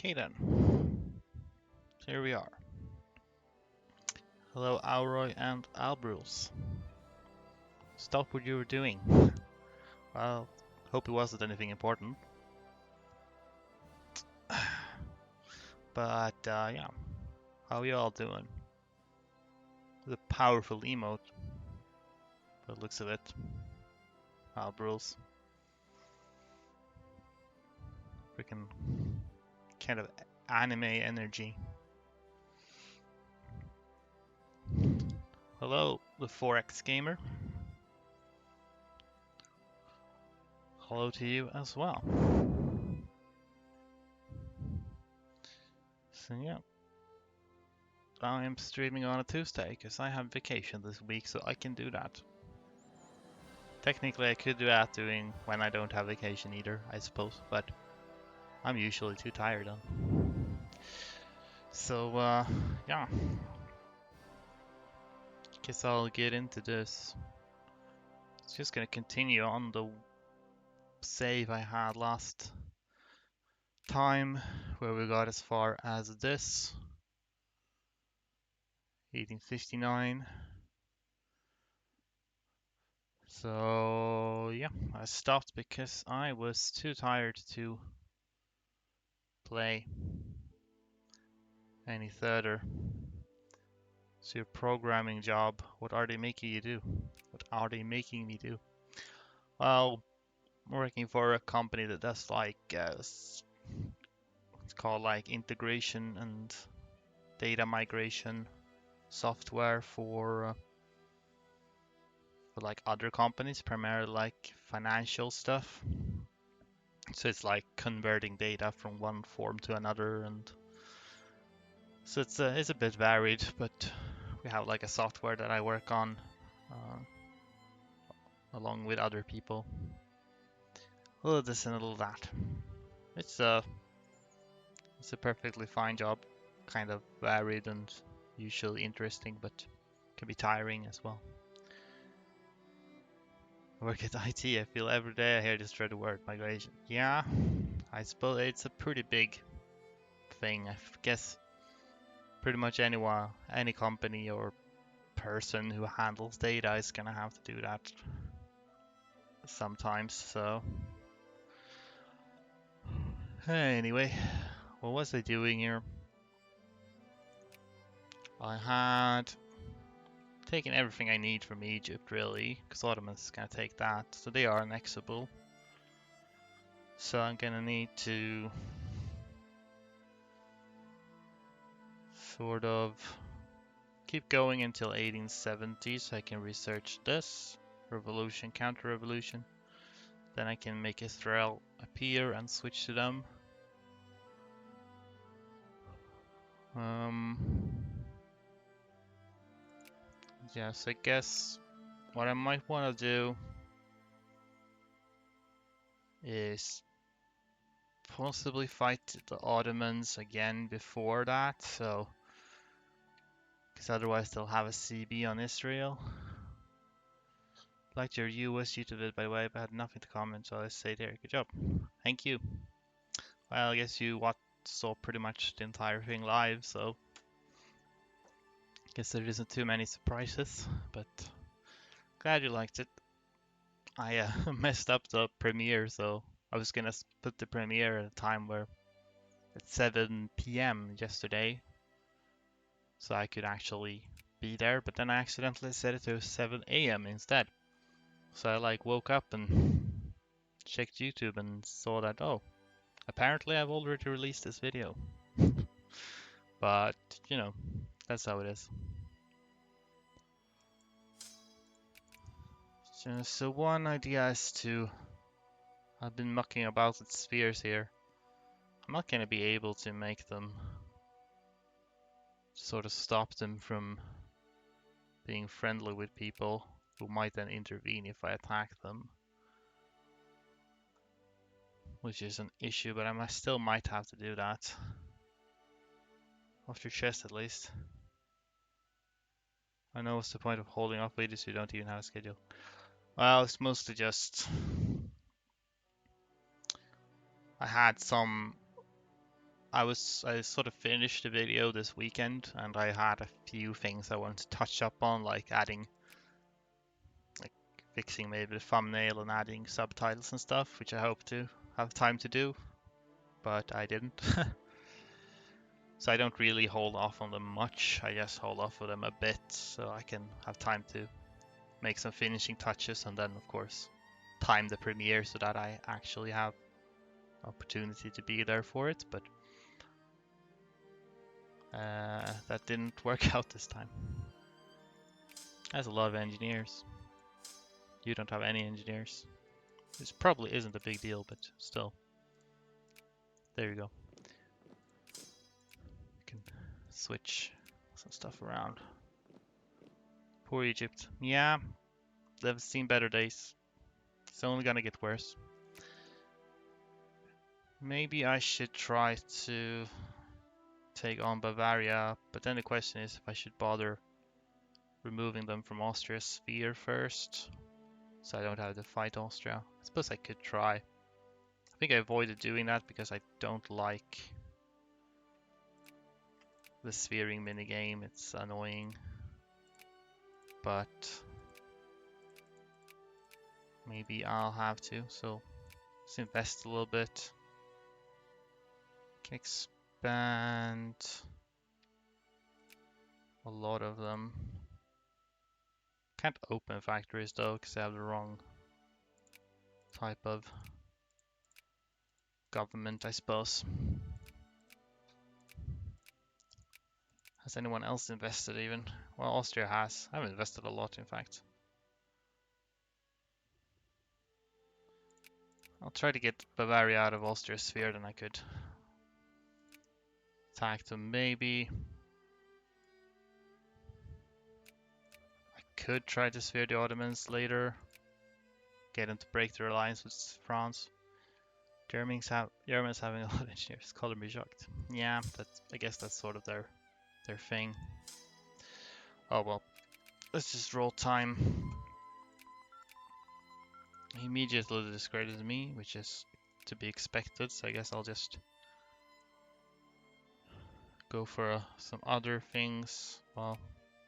Okay then, here we are. Hello Alroy and Albrules. Stop what you were doing. Well, hope it wasn't anything important. But yeah, how you all doing? The powerful emote, by the looks of it. Albrules. Freaking kind of anime energy. Hello, the 4X gamer. Hello to you as well. So yeah, I am streaming on a Tuesday because I have vacation this week, so I can do that. Technically, I could do that doing when I don't have vacation either, I suppose, but I'm usually too tired then. So, yeah. Guess I'll get into this. It's just gonna continue on the save I had last time, where we got as far as this. 1859. So, yeah, I stopped because I was too tired to play any further. So your programming job, what are they making you do? What are they making me do? Well, I'm working for a company that does like it's called like integration and data migration software for like other companies, primarily like financial stuff. So it's like converting data from one form to another, and so it's a bit varied. But we have like a software that I work on uh, along with other people. A little this and a little that. It's a it's a perfectly fine job, kind of varied and usually interesting, but can be tiring as well. I work at IT. I feel every day I hear this dreaded word, migration. Yeah, I suppose it's a pretty big thing. I guess pretty much anyone, any company or person who handles data is gonna have to do that sometimes. So anyway, what was I doing here? I had taken everything I need from Egypt really, because Ottoman's gonna take that, so they are annexable. So I'm gonna need to sort of keep going until 1870 so I can research this revolution, counter-revolution. Then I can make Israel appear and switch to them. Yes, I guess what I might want to do is possibly fight the Ottomans again before that, so because otherwise they'll have a CB on Israel. Liked your US YouTube vid by the way, but had nothing to comment, so I say there. Good job. Thank you. Well, I guess you saw pretty much the entire thing live, so I guess there isn't too many surprises, but glad you liked it. I messed up the premiere, so I was gonna put the premiere at a time where at 7 p.m. yesterday, so I could actually be there, but then I accidentally set it to 7 a.m. instead. So I like woke up and checked YouTube and saw that, oh, apparently I've already released this video. But, you know, that's how it is. So one idea is to, I've been mucking about with spheres here. I'm not going to be able to make them, sort of stop them from being friendly with people who might then intervene if I attack them. Which is an issue, but I still might have to do that. Off your chest at least. I know what's the point of holding off leaders who don't even have a schedule. Well, it's mostly just I had some I sort of finished the video this weekend, and I had a few things I wanted to touch up on, like fixing maybe the thumbnail and adding subtitles and stuff, which I hope to have time to do, but I didn't. So I don't really hold off on them much. I just hold off on them a bit so I can have time to make some finishing touches, and then of course time the premiere so that I actually have opportunity to be there for it. But that didn't work out this time. There's a lot of engineers. You don't have any engineers. This probably isn't a big deal, but still. There you go. You can switch some stuff around. Poor Egypt. Yeah, they've seen better days. It's only gonna get worse. Maybe I should try to take on Bavaria, but then the question is if I should bother removing them from Austria's sphere first, so I don't have to fight Austria. I suppose I could try. I think I avoided doing that because I don't like the sphering minigame. It's annoying, but maybe I'll have to. So let's invest a little bit. Can expand a lot of them. Can't open factories though because I have the wrong type of government, I suppose. Has anyone else invested even? Well, Austria has. I've invested a lot, in fact. I'll try to get Bavaria out of Austria's sphere, then I could attack them maybe. I could try to sphere the Ottomans later. Get them to break their alliance with France. Germans having a lot of engineers. Color me shocked. Yeah, I guess that's sort of their thing. Oh well. Let's just roll time. He immediately discredited me, which is to be expected, so I guess I'll just go for some other things. Well,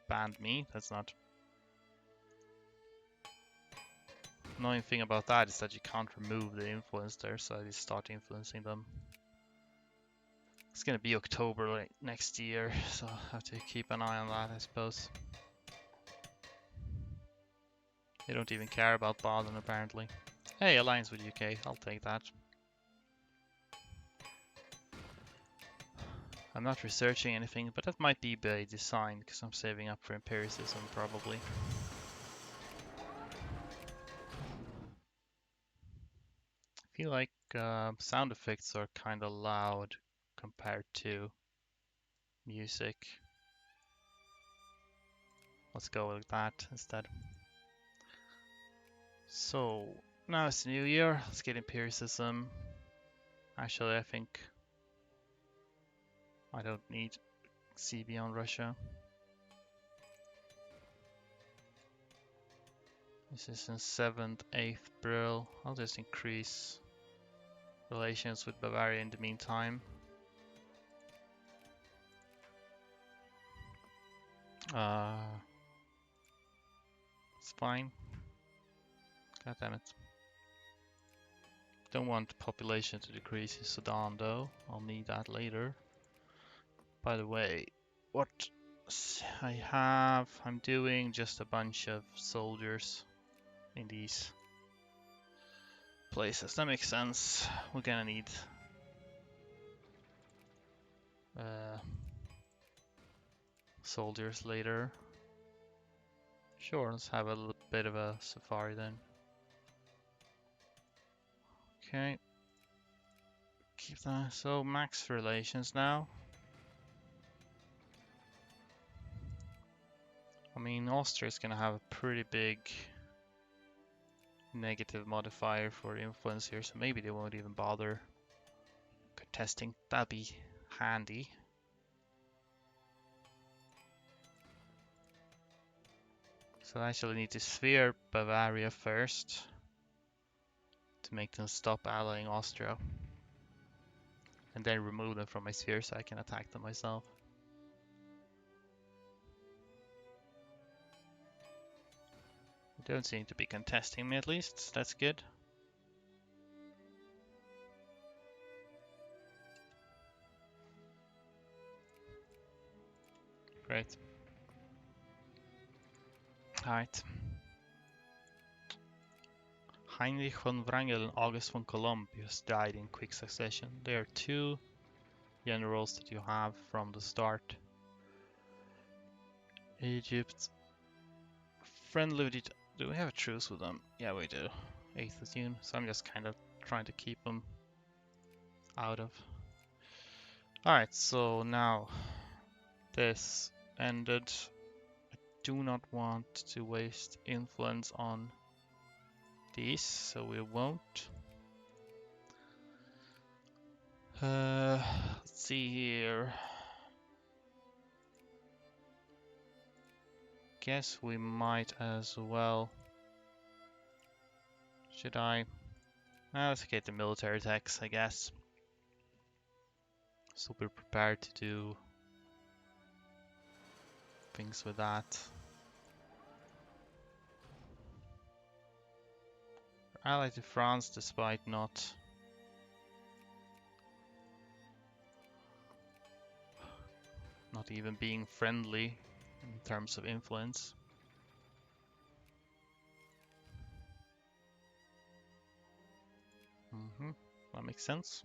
banned me, that's not... Annoying thing about that is that you can't remove the influence there, so I just start influencing them. It's gonna be October next year, so I have to keep an eye on that, I suppose. They don't even care about Baden, apparently. Hey, alliance with UK, I'll take that. I'm not researching anything, but that might be by design, because I'm saving up for empiricism, probably. I feel like sound effects are kind of loud compared to music. Let's go with that instead. So, now it's the new year, let's get empiricism. Actually, I think I don't need CB on Russia. This is in 7th, 8th Brill. I'll just increase relations with Bavaria in the meantime. It's fine. God damn it. Don't want population to decrease in Sudan though. I'll need that later. By the way, what I'm doing just a bunch of soldiers in these places. That makes sense. We're gonna need soldiers later. Sure, let's have a little bit of a safari then. Okay. Keep that. So max relations now. I mean, Austria is gonna have a pretty big negative modifier for influence here, so maybe they won't even bother contesting. That'd be handy. So I actually need to sphere Bavaria first to make them stop allying Austria. and then remove them from my sphere so I can attack them myself. They don't seem to be contesting me at least, that's good. Great. Alright. Heinrich von Wrangel and August von Columbius died in quick succession. They are two generals that you have from the start. Egypt. Friendly with each... Do we have a truce with them? Yeah, we do. 8th of June. So I'm just kind of trying to keep them out of. Alright, so now this ended. I do not want to waste influence on these, so we won't. Let's see here. Guess we might as well. Should I? Let's get the military tax, I guess. So we're prepared to do things with that. We're allied to France despite not even being friendly in terms of influence. That makes sense.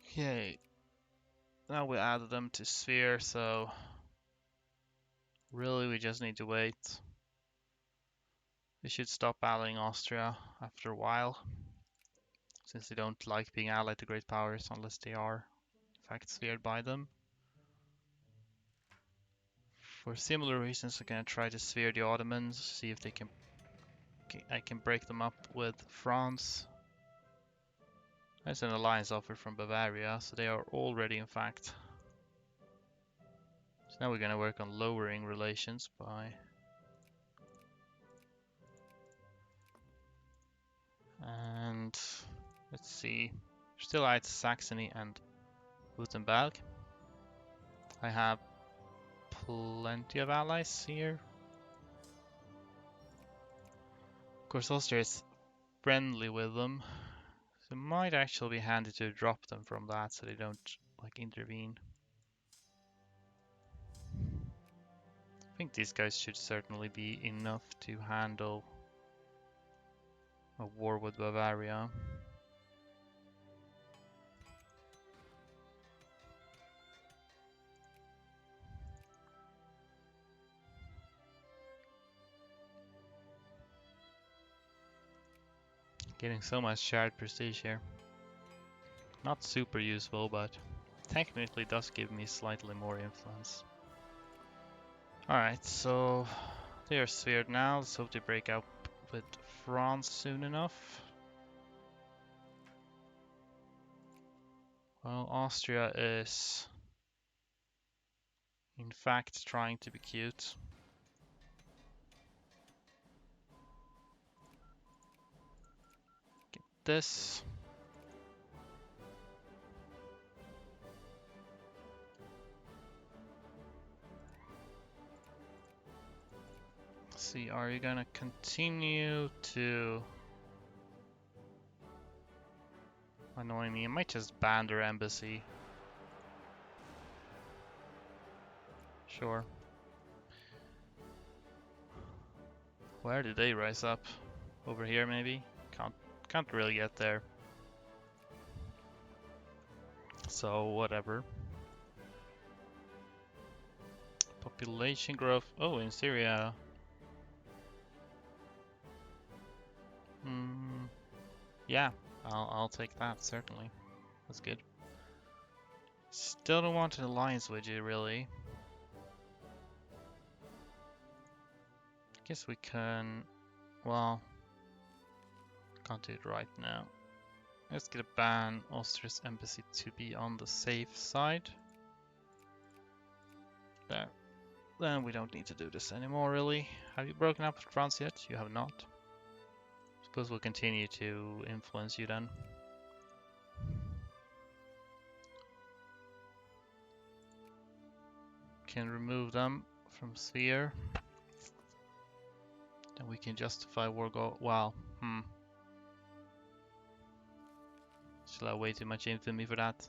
Okay, now we added them to sphere, so really we just need to wait. We should stop allying Austria after a while, since they don't like being allied to great powers unless they are in fact sphered by them. For similar reasons, I'm gonna try to sphere the Ottomans, see if they can I can break them up with France. There's an alliance offer from Bavaria, so they are already in fact. So now we're gonna work on lowering relations by and let's see. Still allied to Saxony and Württemberg. I have plenty of allies here. Of course, Austria is friendly with them, so it might actually be handy to drop them from that so they don't like intervene. I think these guys should certainly be enough to handle a war with Bavaria. Getting so much shared prestige here. Not super useful, but technically does give me slightly more influence. Alright, so they are sphered now. Let's hope they break up with France soon enough. Well, Austria is in fact trying to be cute. Get this. Let's see, are you gonna continue to annoy me? I might just ban their embassy. Sure. Where did they rise up? Over here maybe? Can't really get there. So whatever. Population growth. Oh, in Syria. Yeah, I'll take that certainly. That's good. Still don't want an alliance with you, really. Guess we can. Well, can't do it right now. Let's get a ban Austria's embassy to be on the safe side. There. Then we don't need to do this anymore, really. Have you broken up with France yet? You have not. Suppose we'll continue to influence you then. Can remove them from sphere. Then we can justify war go. Wow. Still have way too much infamy for that.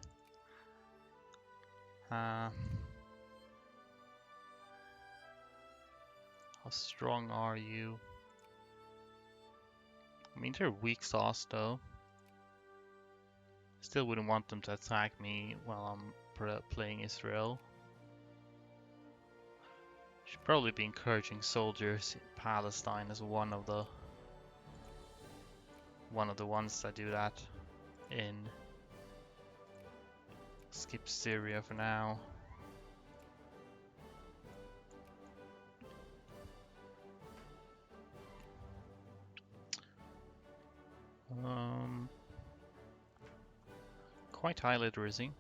How strong are you? I mean, they're weak sauce though. Still wouldn't want them to attack me while I'm playing Israel. Should probably be encouraging soldiers in Palestine as one of the ones that do that. In skip Syria for now. Quite high literacy.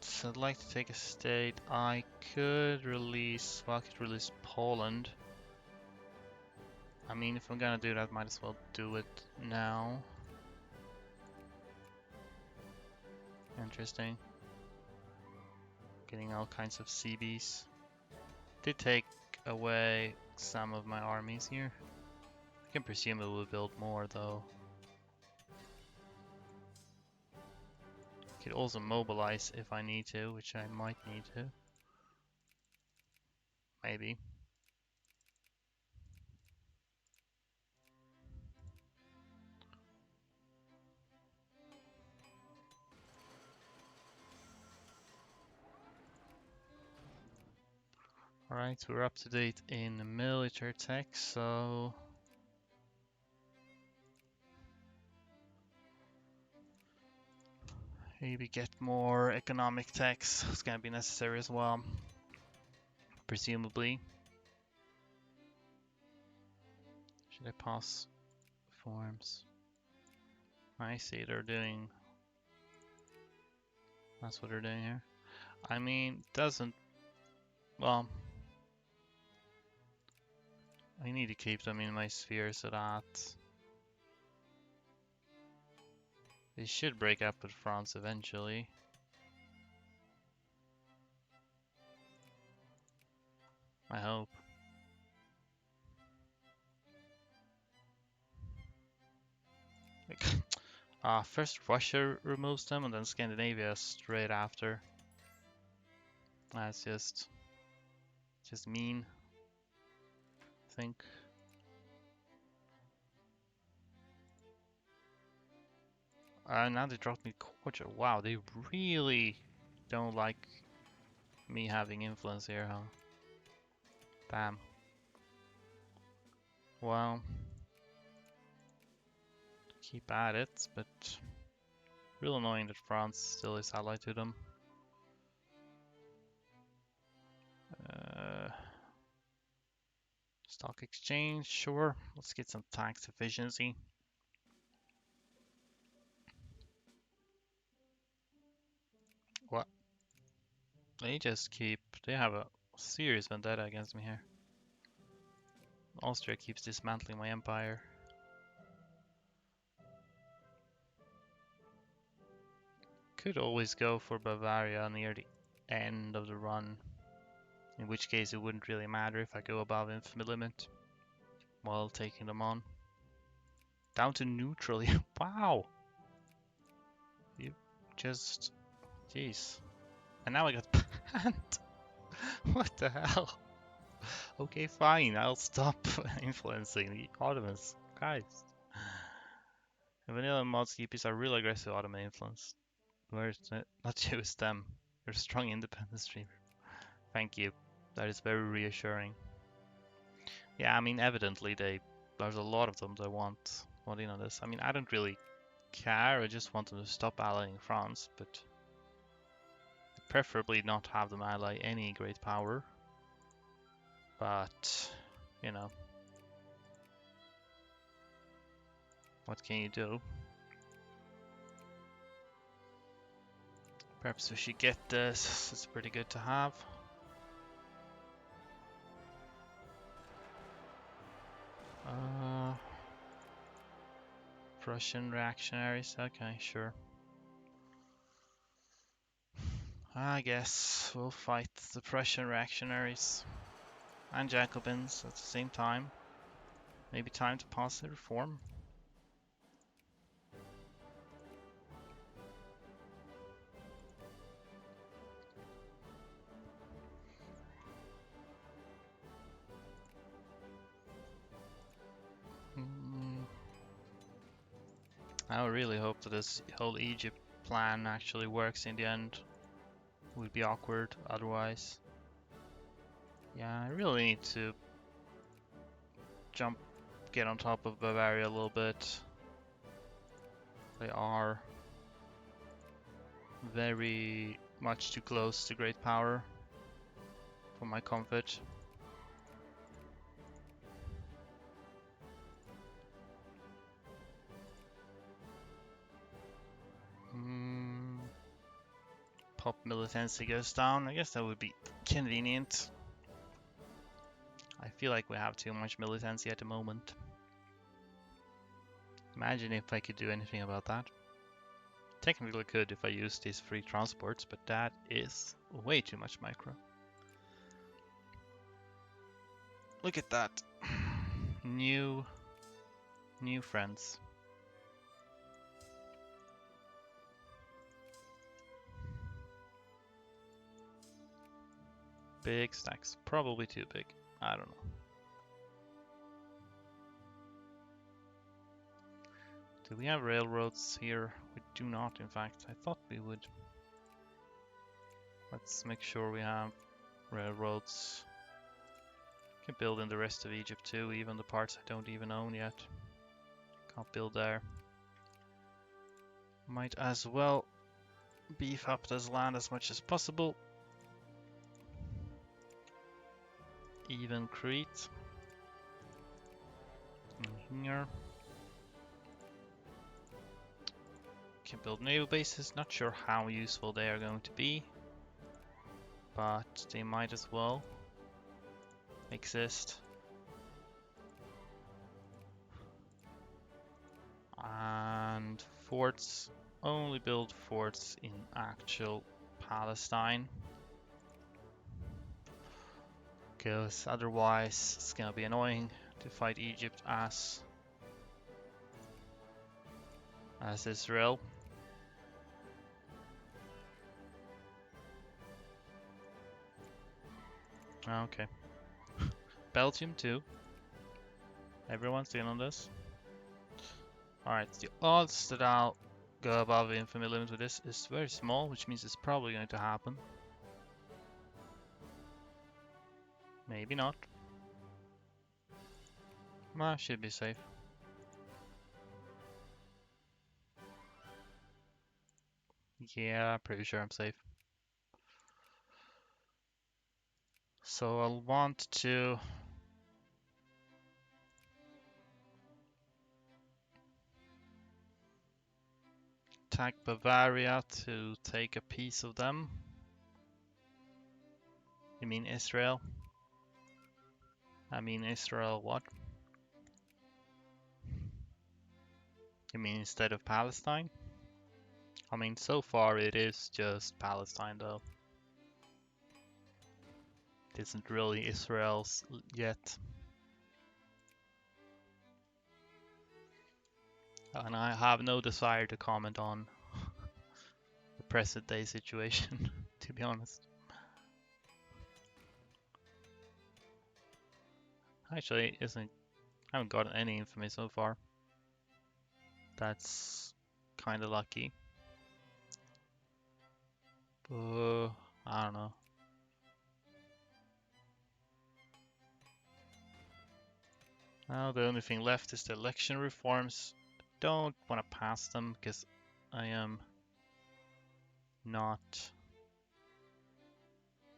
So I'd like to take a state. I could release, well, I could release Poland. I mean, if I'm gonna do that, might as well do it now. Interesting. Getting all kinds of CBs. Did take away some of my armies here. I can presume it will build more though. Could also mobilize if I need to, which I might need to. Maybe. Alright, we're up to date in military tech, so maybe get more economic techs. It's gonna be necessary as well, presumably. Should I pass forms? I see they're doing. That's what they're doing here. I mean, doesn't. Well, I need to keep them in my sphere so that they should break up with France eventually. I hope. First Russia removes them and then Scandinavia straight after. That's just mean, I think. Now they dropped me Cordial. Wow, they really don't like me having influence here, huh? Damn. Well, keep at it, but real annoying that France still is allied to them. Stock exchange, sure. Let's get some tax efficiency. What? They just keep. They have a serious vendetta against me here. Austria keeps dismantling my empire. Could always go for Bavaria near the end of the run. In which case it wouldn't really matter if I go above infamy limit while taking them on. Down to neutral. Wow! You just... Jeez. And now I got banned! What the hell? Okay, fine, I'll stop influencing the Ottomans. Guys. The vanilla mods keepers are real aggressive Ottoman influence. Where's not just them. You're a strong independent streamer. Thank you. That is very reassuring. Yeah, I mean, evidently there's a lot of them that want in on this. I mean, I don't really care. I just want them to stop allying France, but preferably not have them ally any great power. But, you know, what can you do? Perhaps we should get this. It's pretty good to have. Prussian reactionaries. Okay, sure. I guess we'll fight the Prussian reactionaries and Jacobins at the same time. Maybe time to pass the reform. I really hope that this whole Egypt plan actually works in the end. It would be awkward otherwise. Yeah, I really need to get on top of Bavaria a little bit. They are very much too close to great power for my comfort. Pop militancy goes down. I guess that would be convenient. I feel like we have too much militancy at the moment. Imagine if I could do anything about that. Technically could if I used these free transports, but that is way too much micro. Look at that. New friends. Big stacks. Probably too big. I don't know. Do we have railroads here? We do not, in fact. I thought we would. Let's make sure we have railroads. Can build in the rest of Egypt too, even the parts I don't even own yet. Can't build there. Might as well beef up this land as much as possible. Even Crete. And here. Can build naval bases. Not sure how useful they are going to be, but they might as well exist. And forts. Only build forts in actual Palestine. Because otherwise it's gonna be annoying to fight Egypt as Israel. Okay. Belgium too. Everyone's in on this. Alright, the odds that I'll go above the infamy limit with this is very small, which means it's probably going to happen. Maybe not. Well, should be safe. Yeah, pretty sure I'm safe. So I'll want to attack Bavaria to take a piece of them. You mean Israel? I mean Israel what? You mean instead of Palestine? I mean, so far it is just Palestine though. It isn't really Israel's yet. And I have no desire to comment on the present day situation, to be honest. Actually, I haven't gotten any infamy so far. That's kind of lucky. But I don't know. Now the only thing left is the election reforms. Don't want to pass them because I am not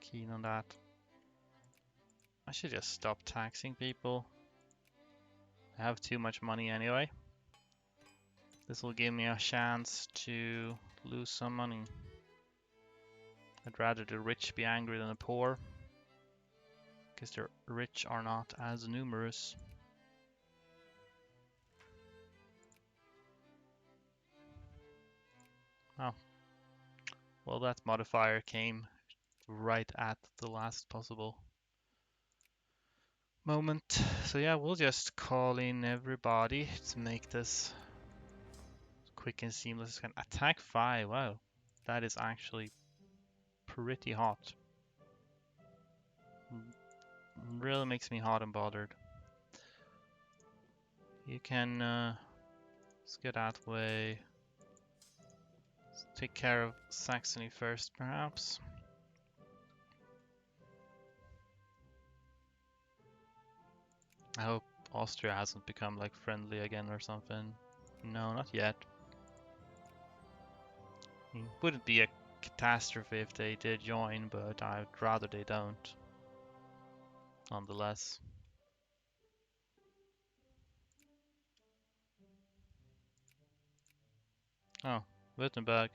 keen on that. I should just stop taxing people. I have too much money anyway. This will give me a chance to lose some money. I'd rather the rich be angry than the poor, because the rich are not as numerous. Oh, well, that modifier came right at the last possible moment. So yeah, we'll just call in everybody to make this quick and seamless. Attack 5, wow, that is actually pretty hot. Really makes me hot and bothered. You can let's get that way. Let's take care of Saxony first, perhaps. I hope Austria hasn't become like friendly again or something. No, not yet. It wouldn't be a catastrophe if they did join, but I'd rather they don't. Nonetheless. Oh, Württemberg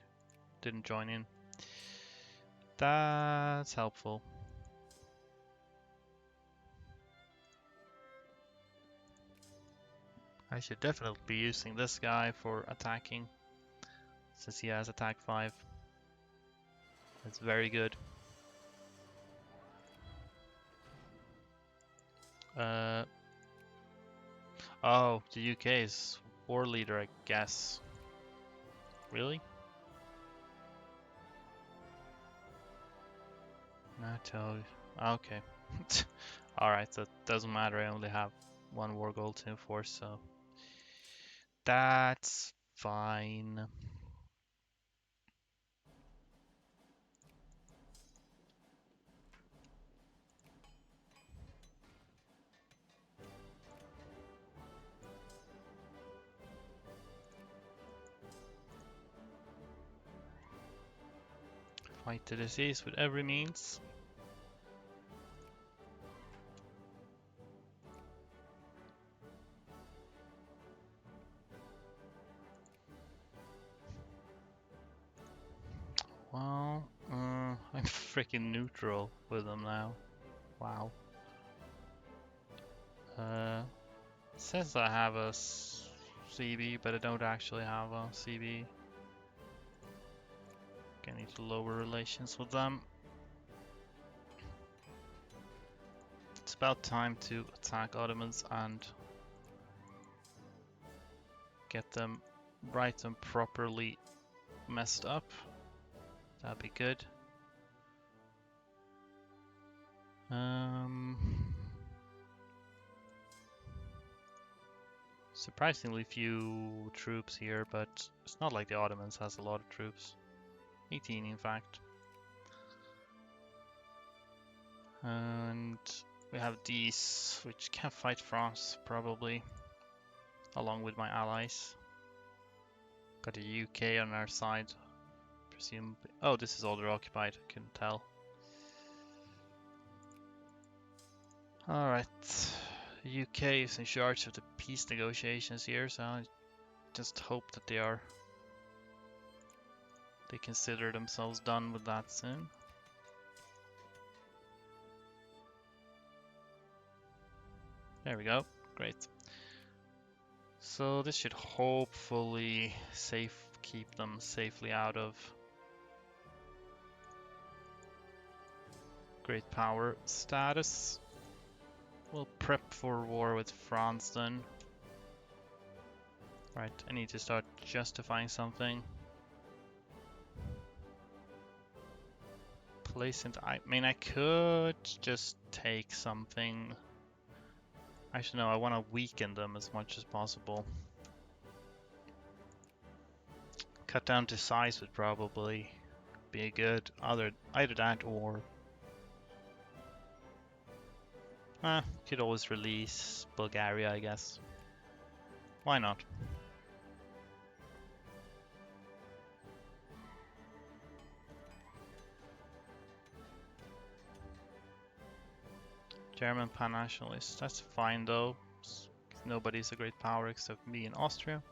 didn't join in. That's helpful. I should definitely be using this guy for attacking, since he has attack 5. That's very good. Oh, the UK is war leader, I guess. Really? NATO. Okay. Alright, that doesn't matter. I only have one war goal to enforce, so that's fine. Fight the disease with every means. Well, I'm freaking neutral with them now. Wow. It says I have a CB, but I don't actually have a CB. I need to lower relations with them. It's about time to attack Ottomans and get them right and properly messed up. That'd be good. Surprisingly few troops here, but it's not like the Ottomans has a lot of troops. 18 in fact. And we have these, which can fight France probably, along with my allies. Got the UK on our side, presumably. Oh, this is older occupied, I couldn't tell. Alright, the UK is in charge of the peace negotiations here, so I just hope that they consider themselves done with that soon. There we go, great. So this should hopefully keep them safely out of great power status. We'll prep for war with France then. Right, I need to start justifying something. I mean, I could just take something. Actually, no, I want to weaken them as much as possible. Cut down to size would probably be good. Either that or could always release Bulgaria, I guess. Why not? German pan-nationalists, that's fine though. Nobody's a great power except me and Austria.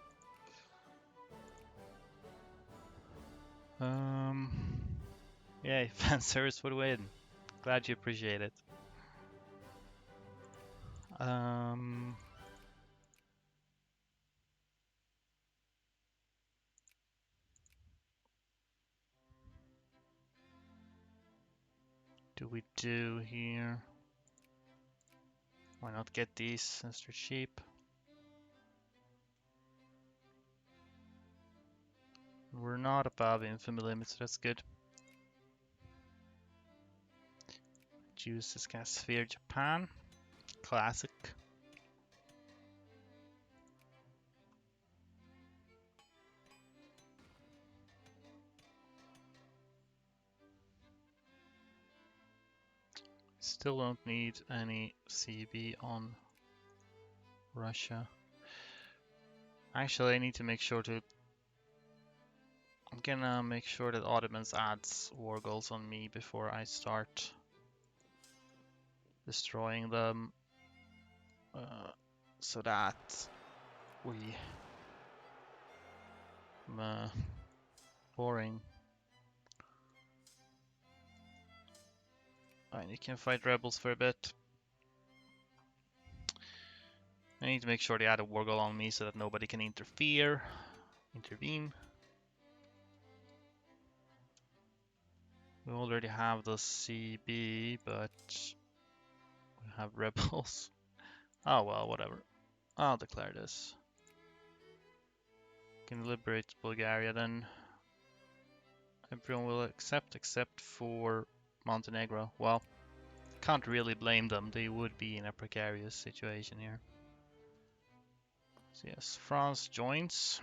Yay, fan service for the win. Glad you appreciate it. Do we do here? Why not get these since they're cheap? We're not above infamy limits, so that's good. Choose this kind of Sphere Japan. Classic. Still don't need any CB on Russia. Actually, I need to make sure to... I'm gonna make sure that Ottomans adds war goals on me before I start destroying them. So that we... boring. And you can fight rebels for a bit. I need to make sure they add a war goal on me so that nobody can intervene. We already have the CB, but we have rebels. Oh well, whatever. I'll declare this. Can liberate Bulgaria then. Everyone will accept except for Montenegro. Well, can't really blame them. They would be in a precarious situation here. So yes, France joins.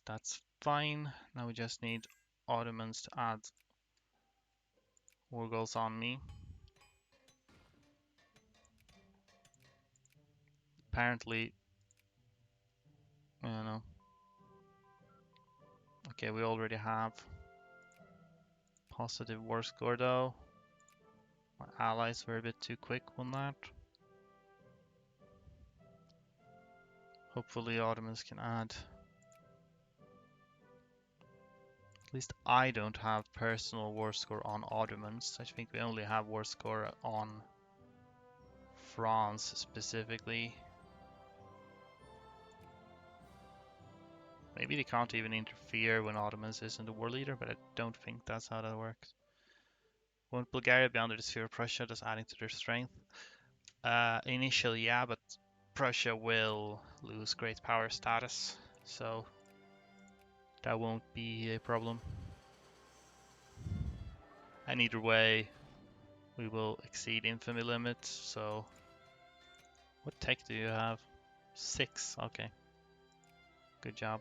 That's fine. Now we just need Ottomans to add war goals on me. Apparently, I don't know. Okay, we already have positive war score though. My allies were a bit too quick on that. Hopefully Ottomans can add. At least I don't have personal war score on Ottomans. I think we only have war score on France specifically. Maybe they can't even interfere when Ottomans isn't the war leader, but I don't think that's how that works. Won't Bulgaria be under the sphere of Prussia, just adding to their strength? Initially, yeah, but Prussia will lose great power status, so that won't be a problem. And either way, we will exceed infamy limits, so... What tech do you have? 6, okay. Good job.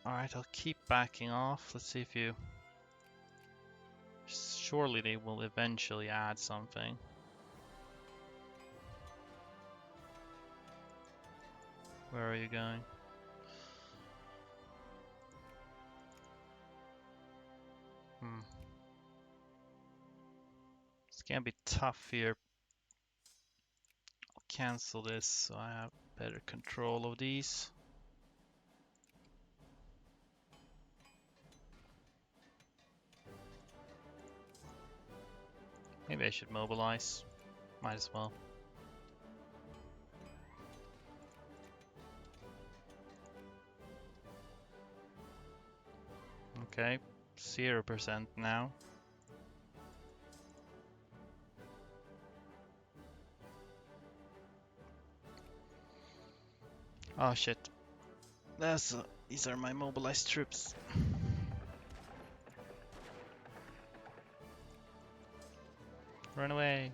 Alright, I'll keep backing off. Let's see if you... Surely they will eventually add something. Where are you going? It's gonna be tough here. I'll cancel this so I have better control of these. Maybe I should mobilize. Might as well. Okay, 0% now. Oh shit. These are my mobilized troops. Run away.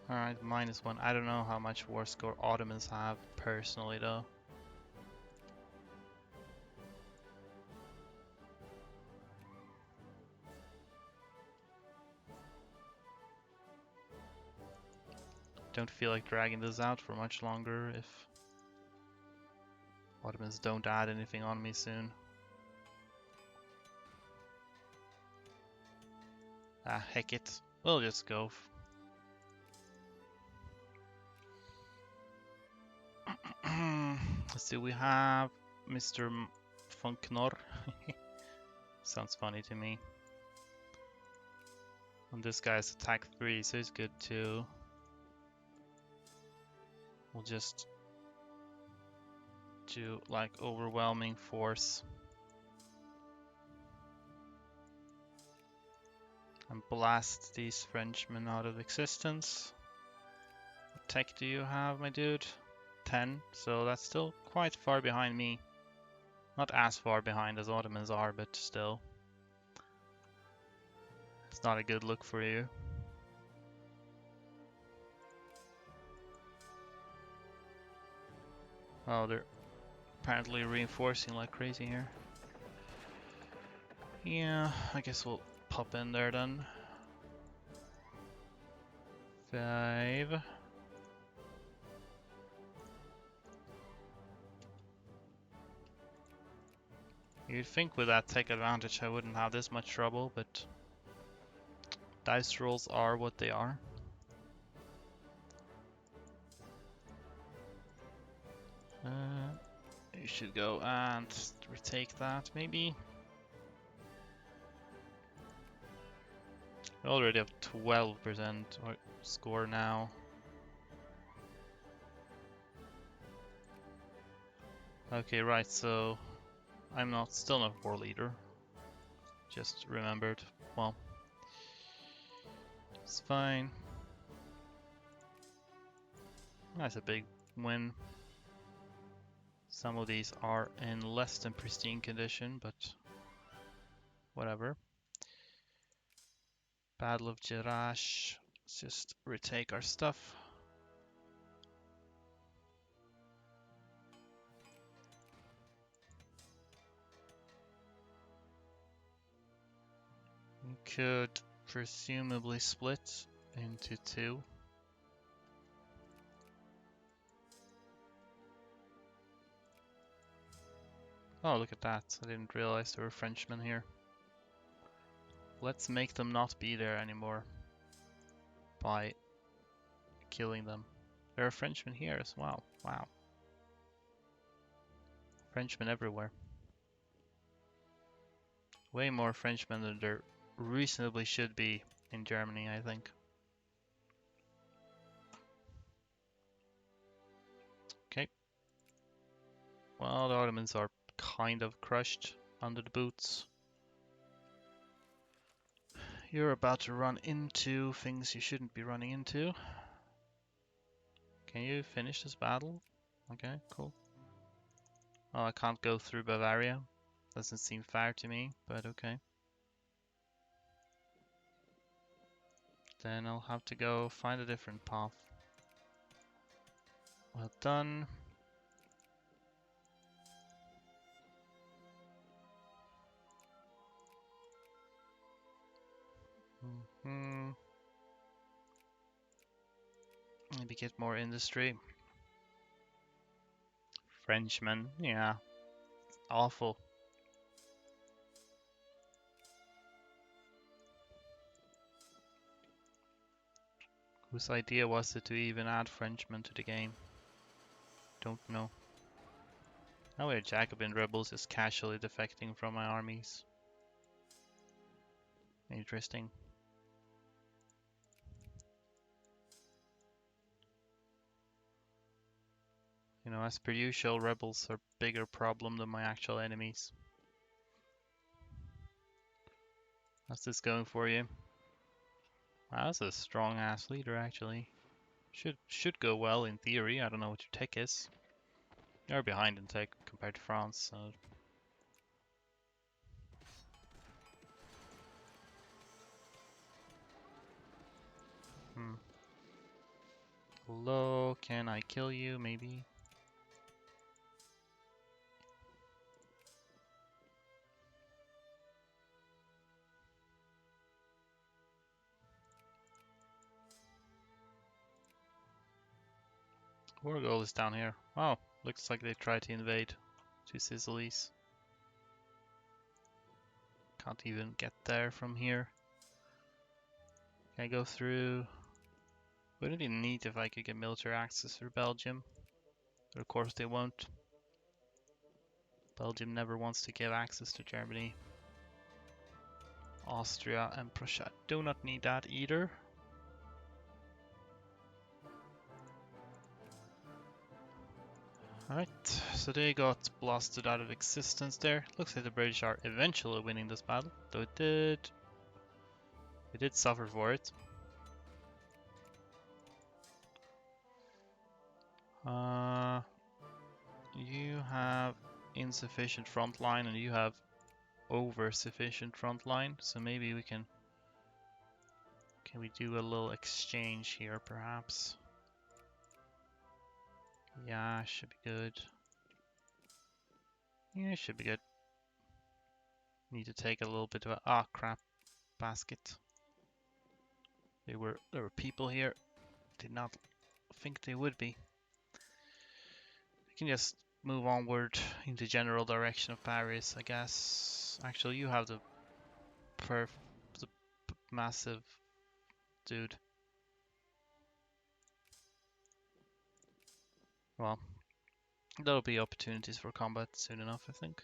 Alright, -1. I don't know how much war score Ottomans have personally though. Don't feel like dragging this out for much longer if Ottomans don't add anything on me soon. Ah, heck it. We'll just go. Let's see, we have Mr. von Knorr. Sounds funny to me. And this guy's attack 3, so he's good too. We'll just do like overwhelming force. And blast these Frenchmen out of existence. What tech do you have, my dude? 10, so that's still quite far behind me. Not as far behind as Ottomans are, but still. It's not a good look for you. Oh, they're apparently reinforcing like crazy here. Yeah, I guess we'll pop in there then. 5. You'd think with that tech advantage I wouldn't have this much trouble, but dice rolls are what they are. You should go and retake that, maybe. We already have 12% score now. Okay, right, so I'm still not war leader. Just remembered. Well, it's fine. That's a big win. Some of these are in less than pristine condition, but whatever. Battle of Jerash. Let's just retake our stuff. We could presumably split into 2. Oh, look at that. I didn't realize there were Frenchmen here. Let's make them not be there anymore by killing them. There are Frenchmen here as well. Wow. Frenchmen everywhere. Way more Frenchmen than there reasonably should be in Germany, I think. Okay. Well, the Ottomans are kind of crushed under the boots. You're about to run into things you shouldn't be running into. Can you finish this battle? Okay, cool. Well, I can't go through Bavaria. Doesn't seem fair to me, but okay. Then I'll have to go find a different path. Well done. Maybe get more industry. Frenchmen, yeah. Awful. Whose idea was it to even add Frenchmen to the game? Don't know. Now we're Jacobin rebels just casually defecting from my armies. Interesting. You know, as per usual, rebels are a bigger problem than my actual enemies. How's this going for you? Wow, that's a strong ass leader actually. Should go well in theory. I don't know what your tech is. You're behind in tech compared to France, so. Hello, can I kill you? Maybe. Wargol is down here. Oh, looks like they tried to invade to Sicily's. Can't even get there from here. Can I go through? Wouldn't it be neat if I could get military access through Belgium? But of course they won't. Belgium never wants to give access to Germany. Austria and Prussia do not need that either. Alright, so they got blasted out of existence there. Looks like the British are eventually winning this battle, though they did suffer for it. You have insufficient front line and you have over sufficient front line, so maybe we can we do a little exchange here perhaps? Yeah, should be good. Yeah, should be good. Need to take a little bit of a crap basket. There were people here. Did not think they would be. We can just move onward in the general direction of Paris, I guess. Actually, you have the massive dude. Well, there'll be opportunities for combat soon enough, I think.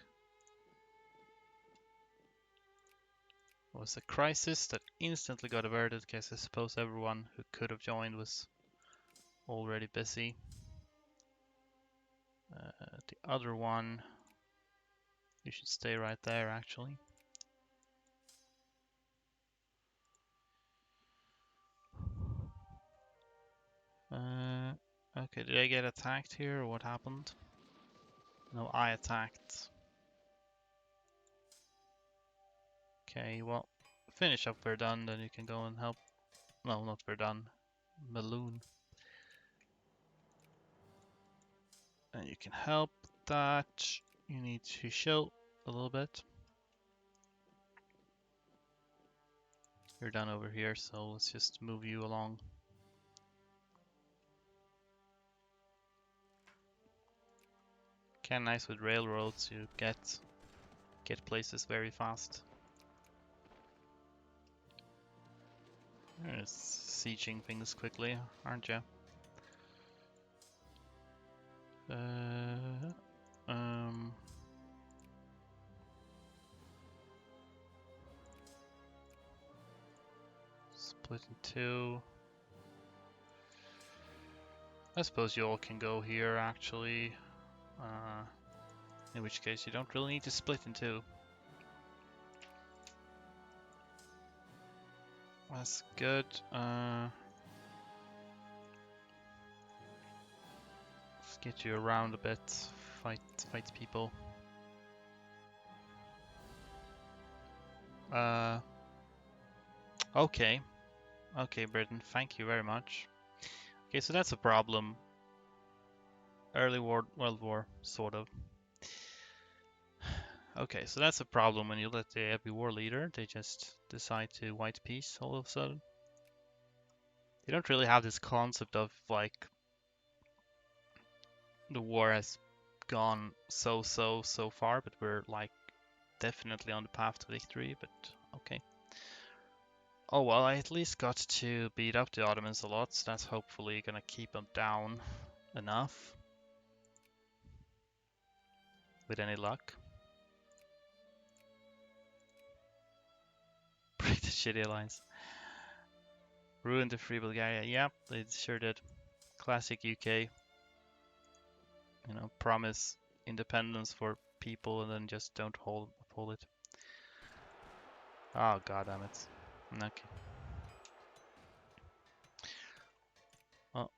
It was a crisis that instantly got averted because I suppose everyone who could have joined was already busy. The other one, you should stay right there actually. Okay, did I get attacked here or what happened? No, I attacked. Okay, well, finish up Verdun, then you can go and help. No, not Verdun. Melun. And you can help that. You need to show a little bit. You're done over here, so let's just move you along. Kinda nice with railroads, you get places very fast. You're just sieging things quickly, aren't you? Split in two. I suppose you all can go here actually. In which case you don't really need to split in two. That's good. Let's get you around a bit. Fight people. Okay. Okay, Britain, thank you very much. Okay, so that's a problem. Early World War, sort of. Okay, so that's a problem when you let the heavy war leader, they just decide to white peace all of a sudden. They don't really have this concept of like the war has gone so far, but we're like definitely on the path to victory, but okay. Oh well, I at least got to beat up the Ottomans a lot, so that's hopefully gonna keep them down enough. With any luck. Break the shitty alliance. Ruined the Free Bulgaria. Yep, they sure did. Classic UK. You know, promise independence for people and then just don't uphold it. Oh god damn it. Okay. Well,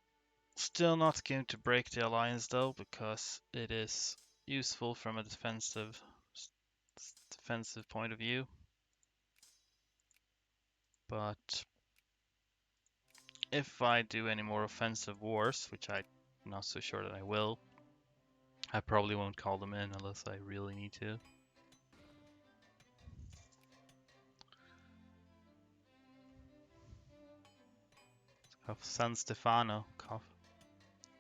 still not going to break the alliance though, because it is useful from a defensive point of view. But if I do any more offensive wars, which I'm not so sure that I will, I probably won't call them in unless I really need to. Of San Stefano. I'm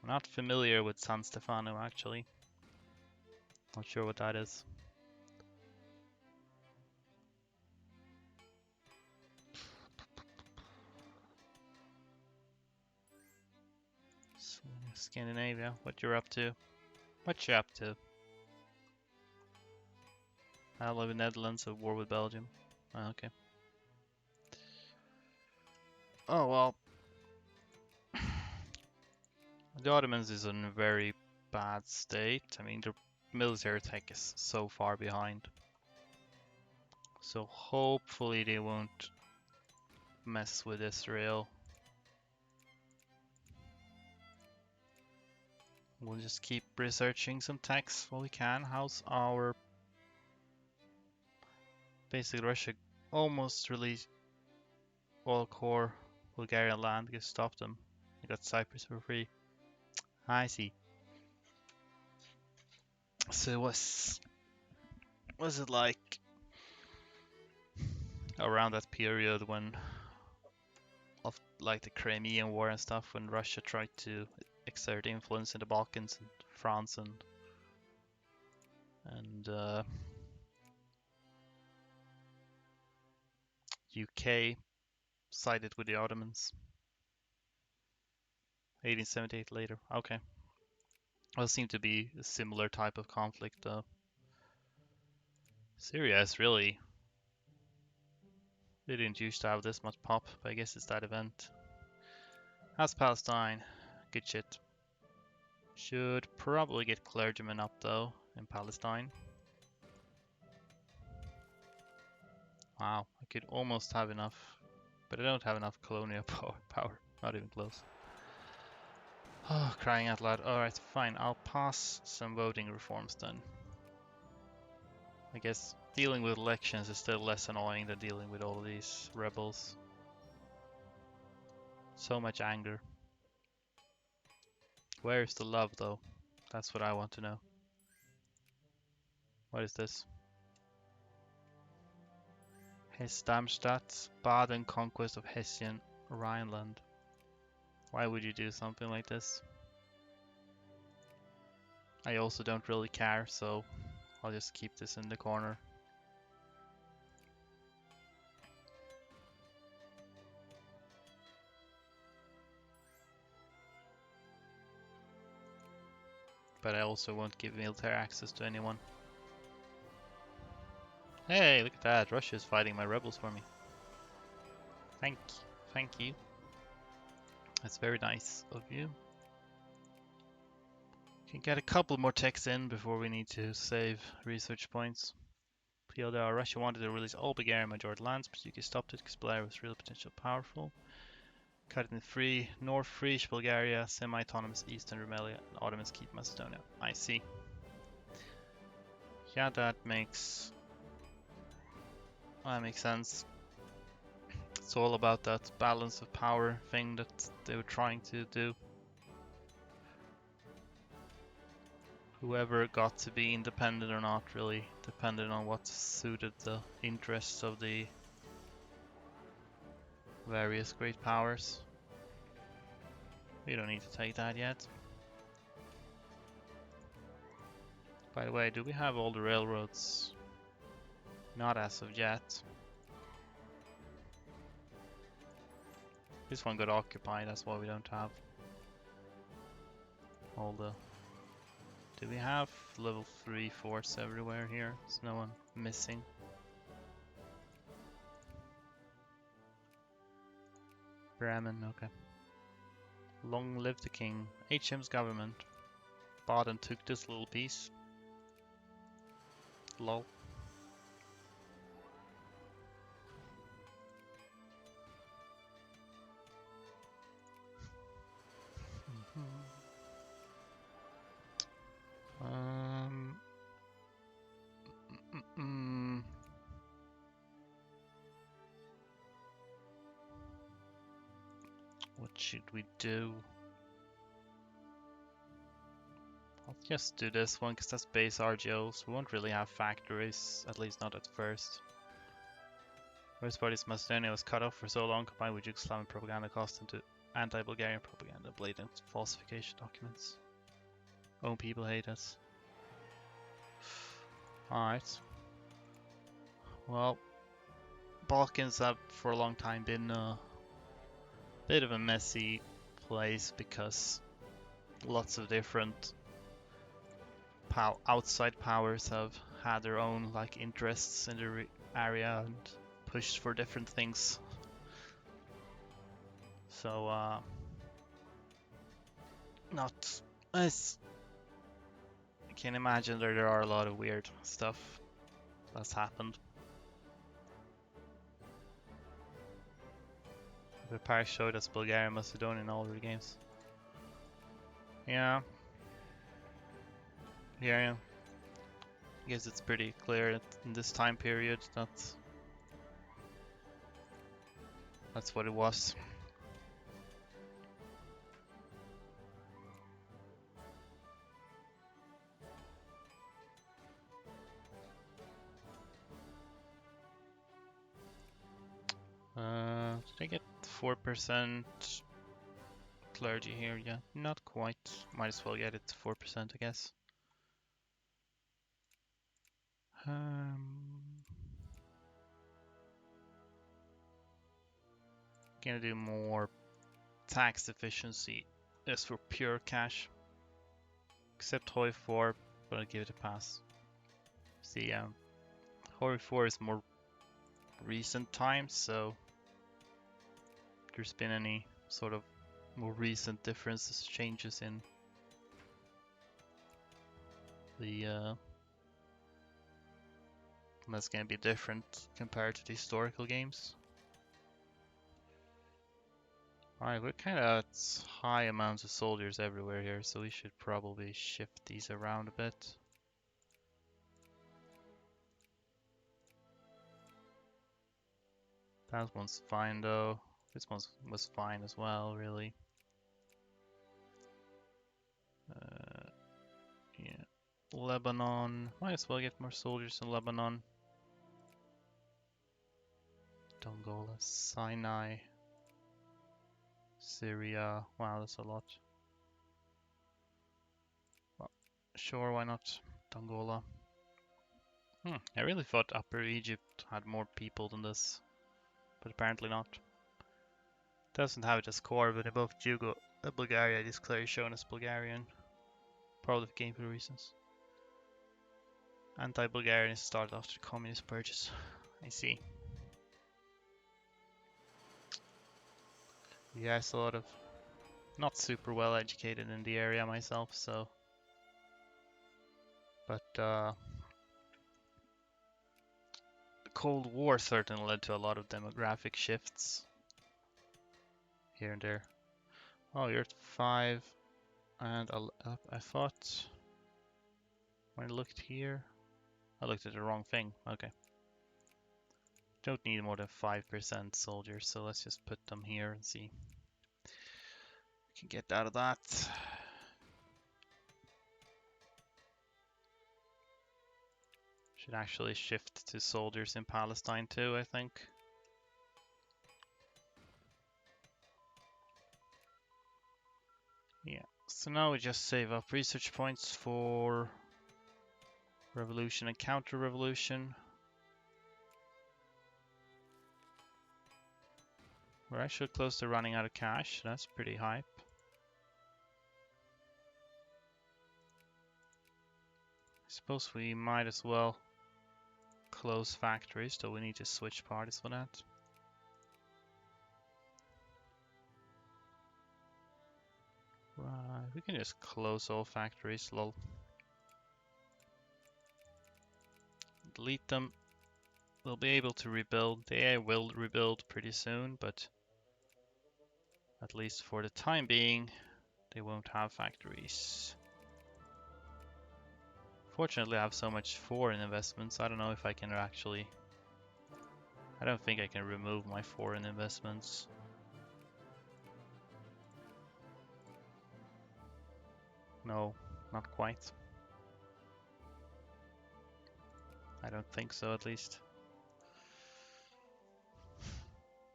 not familiar with San Stefano actually. Not sure what that is. Scandinavia, what you're up to? What you up to? Allied with Netherlands at war with Belgium. Okay. Oh well. The Ottomans is in a very bad state. I mean, their military tech is so far behind. So hopefully they won't mess with Israel. We'll just keep researching some techs while we can. How's our... Basically, Russia almost released all core Bulgarian land. You stopped them. You got Cyprus for free. I see. So was it like around that period when of like the Crimean War and stuff, when Russia tried to exert influence in the Balkans and France and UK sided with the Ottomans. 1878 later. Okay. Well, it seemed to be a similar type of conflict though. Syria is really... They didn't used to have this much pop, but I guess it's that event. How's Palestine? Good shit. Should probably get clergymen up though in Palestine. Wow, I could almost have enough, but I don't have enough colonial power. Not even close. Oh, crying out loud. Alright, fine. I'll pass some voting reforms then. I guess dealing with elections is still less annoying than dealing with all of these rebels. So much anger. Where's the love though? That's what I want to know. What is this? Hesse-Darmstadt, Baden conquest of Hessian Rhineland. Why would you do something like this? I also don't really care, so I'll just keep this in the corner. But I also won't give military access to anyone. Hey, look at that. Russia is fighting my rebels for me. Thank you. That's very nice of you. Can get a couple more techs in before we need to save research points. PLDR, Russia wanted to release all Bulgarian majority lands, but UK stopped it because Belarus was really potential powerful. Cut it in free. North Free, Bulgaria, semi-autonomous Eastern Rumelia, and Ottomans keep Macedonia. I see. Yeah, that makes sense. It's all about that balance of power thing that they were trying to do. Whoever got to be independent or not really depended on what suited the interests of the various great powers. We don't need to take that yet. By the way, do we have all the railroads? Not as of yet. This one got occupied, that's why we don't have all the... Do we have level 3 forts everywhere here? There's no one missing. Bremen, okay. Long live the king. HM's government. Baden took this little piece. Lol. What should we do? I'll just do this one because that's base RGOs. We won't really have factories, at least not at first. Worst part is Macedonia was cut off for so long, combined with Yugoslavian propaganda cost into anti-Bulgarian propaganda, blatant falsification documents. Own people hate us. Alright. Well, Balkans have for a long time been a bit of a messy place because lots of different outside powers have had their own like interests in the area and pushed for different things. So not as I can imagine there are a lot of weird stuff that's happened. The park showed us Bulgaria and Macedonia in all their games. Yeah. Yeah. I guess it's pretty clear that in this time period that's what it was. Did I get 4% clergy here? Yeah, not quite. Might as well get it to 4%, I guess. Gonna do more tax efficiency as for pure cash. Except Hoi 4, but I'll give it a pass. See, Hoi 4 is more recent times, so if there's been any sort of more recent differences, changes in the that's gonna be different compared to the historical games. Alright, we're kind of at high amounts of soldiers everywhere here, so we should probably shift these around a bit. That one's fine though. This one was fine as well, really. Yeah. Lebanon. Might as well get more soldiers in Lebanon. Dongola, Sinai, Syria. Wow, that's a lot. Well, sure, why not? Dongola. I really thought Upper Egypt had more people than this, but apparently not. Doesn't have it as core, but in both Bulgaria, it is clearly shown as Bulgarian. Probably for gameplay reasons. Anti-Bulgarian started after the communist purges. I see. Yes, a lot of not super well educated in the area myself, so. But the Cold War certainly led to a lot of demographic shifts here and there. Oh, you're at 5, and I thought when I looked here, I looked at the wrong thing. Okay. Don't need more than 5% soldiers, so let's just put them here and see. We can get out of that. Should actually shift to soldiers in Palestine too, I think. Yeah, so now we just save up research points for revolution and counter-revolution. We're actually close to running out of cash, that's pretty hype. I suppose we might as well close factories, though we need to switch parties for that. Right, we can just close all factories, lol. Delete them. We'll be able to rebuild. The AI will rebuild pretty soon, but at least for the time being, they won't have factories. Fortunately, I have so much foreign investments. I don't know if I can actually... I don't think I can remove my foreign investments. No, not quite. I don't think so, at least.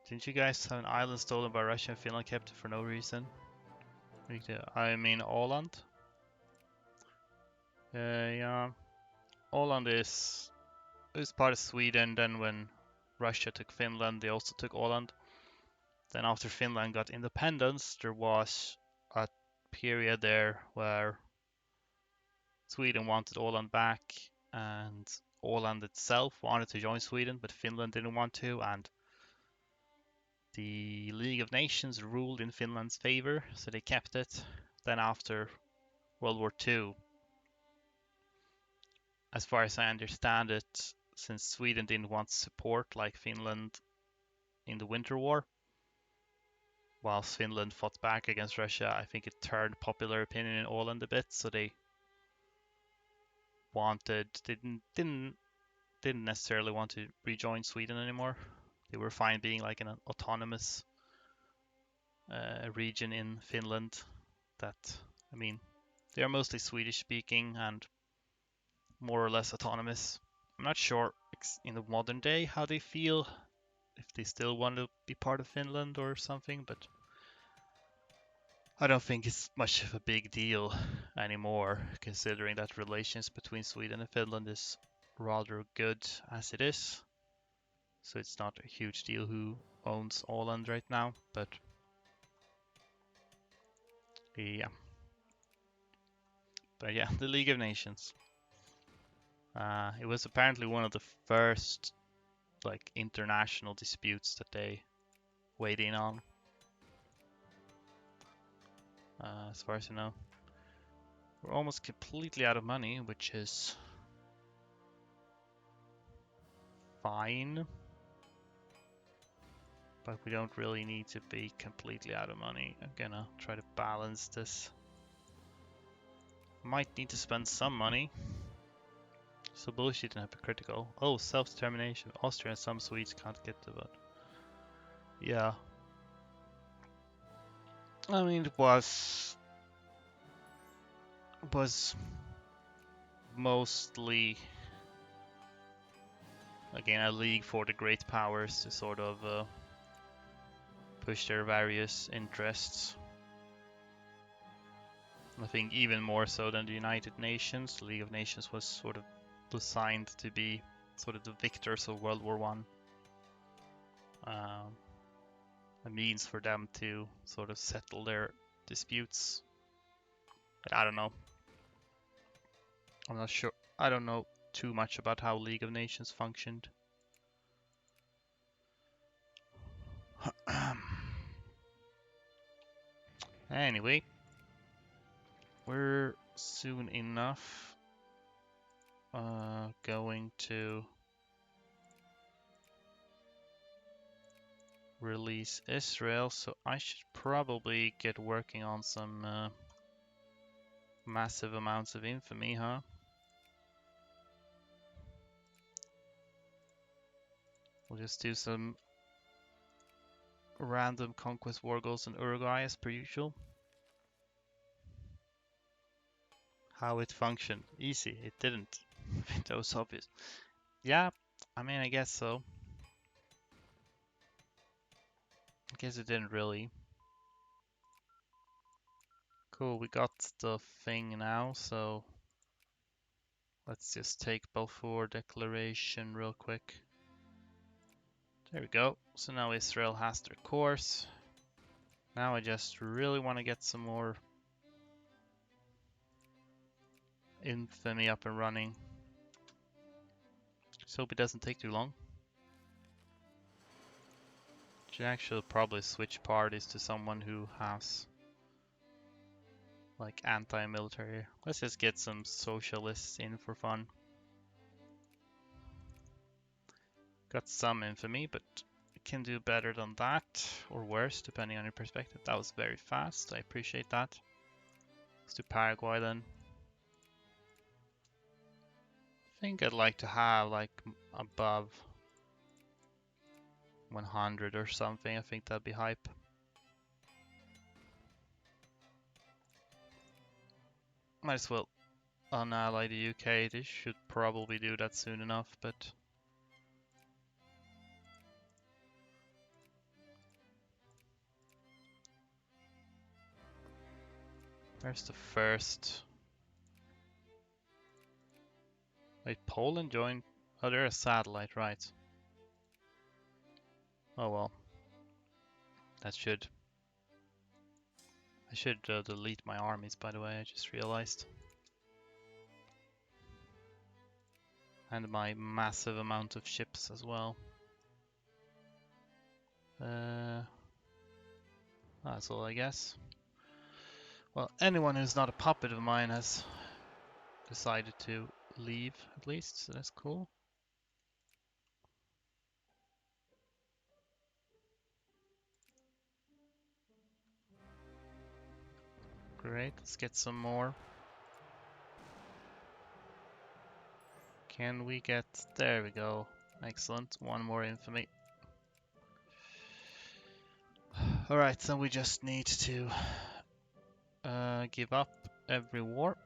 Didn't you guys have an island stolen by Russia and Finland kept it for no reason? I mean Åland? Yeah. Åland is part of Sweden, then when Russia took Finland, they also took Åland. Then after Finland got independence, there was a period there where Sweden wanted Åland back, and Åland itself wanted to join Sweden, but Finland didn't want to, and the League of Nations ruled in Finland's favor, so they kept it. Then after World War II, as far as I understand it, since Sweden didn't want support like Finland in the Winter War, whilst Finland fought back against Russia, I think it turned popular opinion in Åland a bit, so they didn't necessarily want to rejoin Sweden anymore. They were fine being like an autonomous region in Finland. I mean, they are mostly Swedish speaking and more or less autonomous. I'm not sure in the modern day how they feel, if they still want to be part of Finland or something, but I don't think it's much of a big deal anymore, considering that relations between Sweden and Finland is rather good as it is. So it's not a huge deal who owns Åland right now, but yeah. But yeah, the League of Nations. It was apparently one of the first like international disputes that they weighed in on. As far as I know, we're almost completely out of money, which is fine. But we don't really need to be completely out of money. I'm gonna try to balance this. Might need to spend some money. So bullshit and hypocritical. Oh, self-determination. Austria and some Swedes can't get the vote. Yeah. I mean, it was mostly again a league for the great powers to sort of push their various interests. I think even more so than the United Nations. The League of Nations was sort of designed to be sort of the victors of World War One. A means for them to sort of settle their disputes. But I don't know. I'm not sure. I don't know too much about how League of Nations functioned. Anyway, we're soon enough going to release Israel, so I should probably get working on some massive amounts of infamy, huh? We'll just do some random conquest war goals in Uruguay as per usual. How it functioned. Easy. It didn't. That was obvious. Yeah, I mean, I guess so. I guess it didn't really. Cool, we got the thing now, so let's just take Balfour Declaration real quick. There we go. So now Israel has their course. Now I just really want to get some more infamy up and running. Just hope it doesn't take too long. Should actually probably switch parties to someone who has like anti-military. Let's just get some socialists in for fun. Got some infamy, but it can do better than that, or worse, depending on your perspective. That was very fast. I appreciate that. Let's do Paraguay then. I think I'd like to have like above 100 or something. I think that'd be hype. Might as well unally the UK. They should probably do that soon enough, but where's the first? Wait, Poland joined? Oh, they're a satellite, right? Oh well. That should... I should delete my armies, by the way, I just realized. And my massive amount of ships as well. That's all, I guess. Well, anyone who's not a puppet of mine has decided to leave, at least, so that's cool. Great, let's get some more. Can we get... There we go. Excellent, one more infamy. Alright, so we just need to give up every war.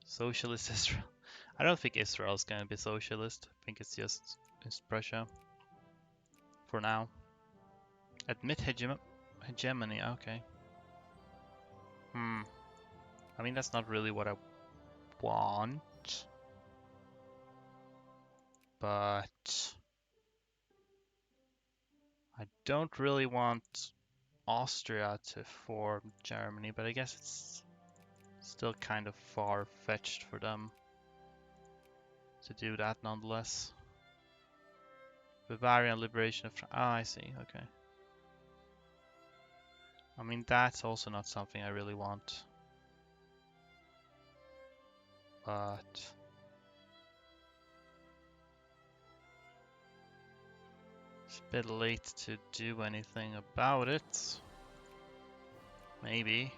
Socialist Israel. I don't think Israel's gonna be socialist. I think it's just Prussia. For now. Admit hegemony, okay. I mean, that's not really what I want. But I don't really want Austria to form Germany, but I guess it's still kind of far-fetched for them to do that nonetheless. Bavarian liberation of France. Ah, I see, okay. I mean, that's also not something I really want. But it's a bit late to do anything about it. Maybe.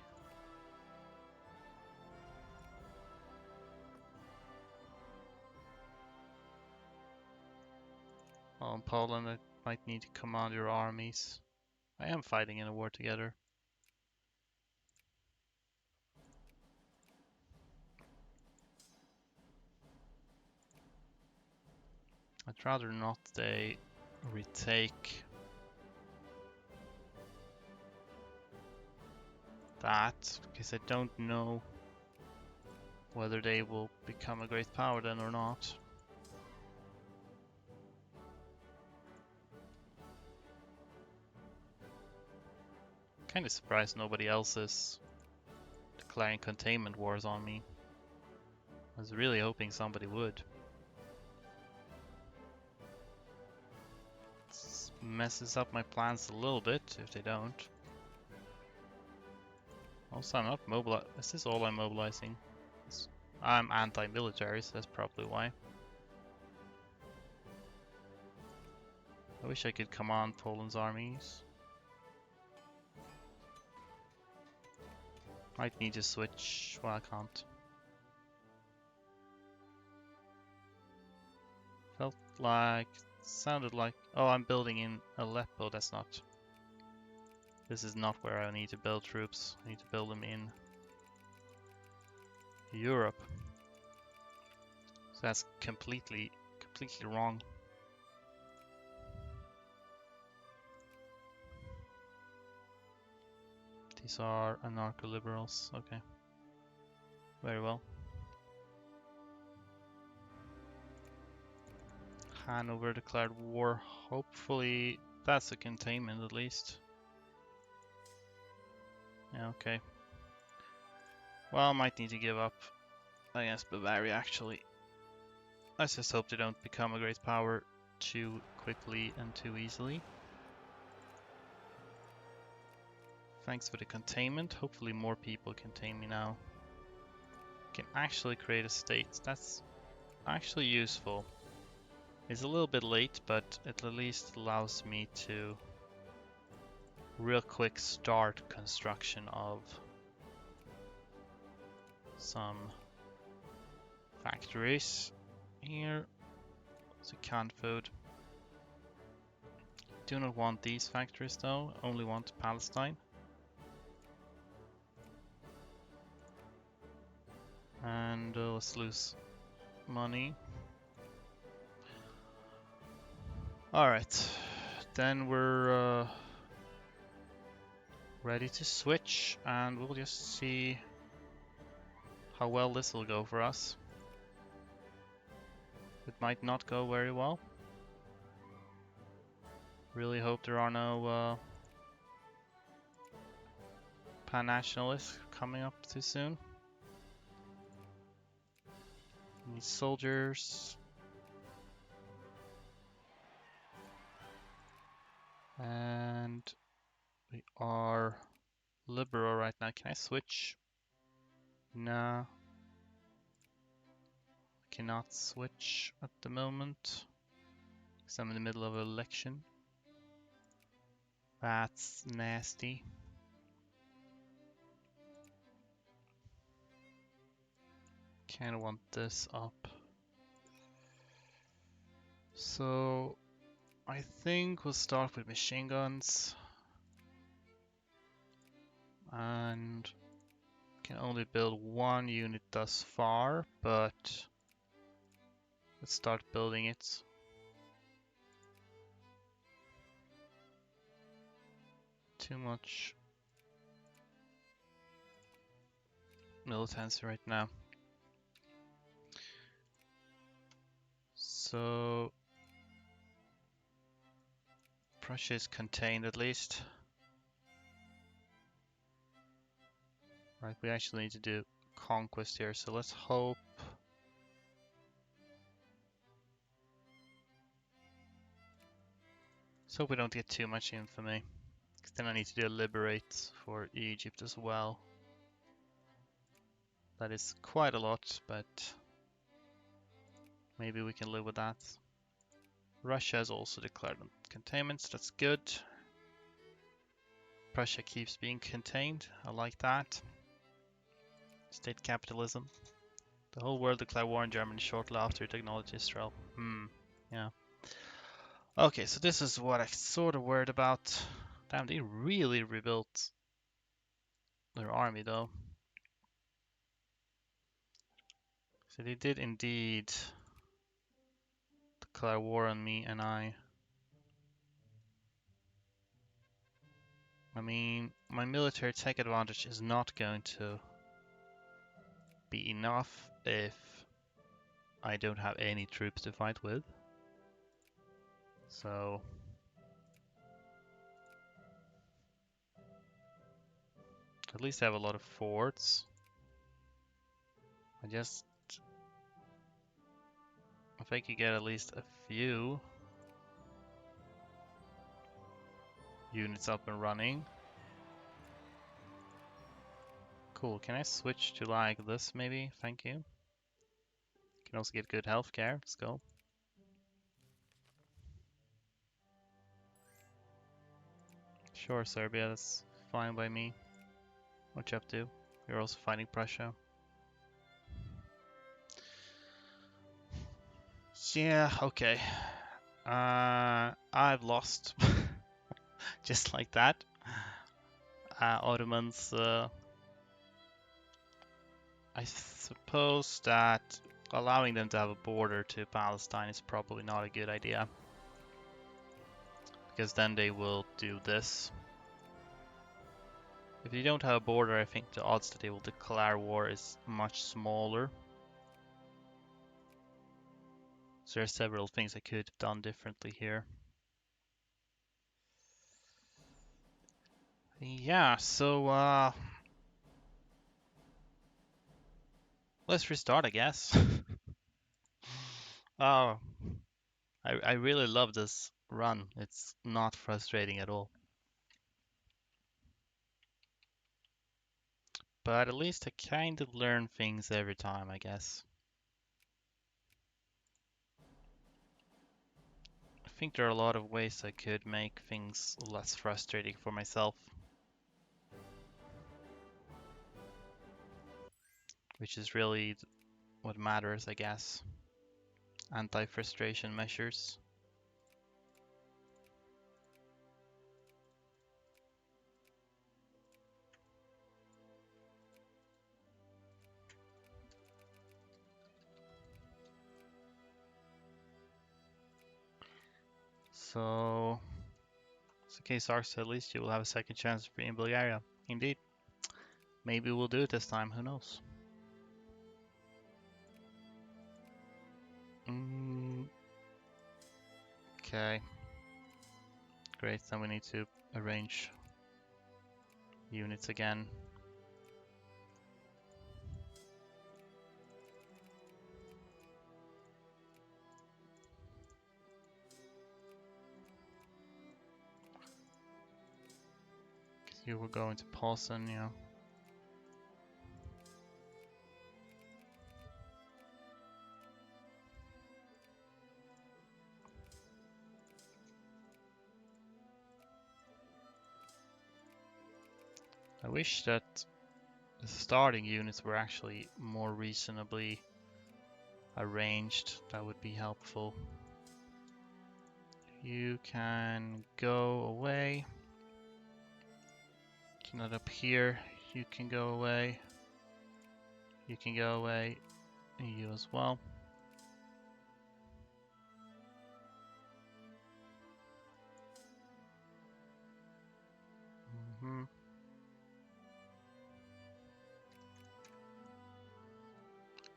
Well, in Poland, I might need to command your armies. I am fighting in a war together. I'd rather not they retake that, because I don't know whether they will become a great power then or not. Kinda surprised nobody else is declaring containment wars on me. I was really hoping somebody would. This messes up my plans a little bit if they don't. Also, I'm not mobilizing. Is this all I'm mobilizing? I'm anti-military, so that's probably why. I wish I could command Poland's armies. Might need to switch. Well, I can't. Felt like... Sounded like... Oh, I'm building in Aleppo. That's not... This is not where I need to build troops. I need to build them in Europe. So that's completely wrong. These are anarcho-liberals. Okay. Very well. Hanover declared war. Hopefully that's a containment at least. Yeah, okay. Well, I might need to give up, I guess, Bavaria actually. Let's just hope they don't become a great power too quickly and too easily. Thanks for the containment. Hopefully more people contain me now. Can actually create a state. That's actually useful. It's a little bit late, but it at least allows me to real quick start construction of some factories here. So canned food. Do not want these factories though, only want Palestine. And let's lose money. Alright, then we're ready to switch, and we'll just see how well this will go for us. It might not go very well. Really hope there are no pan-nationalists coming up too soon. Need soldiers. And we are liberal right now. Can I switch? No. Cannot switch at the moment. Because I'm in the middle of an election. That's nasty. Kinda want this up. So I think we'll start with machine guns. And can only build one unit thus far, but let's start building it. Too much militancy right now. So Prussia is contained at least. Right, we actually need to do conquest here, so let's hope. So we don't get too much infamy. Because then I need to do a liberate for Egypt as well. That is quite a lot, but maybe we can live with that. Russia has also declared containments, that's good. Prussia keeps being contained, I like that. State capitalism. The whole world declared war on Germany shortly after it acknowledged Israel. Yeah. Okay, so this is what I sort of worried about. Damn, they really rebuilt their army though. So they did indeed declare war on me, and I mean, my military tech advantage is not going to be enough if I don't have any troops to fight with. So at least I have a lot of forts. If I could get at least a few units up and running. Cool, can I switch to like this maybe? Thank you. Can also get good healthcare, let's go. Sure, Serbia, that's fine by me. What you up to? You're also fighting Prussia. Yeah, okay. I've lost. Just like that. Ottomans, I suppose that allowing them to have a border to Palestine is probably not a good idea. Because then they will do this. If they don't have a border, I think the odds that they will declare war is much smaller. So there are several things I could have done differently here. Yeah, so let's restart, I guess. Oh, I really love this run. It's not frustrating at all. But at least I kind of learn things every time, I guess. I think there are a lot of ways I could make things less frustrating for myself. Which is really what matters, I guess. Anti-frustration measures. So, it's okay, Sarks, at least you will have a second chance in Bulgaria. Indeed. Maybe we'll do it this time, who knows? Okay. Great, then we need to arrange units again. You were going to Paulson, yeah. I wish that the starting units were actually more reasonably arranged. That would be helpful. You can go away. You're not up here. You can go away. You can go away. And you as well.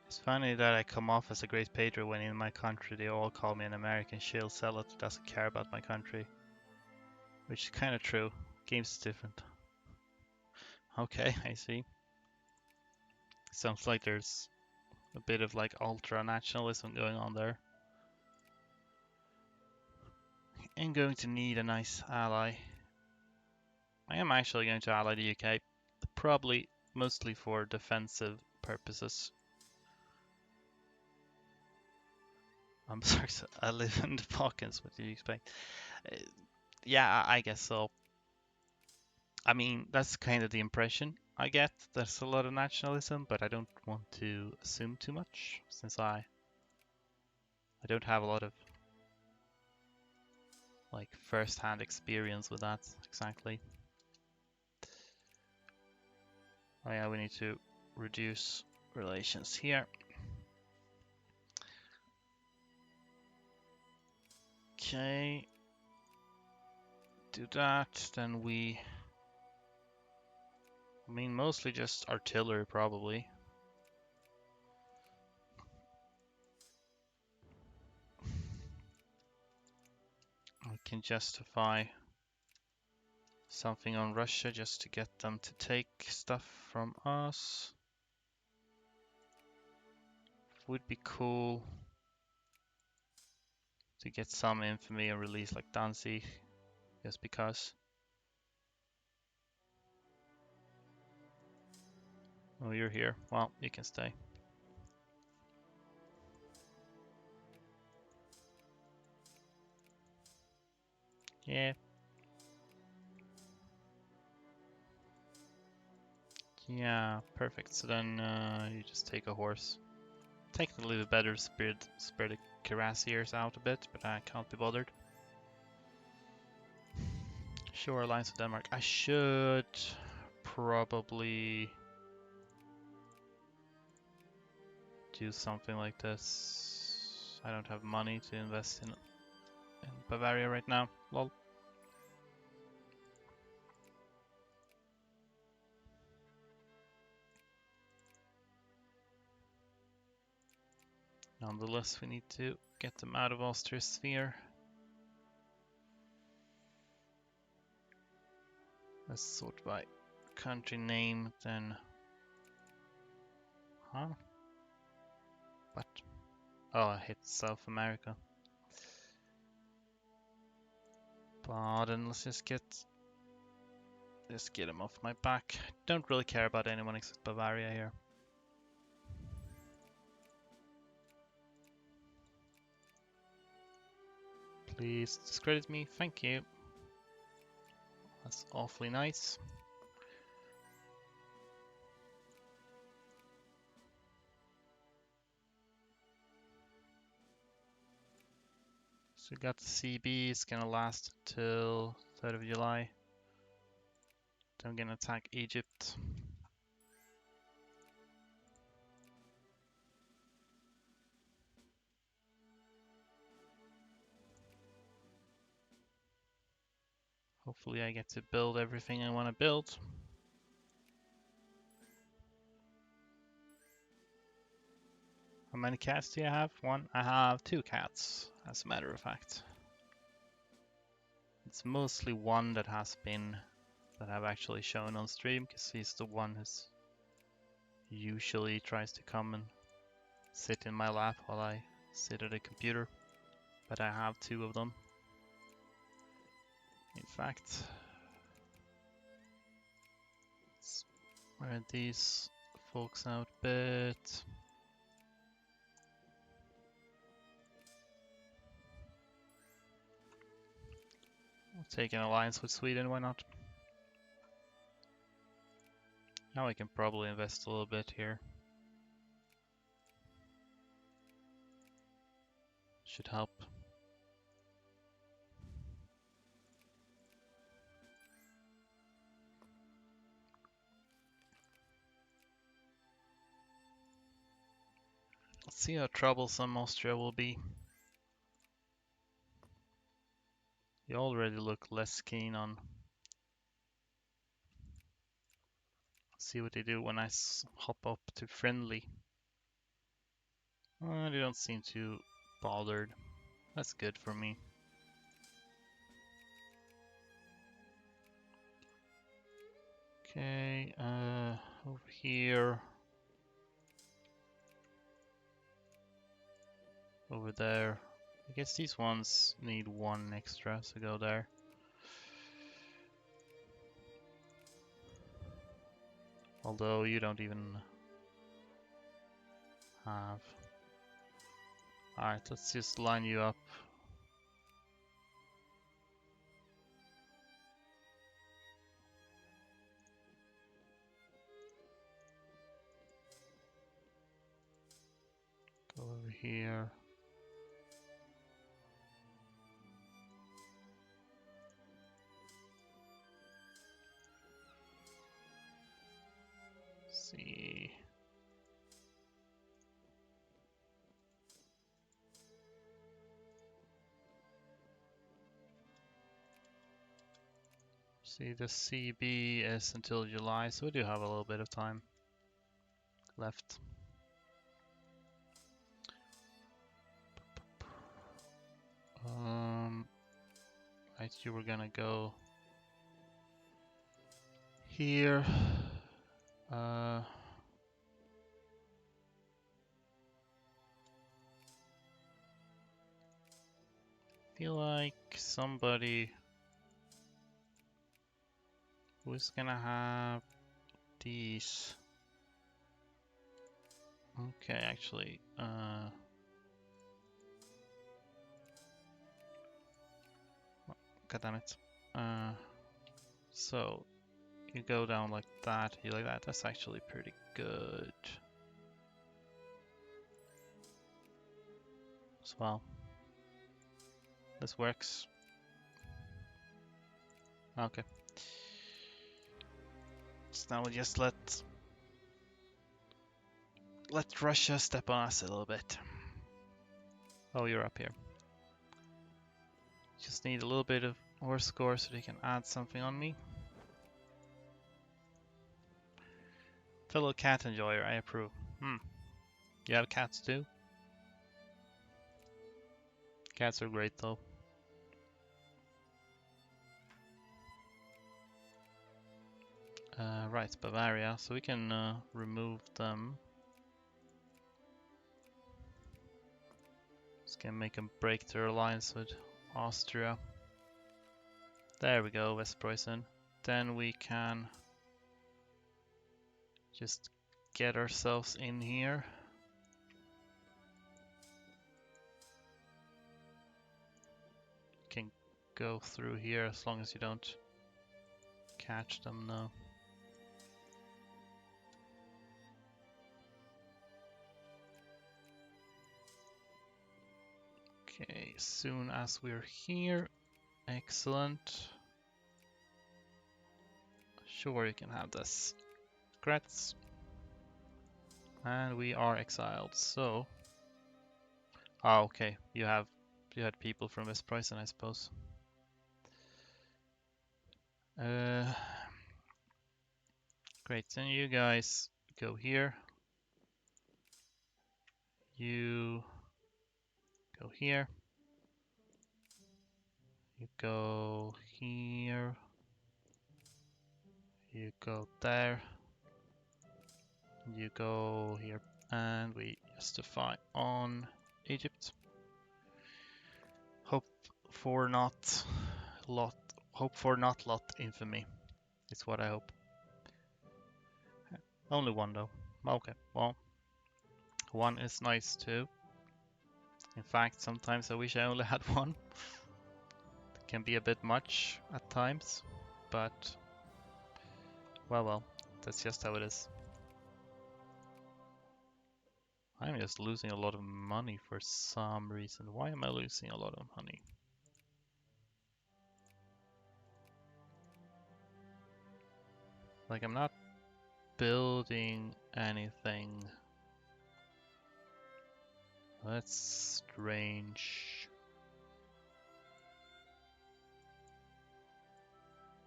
It's funny that I come off as a great patriot when in my country they all call me an American shield zealot who doesn't care about my country. Which is kind of true. Game's is different. Okay, I see. Sounds like there's a bit of like ultra nationalism going on there. I'm going to need a nice ally. I am actually going to ally the UK, probably mostly for defensive purposes. I'm sorry, I live in the Balkans, what do you expect? Yeah, I guess so. I mean, that's kind of the impression I get. There's a lot of nationalism, but I don't want to assume too much since I don't have a lot of like first-hand experience with that exactly. Oh yeah, we need to reduce relations here. Okay, do that. Then I mean, mostly just artillery probably. I can justify something on Russia just to get them to take stuff from us. Would be cool to get some infamy and release like Danzig, just because. Oh, you're here. Well, you can stay. Yeah. Yeah, perfect. So then you just take a horse. Technically the better spread the cuirassiers out a bit, but I can't be bothered. Sure, alliance with Denmark. I should probably do something like this. I don't have money to invest in Bavaria right now. Lol. Nonetheless, we need to get them out of Austria sphere. Let's sort by country name, then. Huh? But oh, I hit South America. But then let's just get him off my back. Don't really care about anyone except Bavaria here. Please discredit me, thank you. That's awfully nice. So we got the CB, it's gonna last till 3rd of July. Then I'm gonna attack Egypt. Hopefully I get to build everything I want to build. How many cats do you have? One? I have 2 cats, as a matter of fact. It's mostly one that I've actually shown on stream, because he's the one who's usually tries to come and sit in my lap while I sit at a computer. But I have 2 of them. In fact, Wear these folks out a bit. We'll take an alliance with Sweden, why not? Now we can probably invest a little bit here. Should help. Let's see how troublesome Austria will be. You already look less keen on. See what they do when I hop up to friendly. They don't seem too bothered. That's good for me. Okay, over here. Over there. I guess these ones need one extra, so go there. Although you don't even have. Alright, let's just line you up. Go over here. See. See, the CB is until July, so we do have a little bit of time left. Right, you were gonna go here. Feel like somebody who's gonna have these. Okay, actually, God damn it. So you go down like that, you like that. That's actually pretty good as well. This works. Okay. So now we just let Russia step on us a little bit. Oh, you're up here. Just need a little bit of more score so they can add something on me. Fellow cat enjoyer, I approve. You have cats too? Cats are great though. Right, Bavaria, so we can remove them. Just gonna make them break their alliance with Austria. There we go, West Preußen. Then we can just get ourselves in here. Can go through here as long as you don't catch them now. Okay, soon as we're here. Excellent. Sure, you can have this. Congrats. And we are exiled, so... Oh, okay. You had people from West Preußen, I suppose. Great, then you guys go here. You go here. You go here. You go there. You go here. And we justify on Egypt. Hope for not lot infamy. Is what I hope. Only one though. Okay, well, one is nice too. In fact, sometimes I wish I only had one. It can be a bit much at times, but well, that's just how it is. I'm just losing a lot of money for some reason. Why am I losing a lot of money? Like, I'm not building anything. That's strange.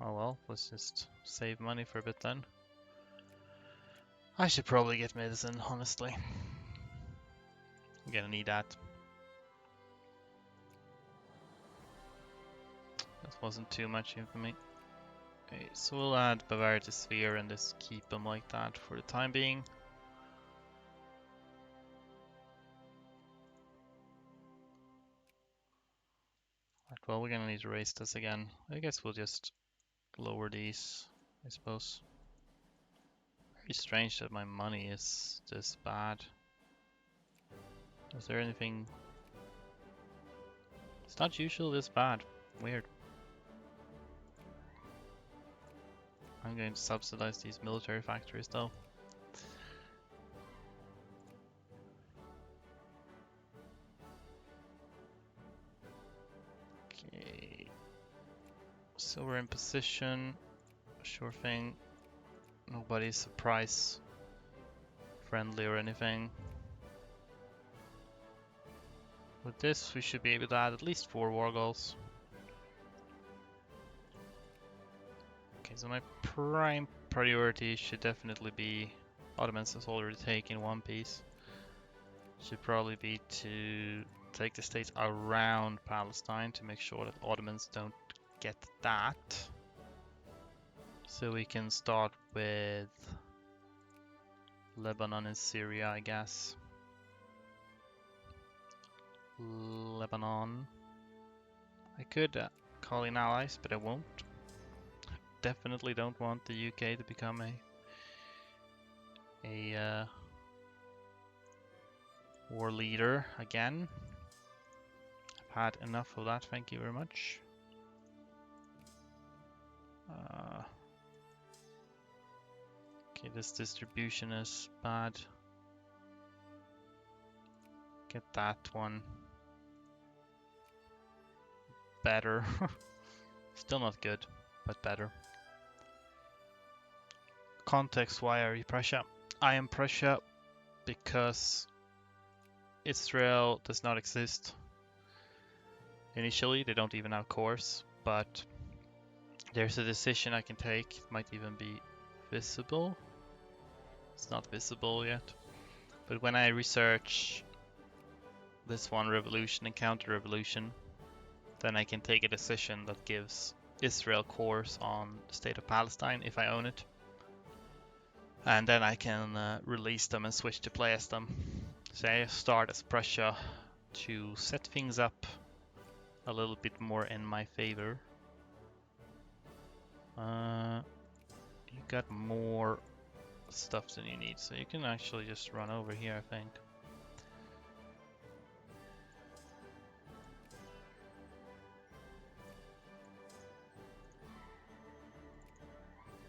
Oh well, let's just save money for a bit then. I should probably get medicine, honestly. I'm gonna need that. That wasn't too much in for me. Okay, so we'll add Bavaria to Sphere and just keep them like that for the time being. Right, well, we're gonna need to raise this again. I guess we'll just lower these, I suppose. Very strange that my money is this bad. Is there anything... It's not usually this bad. Weird. I'm going to subsidize these military factories though. Okay. So we're in position. Sure thing. Nobody's surprise friendly or anything. With this, we should be able to add at least 4 war goals. Okay, so my prime priority should definitely be... Ottomans has already taken one piece. Should probably be to take the states around Palestine to make sure that Ottomans don't get that. So we can start with Lebanon and Syria, I guess. Lebanon. I could call in allies, but I won't. Definitely don't want the UK to become a war leader again. I've had enough of that, thank you very much. Okay, this distribution is bad. Get that one. Better. Still not good, but better. Context, why are you Prussia? I am Prussia because Israel does not exist. Initially, they don't even have cores, but there's a decision I can take. It might even be visible. It's not visible yet. But when I research this one, revolution and counter-revolution, then I can take a decision that gives Israel cores on the state of Palestine if I own it. And then I can release them and switch to play as them. So I start as Prussia to set things up a little bit more in my favor. You got more stuff than you need, so you can actually just run over here, I think.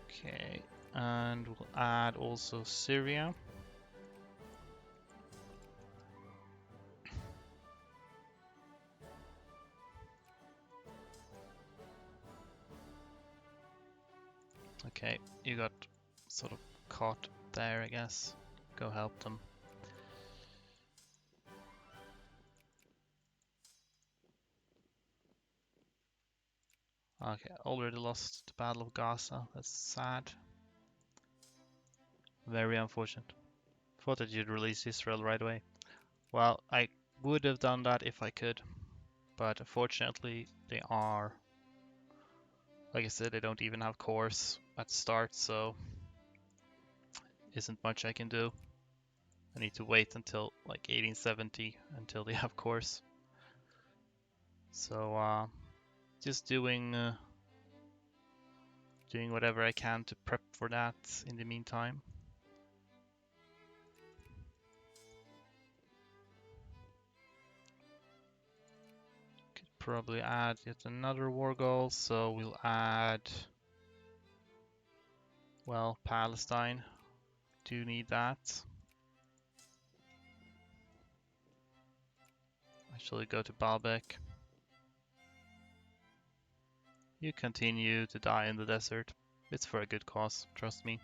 Okay, and we'll add also Syria. Okay, you got sort of caught there, I guess. Go help them. Okay, already lost the Battle of Gaza. That's sad. Very unfortunate. Thought that you'd release Israel right away. Well, I would have done that if I could, but unfortunately they are, like I said, they don't even have cores at the start, so isn't much I can do. I need to wait until like 1870 until they have cores. So just doing whatever I can to prep for that in the meantime. probably add yet another war goal, so we'll add, well, Palestine. Do need that. Actually, go to Baalbek. You continue to die in the desert. It's for a good cause, trust me.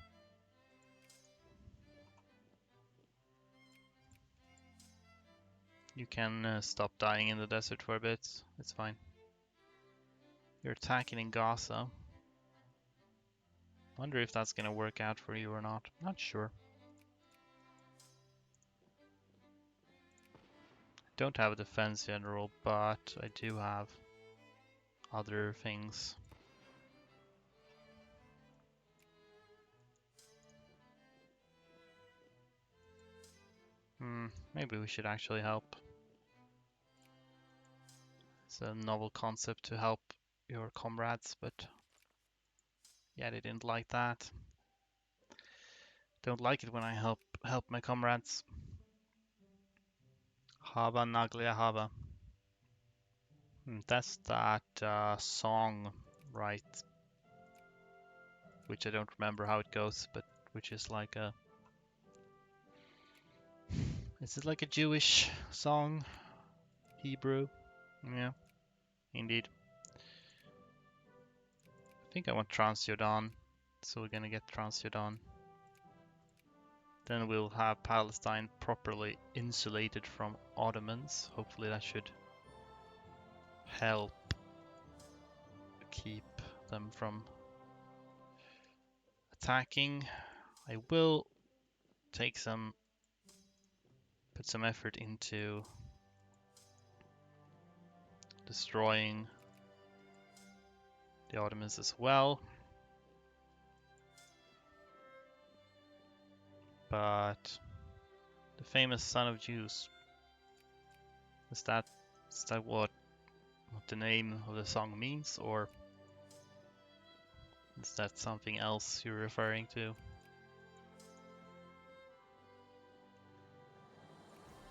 You can stop dying in the desert for a bit. It's fine. You're attacking in Gaza. Wonder if that's gonna work out for you or not. Not sure. Don't have a defense general, but I do have other things. Maybe we should actually help. It's a novel concept to help your comrades, but yeah, they didn't like that. Don't like it when I help my comrades. Haba Naglia Haba. That's that song, right? Which I don't remember how it goes, but which is like a... Is it like a Jewish song? Hebrew? Yeah, indeed. I think I want Transjordan, so we're gonna get Transjordan. Then we'll have Palestine properly insulated from Ottomans. Hopefully that should help keep them from attacking. I will put some effort into destroying the Ottomans as well. But the famous son of Zeus, is that what the name of the song means, or is that something else you're referring to?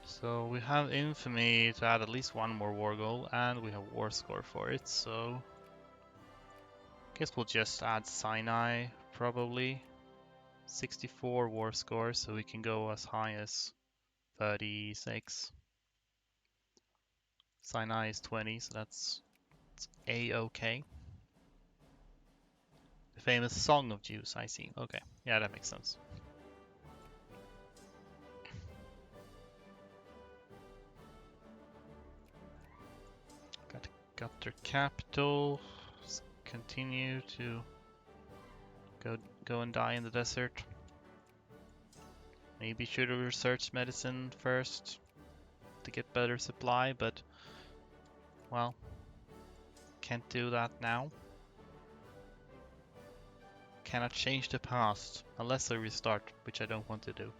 So we have infamy to add at least one more war goal, and we have war score for it, so I guess we'll just add Sinai, probably. 64 war score, so we can go as high as 36. Sinai is 20, so that's A-okay. The famous Song of Zeus, I see. Okay, yeah, that makes sense. Got their capital. Let's continue to go and die in the desert. Maybe should have researched medicine first to get better supply, but well, can't do that now. Cannot change the past unless I restart, which I don't want to do.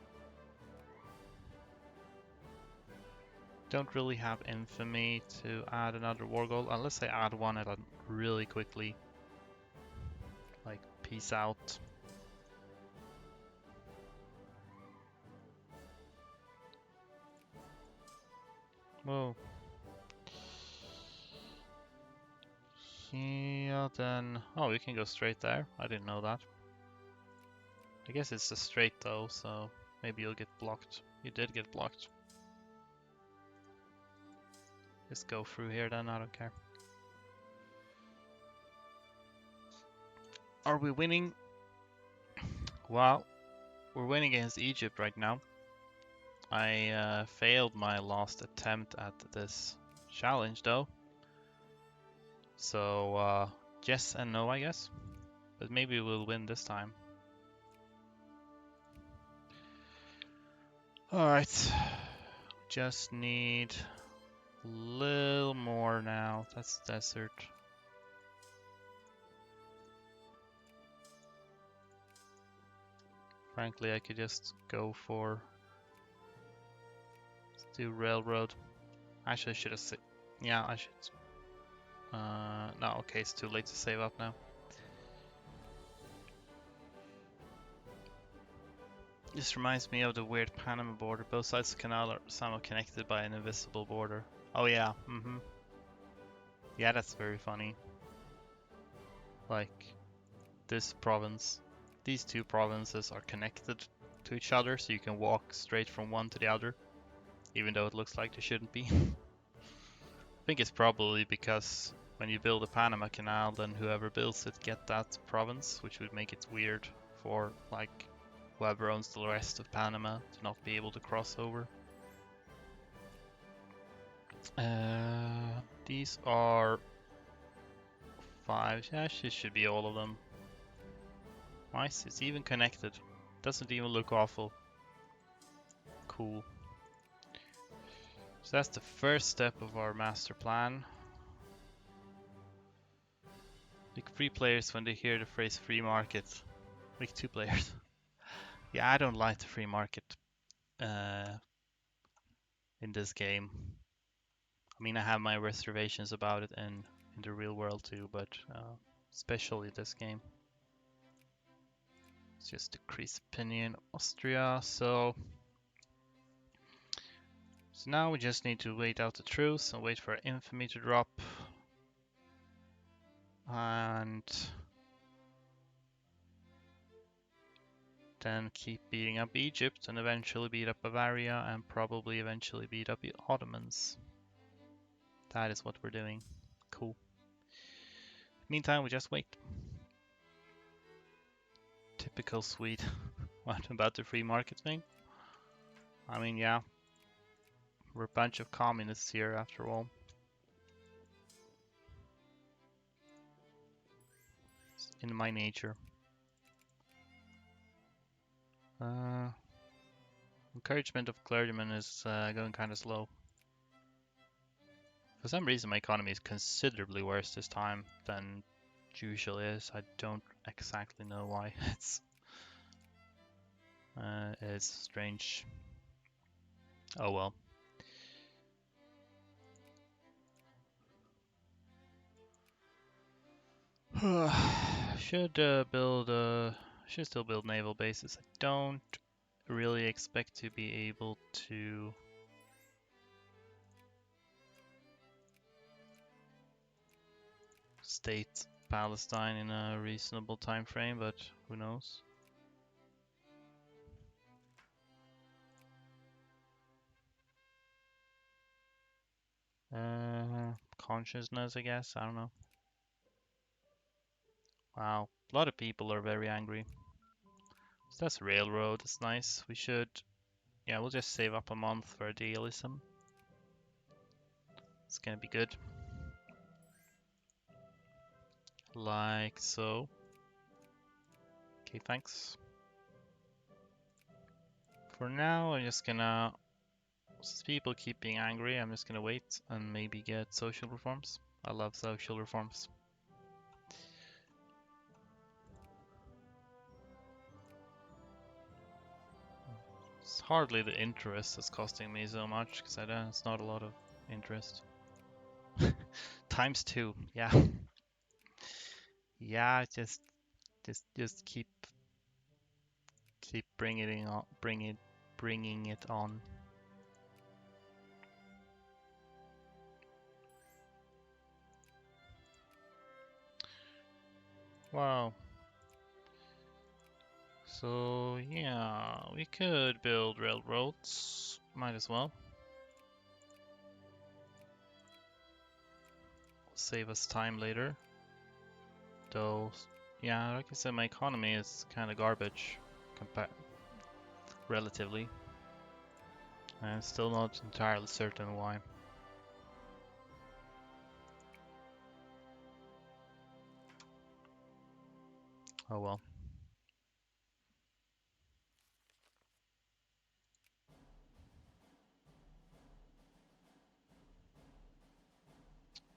Don't really have infamy to add another war goal unless I add one and really quickly. Like, peace out. Whoa. Yeah, then... Oh, we can go straight there. I didn't know that. I guess it's a straight though, so maybe you'll get blocked. You did get blocked. Just go through here then, I don't care. Are we winning? Well, we're winning against Egypt right now. I failed my last attempt at this challenge though. So, yes and no, I guess. But maybe we'll win this time. Alright. Just need a little more now. That's desert. Frankly, I could just go for... Let's do railroad. Actually, I should have said... Yeah, I should... no, okay, it's too late to save up now. This reminds me of the weird Panama border. Both sides of the canal are somehow connected by an invisible border. Oh yeah, Yeah, that's very funny. Like, this province, these two provinces are connected to each other, so you can walk straight from one to the other, even though it looks like they shouldn't be. I think it's probably because when you build a Panama Canal, then whoever builds it get that province, which would make it weird for like whoever owns the rest of Panama to not be able to cross over. These are 5. Yeah, this should be all of them. Nice, it's even connected. Doesn't even look awful. Cool. So that's the first step of our master plan. Make 3 players when they hear the phrase free market. Make 2 players. Yeah, I don't like the free market in this game. I mean, I have my reservations about it in the real world too, but especially this game. It's just decrease opinion Austria, so now we just need to wait out the truce and wait for infamy to drop. And then keep beating up Egypt and eventually beat up Bavaria and probably eventually beat up the Ottomans. That is what we're doing. Cool. Meantime, we just wait. Typical Swede. What about the free market thing? I mean, yeah. We're a bunch of communists here after all. It's in my nature. Encouragement of clergymen is going kind of slow. For some reason, my economy is considerably worse this time than it usually is. I don't exactly know why. It's strange. Oh well. Should should still build naval bases. I don't really expect to be able to state Palestine in a reasonable time frame, but who knows? Consciousness, I guess. I don't know. Wow, a lot of people are very angry. So that's railroad. That's nice. We should, yeah, we'll just save up a month for idealism. It's gonna be good. Like so. Okay, thanks. For now, I'm just gonna, since people keep being angry, I'm just gonna wait and maybe get social reforms. I love social reforms. It's hardly the interest that's costing me so much, because it's not a lot of interest. Times 2, yeah. Yeah, just keep bringing it on, bringing it on. Wow. So yeah, we could build railroads. Might as well. Save us time later. Though, yeah, like I said, my economy is kind of garbage, relatively. I'm still not entirely certain why. Oh well.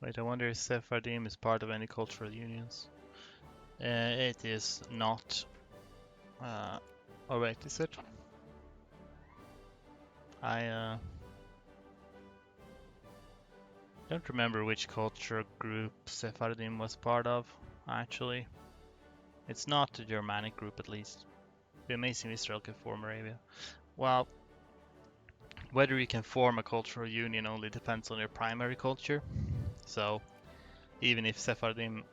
Wait, I wonder if Sephardim is part of any cultural unions. It is not. Oh wait, is it? I don't remember which culture group Sephardim was part of, actually. It's not the Germanic group, at least. It'd be amazing if Israel could form Arabia. Well, whether you can form a cultural union only depends on your primary culture. So, even if Sephardim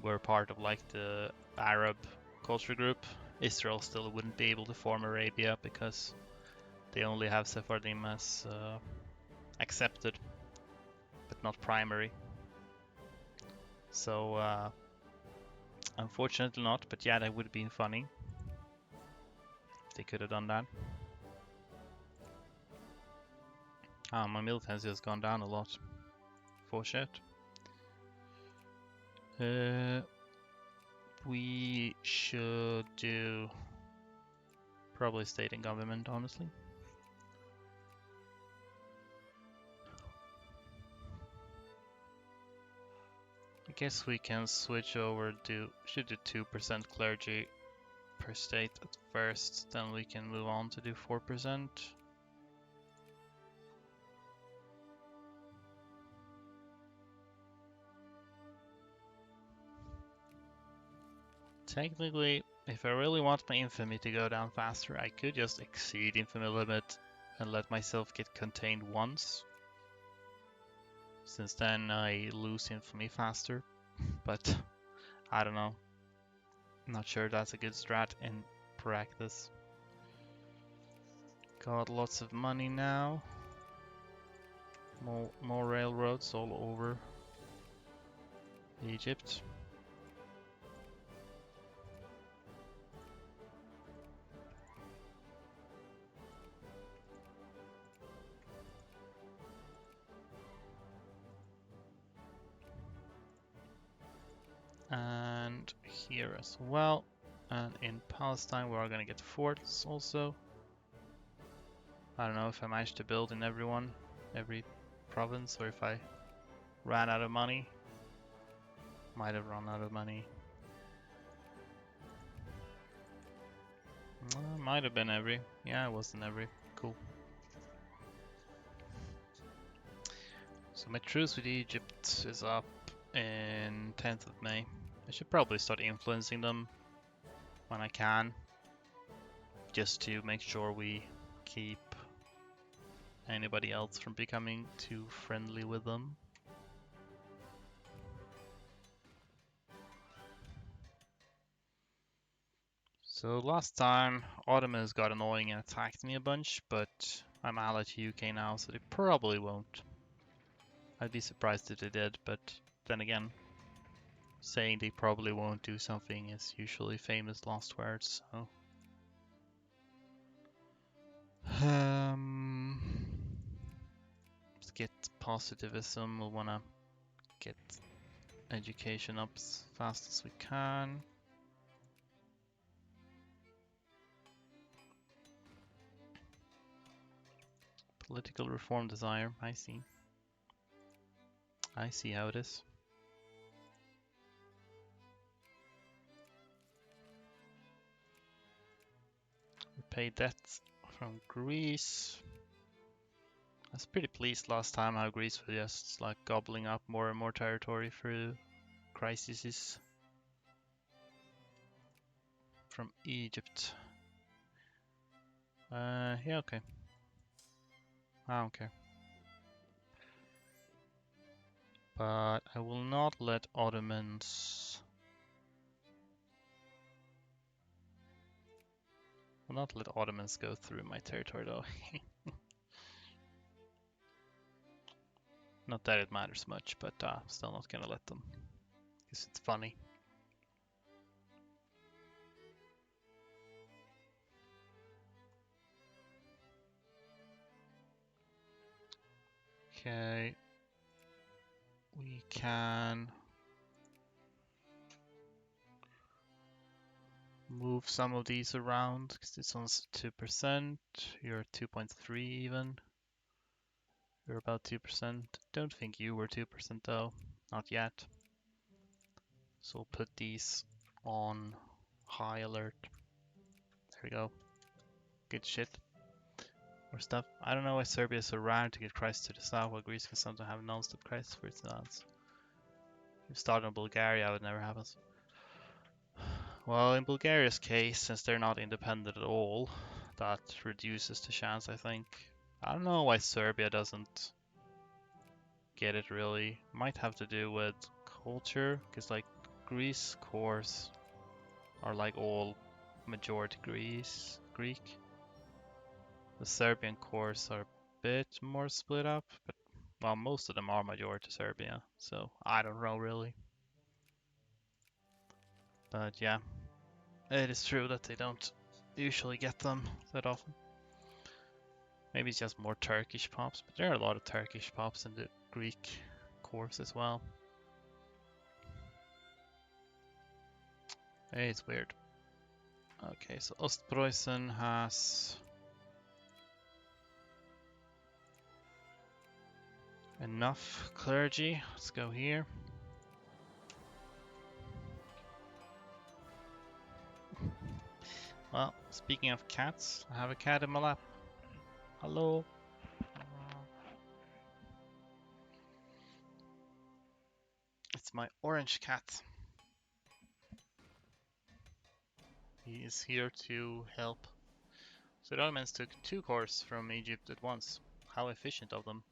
were part of like the Arab culture group, Israel still wouldn't be able to form Arabia because they only have Sephardim as accepted, but not primary. So unfortunately not, but yeah, that would have been funny if they could have done that. My militancy has gone down a lot. For shit. We should do probably state and government, honestly. I guess we can switch over to, should do 2% clergy per state at first, then we can move on to do 4%. Technically, if I really want my infamy to go down faster, I could just exceed infamy limit and let myself get contained once, since then I lose infamy faster, but I don't know. Not sure that's a good strat in practice. Got lots of money now. More railroads all over Egypt. And here as well. And in Palestine we are gonna get forts also. I don't know if I managed to build in every province, or if I ran out of money. Might have run out of money. Might have been every. Yeah, it was in every. Cool. So my truce with Egypt is up in 10th of May. I should probably start influencing them when I can, just to make sure we keep anybody else from becoming too friendly with them. So last time Ottomans got annoying and attacked me a bunch, but I'm allied to UK now, so they probably won't. I'd be surprised if they did, but then again, saying they probably won't do something is usually famous last words, so. Let's get positivism. We'll wanna get education up as fast as we can. Political reform desire, I see. I see how it is. Repay debts from Greece. I was pretty pleased last time how Greece was just like gobbling up more and more territory through crises from Egypt. Yeah, okay. I don't care. But I will not let Ottomans... will not let Ottomans go through my territory though. Not that it matters much, but still not gonna let them. Because it's funny. Okay. We can move some of these around because this one's 2%. You're 2.3 even. You're about 2%. Don't think you were 2% though. Not yet. So we'll put these on high alert. There we go. Good shit. More stuff. I don't know why Serbia is so rare to get crisis to the south, while Greece can sometimes have non-stop crisis for its lands. If started in Bulgaria, it would never happen. Well, in Bulgaria's case, since they're not independent at all, that reduces the chance, I think. I don't know why Serbia doesn't get it really. Might have to do with culture, because like Greece cores are like all majority Greek. The Serbian cores are a bit more split up, but well, most of them are majority Serbia, so I don't know really. But yeah, it is true that they don't usually get them that often. Maybe it's just more Turkish pops, but there are a lot of Turkish pops in the Greek cores as well. It's weird. Okay, so Ostpreußen has enough clergy. Let's go here. Well, speaking of cats, I have a cat in my lap. Hello. It's my orange cat. He is here to help. So the Ottomans took 2 cores from Egypt at once. How efficient of them.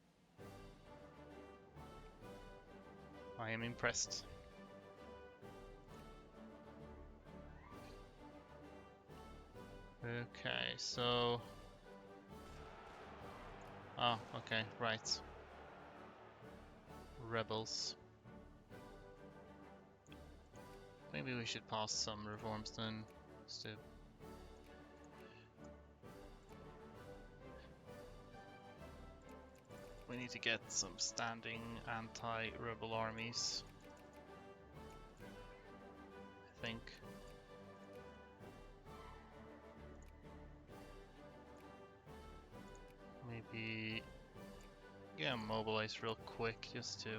I am impressed. Okay, so... Oh, okay, right. Rebels. Maybe we should pass some reforms then. So we need to get some standing anti-rebel armies, I think. Maybe get them mobilized real quick just to...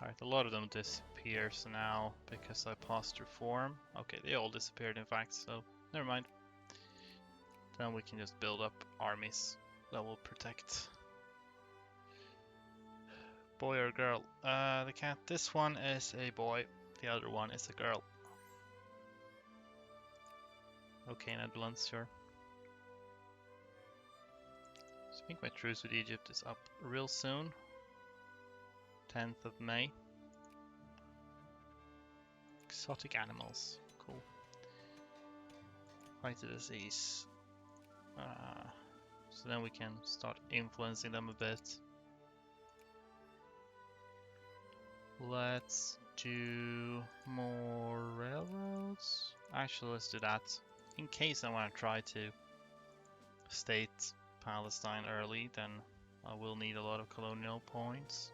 Alright, a lot of them disappears now because I passed reform. Okay, they all disappeared in fact, so never mind. Then we can just build up armies that will protect. Boy or girl? The cat. This one is a boy, the other one is a girl. Okay, Netherlands, sure. I think my truce with Egypt is up real soon. 10th of May. Exotic animals. Cool. Fight the disease. So then we can start influencing them a bit. Let's do more railroads. Actually, let's do that. In case I want to try to state Palestine early, then I will need a lot of colonial points.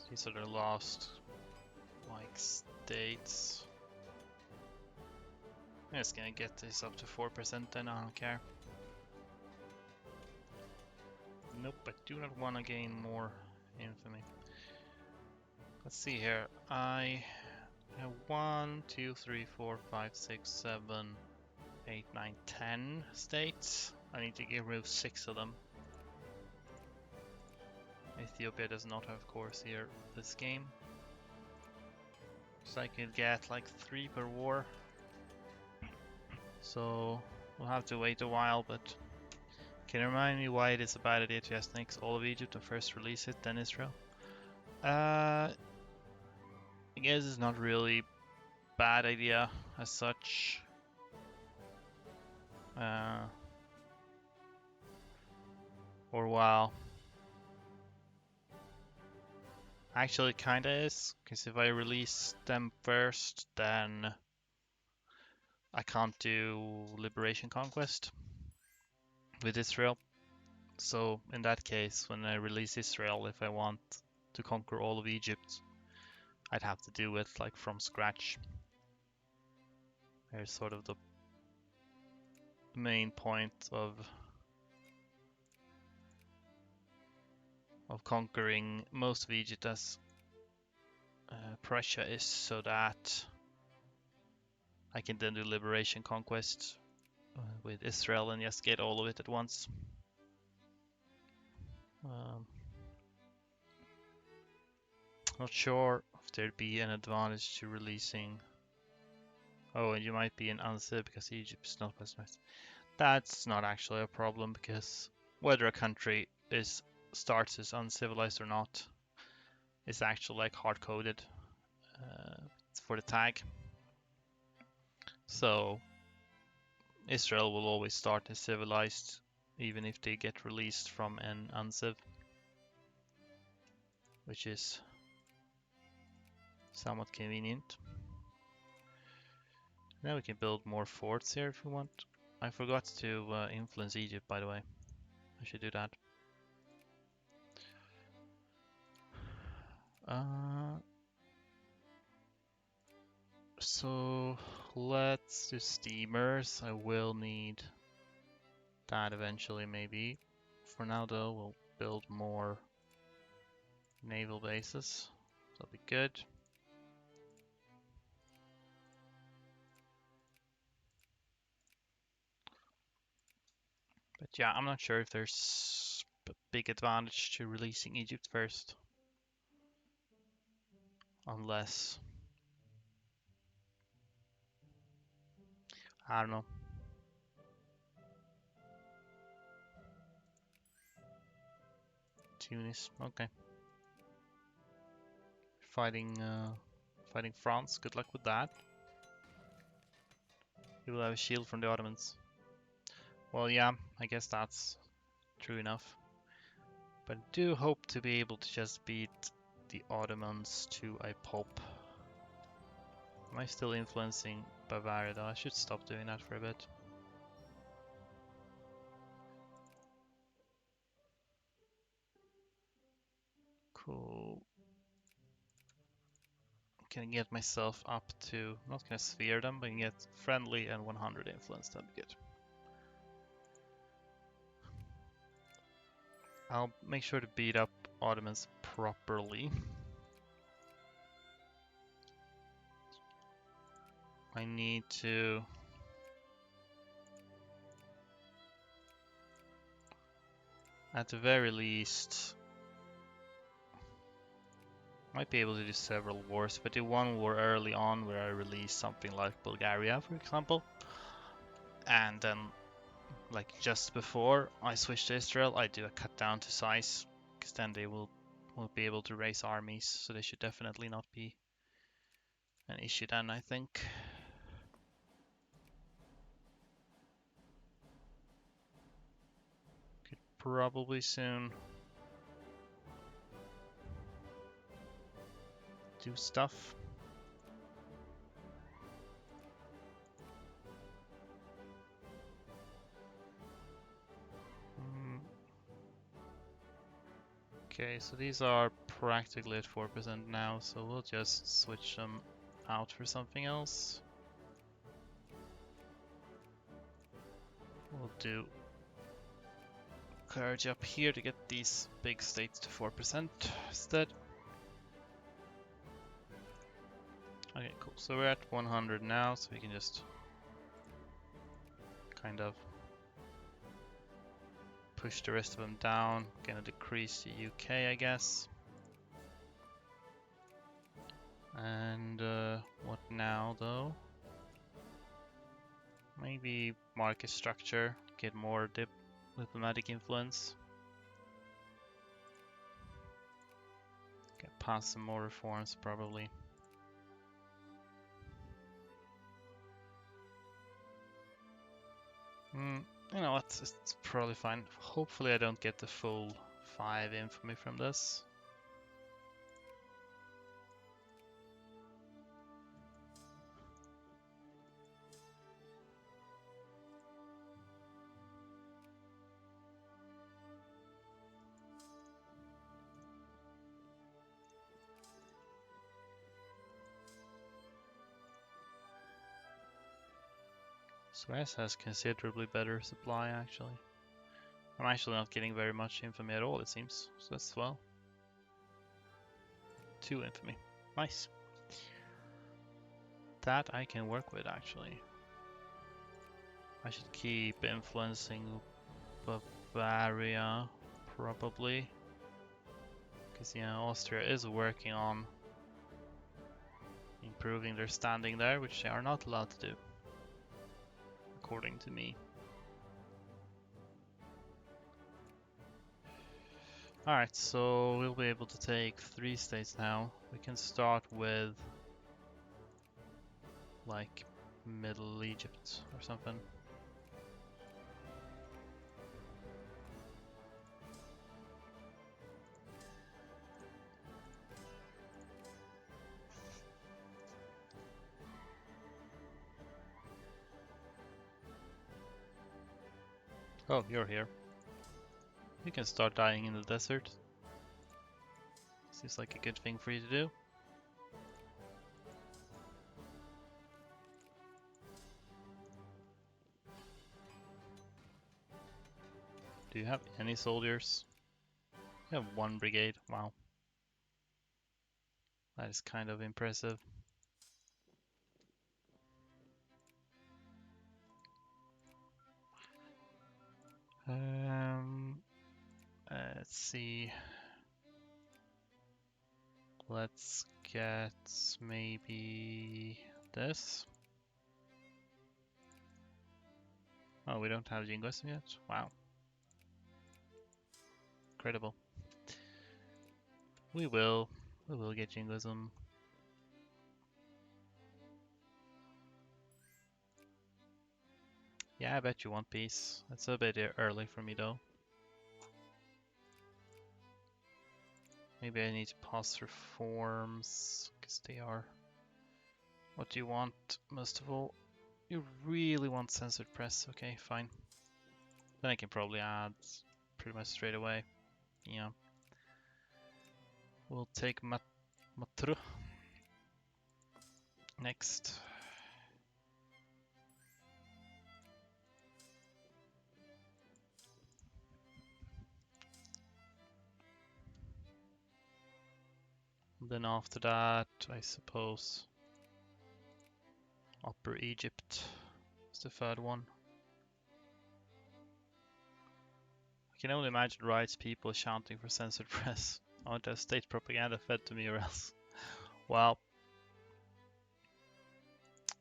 These are the last, like, states. I'm just gonna get this up to 4% then, I don't care. Nope, I do not want to gain more infamy. Let's see here. I have 1, 2, 3, 4, 5, 6, 7, 8, 9, 10 states. I need to get rid of 6 of them. Ethiopia does not have cores here this game. So I could get like 3 per war. So we'll have to wait a while, but can you remind me why it is a bad idea to just annex all of Egypt and first release it, then Israel? I guess it's not really bad idea as such. Or wow. Actually, kinda is, because if I release them first, then I can't do Liberation Conquest with Israel. So in that case, when I release Israel, if I want to conquer all of Egypt, I'd have to do it like from scratch. There's sort of the main point of conquering most of Egypt as Prussia is, so that I can then do Liberation Conquest with Israel and just get all of it at once. Not sure if there'd be an advantage to releasing Oh, and you might be in unciv because Egypt is not westernized. That's not actually a problem because whether a country starts as uncivilized or not is actually like hard coded for the tag. So Israel will always start as civilized even if they get released from an unciv, which is somewhat convenient. Now we can build more forts here if we want. I forgot to influence Egypt, by the way. I should do that. So let's do steamers. I will need that eventually, maybe. For now, though, we'll build more naval bases. That'll be good. But yeah, I'm not sure if there's a big advantage to releasing Egypt first. Unless, I don't know. Tunis, okay. Fighting France, good luck with that. You will have a shield from the Ottomans. Well, yeah, I guess that's true enough. But I do hope to be able to just beat the Ottomans to a pulp. Am I still influencing Bavaria though? I should stop doing that for a bit. Cool. Can get myself up to, not gonna sphere them, but can get friendly and 100 influence, that'd be good. I'll make sure to beat up Ottomans properly. I need to at the very least might be able to do several wars, but do one war early on where I release something like Bulgaria, for example, and then like just before I switch to Israel, I do a cut down to size, because then they will be able to raise armies, so they should definitely not be an issue then, I think. Could probably soon do stuff. Okay, so these are practically at 4% now, so we'll just switch them out for something else. We'll do courage up here to get these big states to 4% instead. Okay, cool. So we're at 100 now, so we can just kind of push the rest of them down. Gonna decrease the UK, I guess. And what now, though? Maybe market structure, get more diplomatic influence. Get past some more reforms, probably. You know what, it's probably fine. Hopefully I don't get the full 5 infamy from this. Suez has considerably better supply, actually. I'm actually not getting very much infamy at all, it seems. So that's swell. 2 infamy. Nice. That I can work with, actually. I should keep influencing Bavaria, probably. Because, yeah, Austria is working on, improving their standing there, which they are not allowed to do, according to me. Alright, so we'll be able to take 3 states now. We can start with like Middle Egypt or something. Oh, you're here. You can start dying in the desert. Seems like a good thing for you to do. Do you have any soldiers? You have 1 brigade. Wow. That is kind of impressive. Let's see. Let's get maybe this. Oh, we don't have Jingoism yet? Wow. Incredible. We will get Jingoism. Yeah, I bet you want peace. That's a bit early for me though. Maybe I need to pass reforms, because they are... What do you want most of all? You really want censored press, okay, fine. Then I can probably add pretty much straight away. Yeah. We'll take Matru next. Then after that, I suppose Upper Egypt is the third one. I can only imagine rights people shouting for censored press. I want to have state propaganda fed to me or else. Well,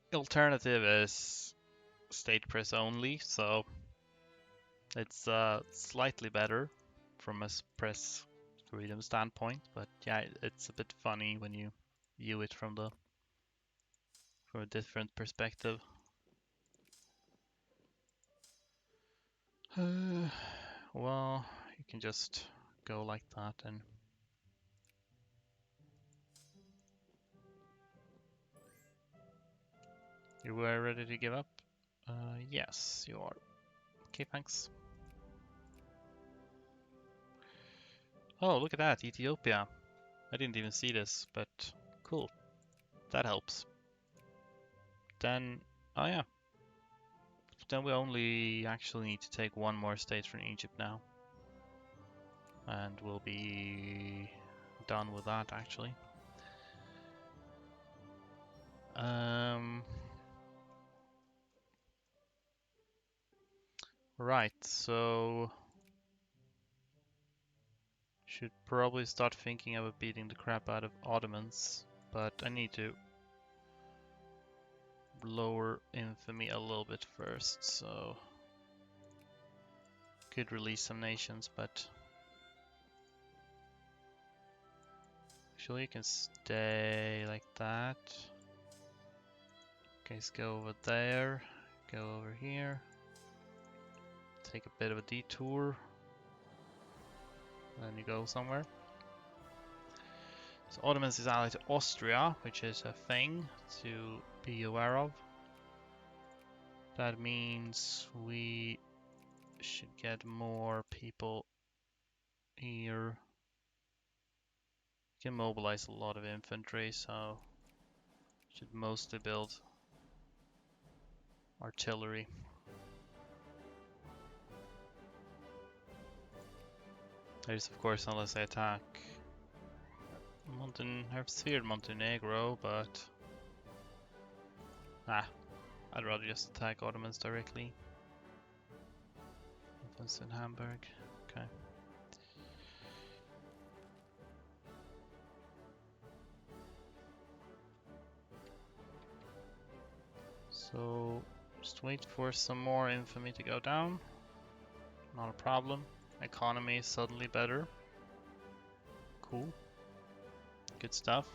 the alternative is state press only, so it's slightly better from a press freedom standpoint, but yeah, it's a bit funny when you view it from a different perspective. Well, you can just go like that and you were ready to give up? Yes, you are. Okay, thanks. Oh, look at that, Ethiopia. I didn't even see this, but cool. That helps. Then, oh yeah. Then we only actually need to take 1 more state from Egypt now. And we'll be done with that actually. Right, so should probably start thinking about beating the crap out of Ottomans, but I need to lower infamy a little bit first, so could release some nations, but actually you can stay like that. Okay, let's go over there, go over here, take a bit of a detour, then you go somewhere. So Ottomans is allied to Austria, which is a thing to be aware of. That means we should get more people here. We can mobilize a lot of infantry, so should mostly build artillery. That is, of course, unless I attack I've feared Montenegro, but I'd rather just attack Ottomans directly. Offense in Hamburg. Okay. So just wait for some more infamy to go down. Not a problem. Economy is suddenly better. Cool. Good stuff.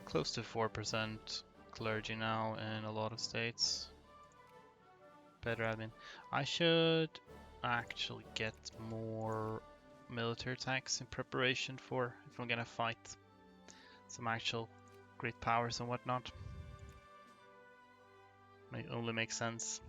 Close to 4% clergy now in a lot of states. Better admin. I should actually get more military tax in preparation for if I'm gonna fight some actual great powers and whatnot. May only make sense.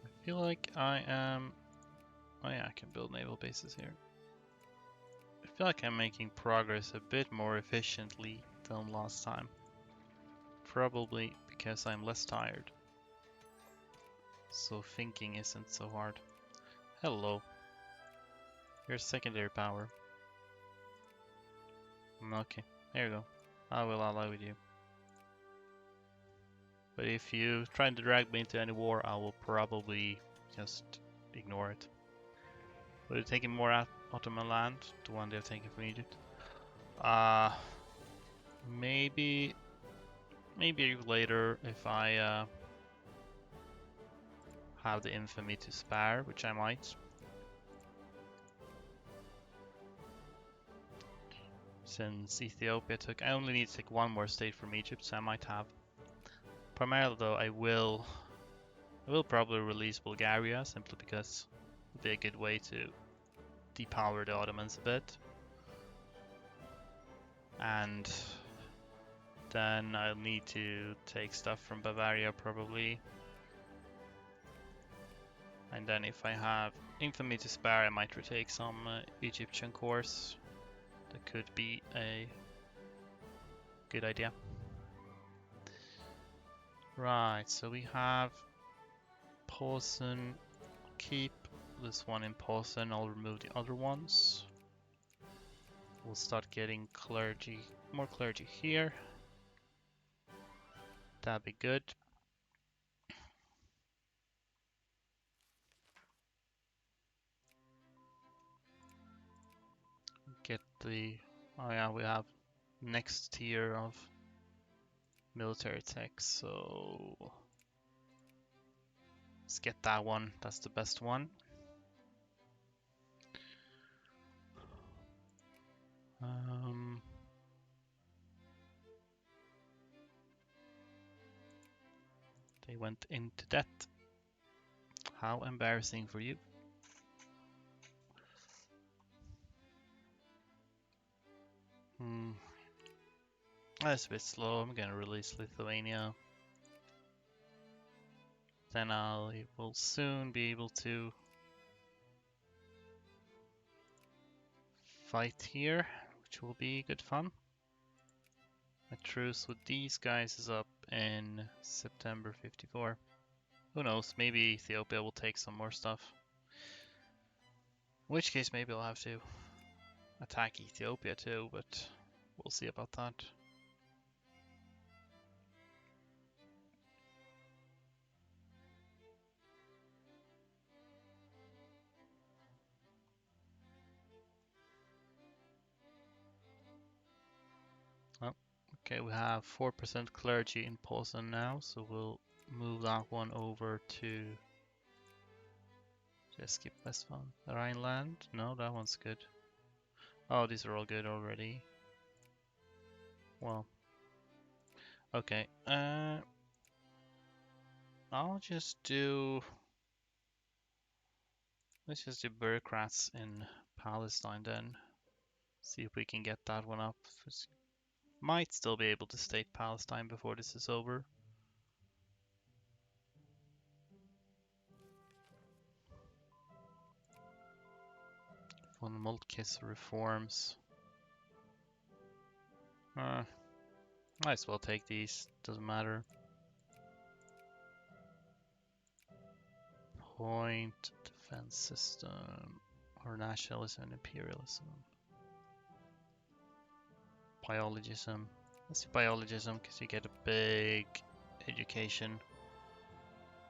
I feel like I am... Oh yeah, I can build naval bases here. I feel like I'm making progress a bit more efficiently than last time. Probably because I'm less tired. So thinking isn't so hard. Hello. You're secondary power. Okay, there you go. I will ally with you. But if you try to drag me into any war, I will probably just ignore it. Will you take more Ottoman land? The one they're taking from Egypt? Maybe later if I have the infamy to spare, which I might. Since Ethiopia took, I only need to take one more state from Egypt, so I might have. Primarily though, I will probably release Bulgaria simply because it would be a good way to depower the Ottomans a bit. And then I'll need to take stuff from Bavaria probably. And then if I have infamy to spare, I might retake some Egyptian cores. That could be a good idea. Right, so we have Posen. Keep this one in Posen. I'll remove the other ones. We'll start getting clergy, more clergy here. That'd be good. Get the, oh yeah, we have next tier of military tech, so let's get that one. That's the best one. They went into debt. How embarrassing for you. That's a bit slow. I'm gonna release Lithuania. Then I will soon be able to fight here, which will be good fun. My truce with these guys is up in September 54. Who knows, maybe Ethiopia will take some more stuff. In which case maybe I'll have to attack Ethiopia too, but we'll see about that. Oh, okay, we have 4% clergy in Posen now, so we'll move that one over to... Just skip Westphal. Rhineland? No, that one's good. Oh, these are all good already. Well, okay. I'll just do... Let's just do bureaucrats in Palestine then. See if we can get that one up. Might still be able to state Palestine before this is over. Von Moltkes reforms. Might as well take these, doesn't matter. Point, defense system, or nationalism and imperialism. Biologism. Let's do biologism because you get a big education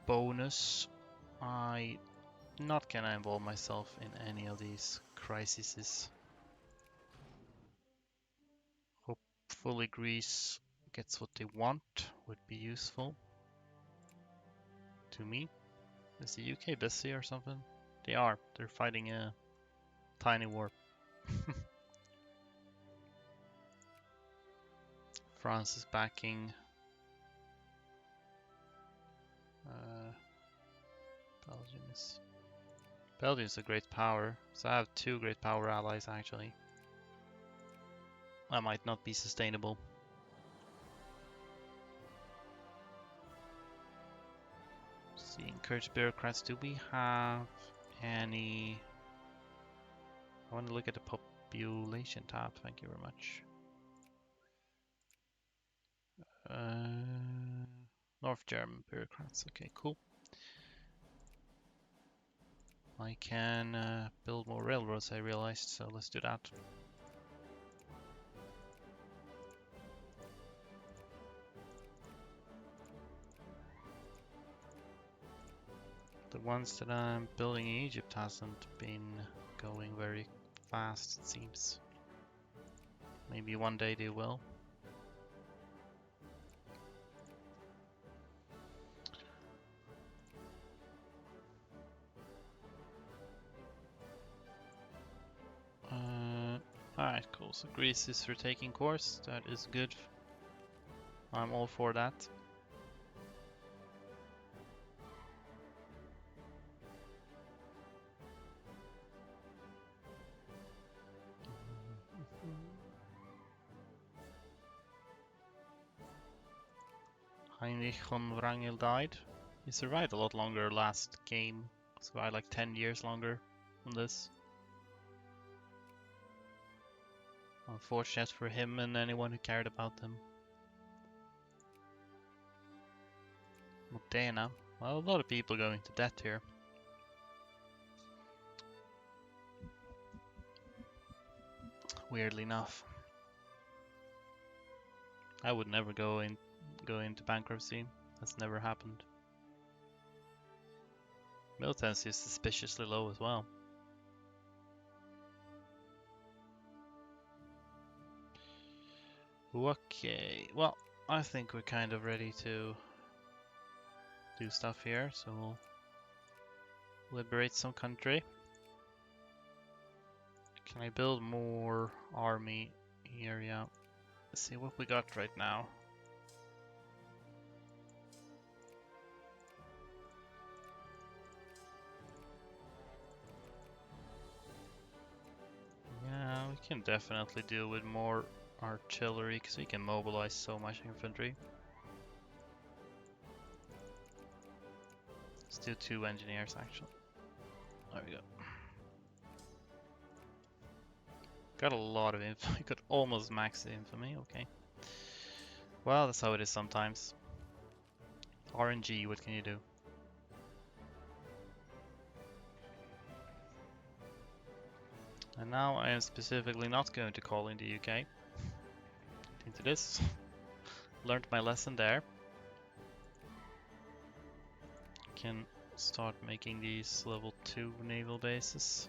bonus. I'm not gonna involve myself in any of these crises. Hopefully Greece gets what they want, would be useful to me. Is the UK busy or something? They are. They're fighting a tiny war. France is backing Belgium is a great power, so I have two great power allies actually. That might not be sustainable. Let's see, encourage bureaucrats. Do we have any? I want to look at the population tab. Thank you very much. North German bureaucrats. Okay, cool. I can build more railroads, I realized, so let's do that. The ones that I'm building in Egypt hasn't been going very fast, it seems. Maybe one day they will. Alright, cool. So Greece is retaking course. That is good. I'm all for that. Heinrich von Wrangel died. He survived a lot longer last game. Survived like 10 years longer on this. Unfortunate for him and anyone who cared about him. Modena. Well, a lot of people going to death here. Weirdly enough. I would never go into bankruptcy. That's never happened. Militancy is suspiciously low as well. Okay, well, I think we're kind of ready to do stuff here, so we'll liberate some country. Can I build more army here? Yeah. Let's see what we got right now. Yeah, we can definitely deal with more artillery because we can mobilize so much infantry. Let's do 2 engineers actually. There we go. Got a lot of infantry. We could almost max the infantry. Okay. Well, that's how it is sometimes. RNG, what can you do? And now I am specifically not going to call in the UK. Into this. Learned my lesson there. Can start making these level 2 naval bases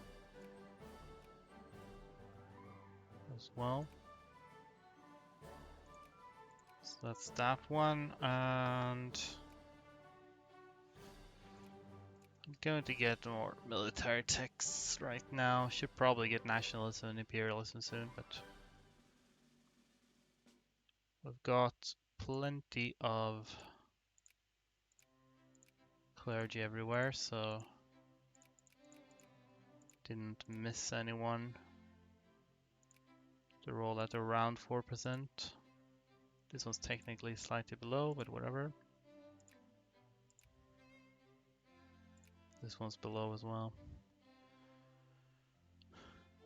as well. So that's that one, and I'm going to get more military techs right now. Should probably get nationalism and imperialism soon, but we've got plenty of clergy everywhere, so didn't miss anyone. They're all at around 4%. This one's technically slightly below, but whatever. This one's below as well.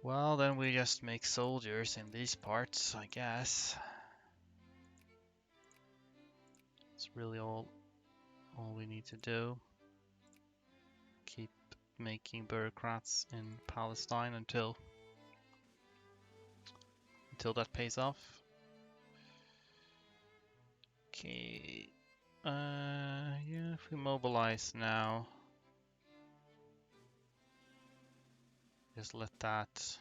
Well, then we just make soldiers in these parts, I guess. It's really all we need to do. Keep making bureaucrats in Palestine until that pays off. Okay. Yeah, if we mobilize now, just let that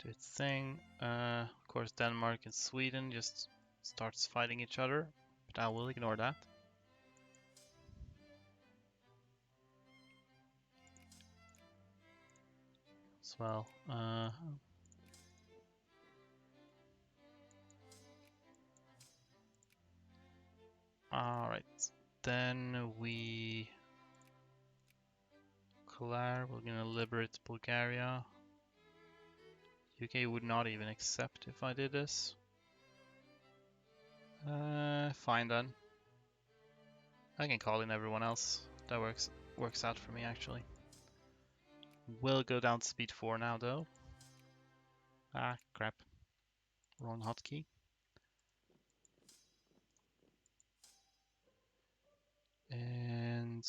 do its thing. Of course, Denmark and Sweden just starts fighting each other, but I will ignore that. As well. Alright, then we... Claire, we're gonna liberate Bulgaria. UK would not even accept if I did this. Fine then. I can call in everyone else. That works out for me actually. We'll go down to speed 4 now though. Ah, crap. Wrong hotkey. And...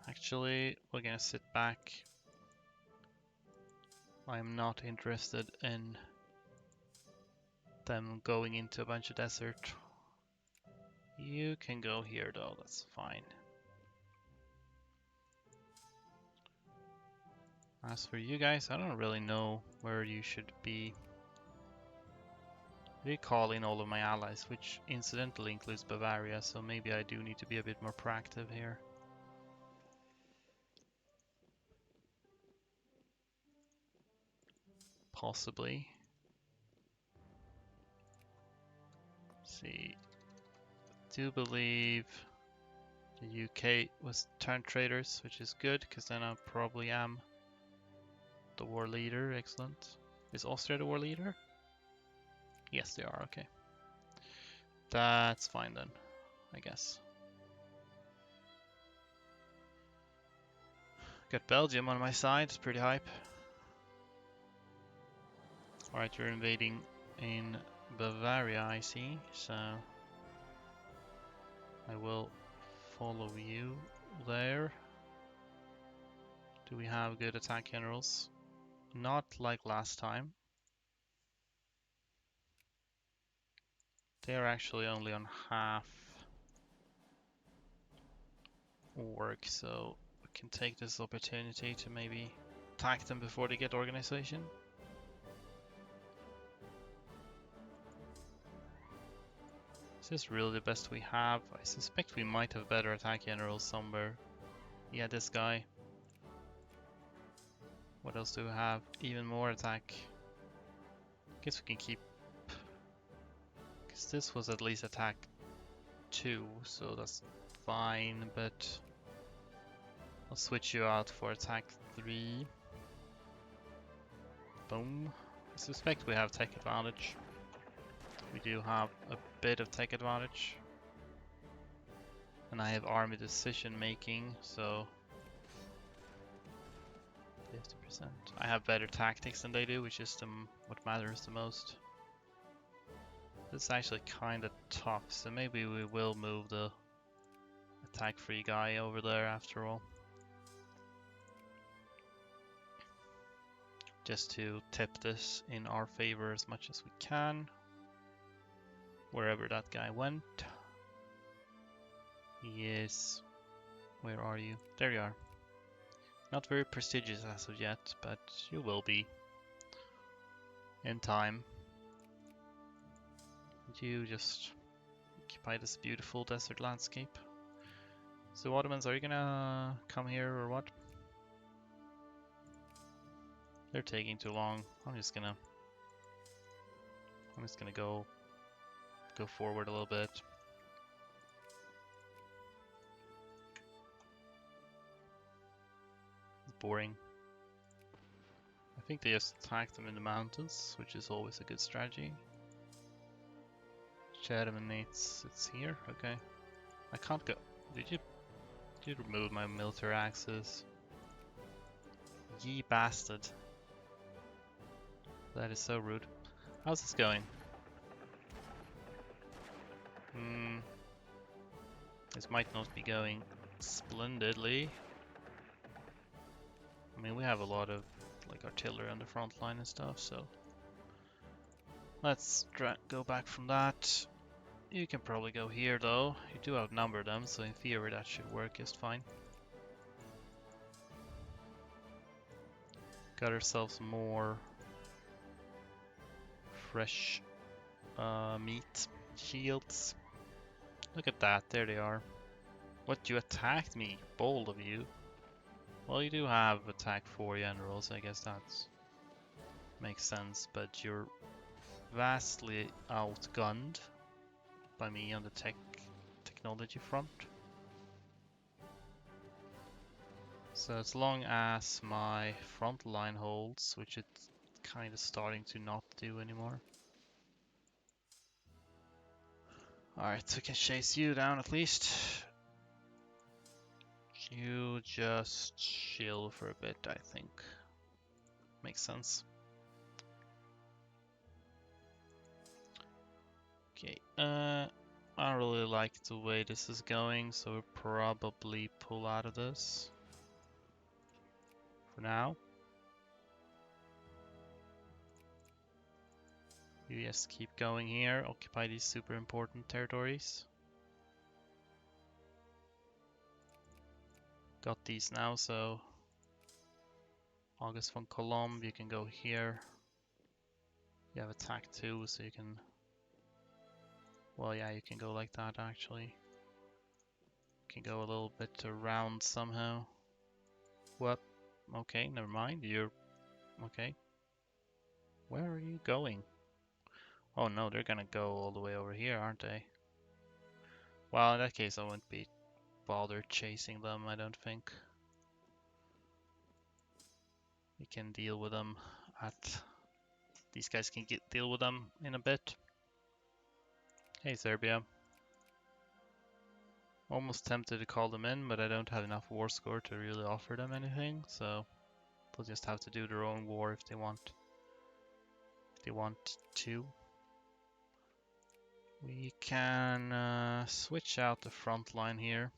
Actually, we're gonna sit back. I'm not interested in them going into a bunch of desert. You can go here though, that's fine. As for you guys, I don't really know where you should be. I did call in all of my allies, which incidentally includes Bavaria, so maybe I do need to be a bit more proactive here. Possibly. Let's see. I do believe the UK was turned traitors, which is good, because then I probably am the war leader. Excellent. Is Austria the war leader? Yes, they are. Okay. That's fine then, I guess. Got Belgium on my side. It's pretty hype. Alright, you're invading in Bavaria, I see. So I will follow you there. Do we have good attack generals? Not like last time. They're actually only on half work, so we can take this opportunity to maybe attack them before they get organization. Is this really the best we have? I suspect we might have better attack generals somewhere. Yeah, this guy. What else do we have? Even more attack. Guess we can keep... Because this was at least attack 2, so that's fine, but... I'll switch you out for attack 3. Boom. I suspect we have tech advantage. We do have a bit of tech advantage. And I have army decision making, so 50%. I have better tactics than they do, which is what matters the most. This is actually kind of tough, so maybe we will move the attack free guy over there after all. Just to tip this in our favor as much as we can. Wherever that guy went. Yes. Where are you? There you are. Not very prestigious as of yet, but you will be. In time. You just occupy this beautiful desert landscape. So Ottomans, are you gonna come here or what? They're taking too long. I'm just gonna go forward a little bit. It's boring. I think they just attack them in the mountains, which is always a good strategy. Terminates, it's here, okay. I can't go. Did you remove my military axis? Ye bastard. That is so rude. How's this going? This might not be going splendidly. I mean, we have a lot of like artillery on the front line and stuff, so let's go back from that. You can probably go here though. You do outnumber them, so in theory that should work just fine. Got ourselves more fresh meat shields. Look at that, there they are. What, you attacked me? Bold of you. Well, you do have attack 4 generals, I guess that makes sense, but you're vastly outgunned by me on the technology front. So as long as my front line holds, which it's kind of starting to not do anymore. Alright, so we can chase you down at least. You just chill for a bit, I think. Makes sense. Okay, I don't really like the way this is going, so we'll probably pull out of this for now. You just keep going here, occupy these super important territories. Got these now, so August von Colomb, you can go here. You have attack 2, so you can... Well, yeah, you can go like that, actually. You can go a little bit around somehow. What? Okay, never mind. You're... Okay. Where are you going? Oh no, they're gonna go all the way over here, aren't they? Well, in that case, I wouldn't be bothered chasing them, I don't think. We can deal with them at... These guys can deal with them in a bit. Hey, Serbia. Almost tempted to call them in, but I don't have enough war score to really offer them anything, so they'll just have to do their own war if they want. If they want to. We can switch out the front line here.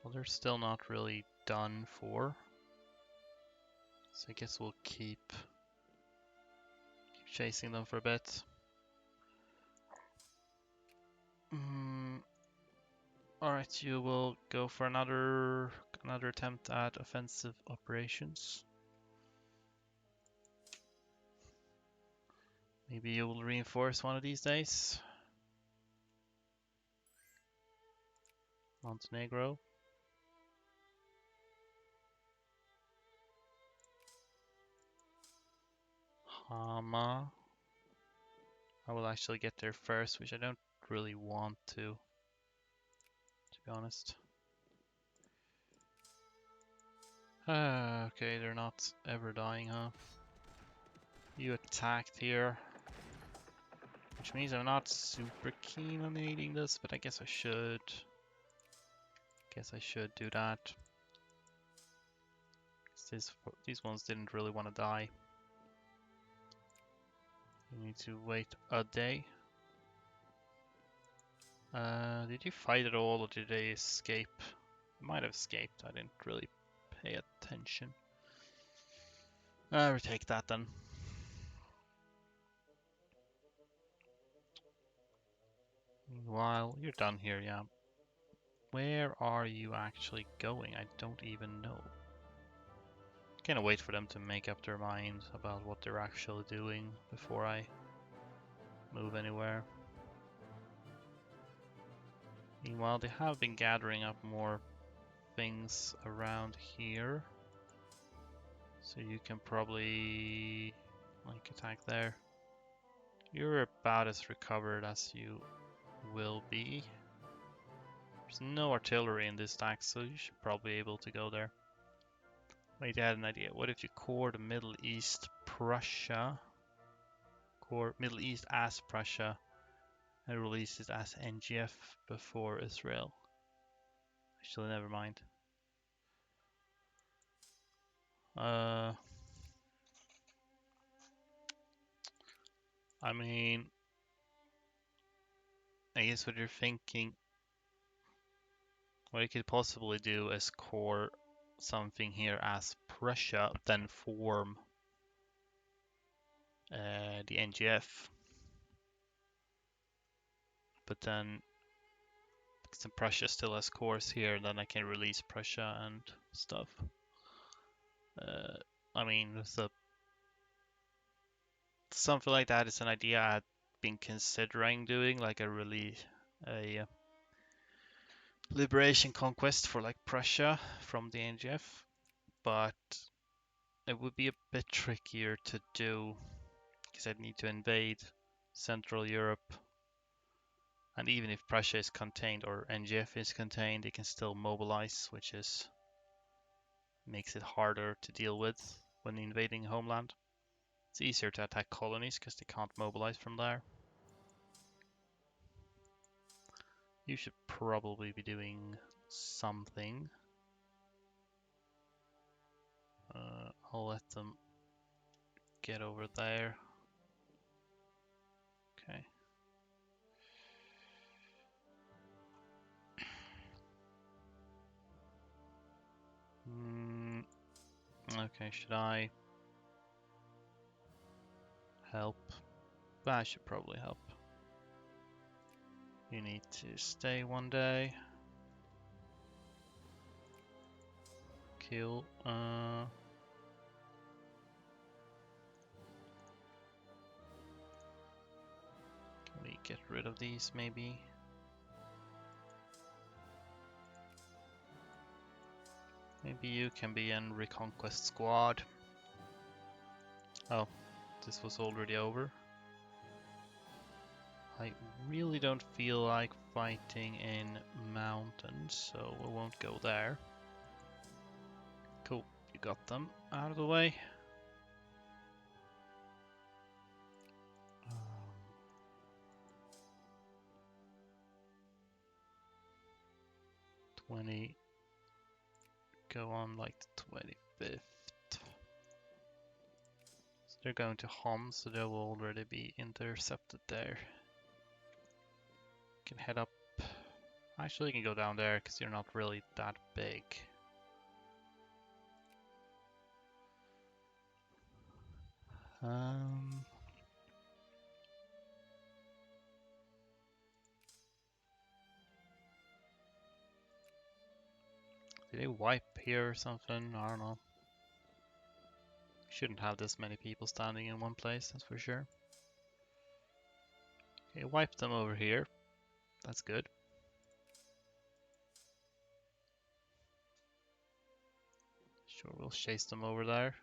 Well, they're still not really done for. So I guess we'll keep chasing them for a bit. Alright, you will go for another attempt at offensive operations. Maybe you will reinforce one of these days. Montenegro. Hama. I will actually get there first, which I don't really want to be honest. Okay, they're not ever dying, huh? You attacked here. Which means I'm not super keen on eating this, but I guess I should. Guess I should do that. These ones didn't really want to die. You need to wait a day. Did you fight at all, or did they escape? They might have escaped. I didn't really pay attention. Retake that then. Meanwhile, you're done here, yeah. Where are you actually going? I don't even know. Gonna wait for them to make up their mind about what they're actually doing before I move anywhere. Meanwhile, they have been gathering up more things around here. So you can probably like attack there. You're about as recovered as you will be. There's no artillery in this stack, so you should probably be able to go there. Wait, I had an idea. What if you core the Middle East Prussia? Core Middle East as Prussia and release it as NGF before Israel. Actually, never mind. I mean, I guess what you're thinking, what you could possibly do is core something here as Prussia, then form the NGF. But then, because Prussia still has cores here, then I can release Prussia and stuff. I mean, something like that is an idea I had been considering doing, like a liberation conquest for like Prussia from the NGF, but it would be a bit trickier to do because I'd need to invade Central Europe. And even if Prussia is contained or NGF is contained, they can still mobilize, which makes it harder to deal with when invading homeland. It's easier to attack colonies because they can't mobilize from there. You should probably be doing something. I'll let them get over there. Okay. Okay, should I help? Well, I should probably help. You need to stay one day. Kill. Can we get rid of these maybe? Maybe you can be in Reconquest Squad. Oh, this was already over. I really don't feel like fighting in mountains, so we won't go there. Cool, you got them out of the way. 20. Go on like the 25th. So they're going to Homs, so they will already be intercepted there. Can head up. Actually, you can go down there because you're not really that big. Did they wipe here or something? I don't know. Shouldn't have this many people standing in one place, that's for sure. Okay, wipe them over here. That's good. Sure, we'll chase them over there.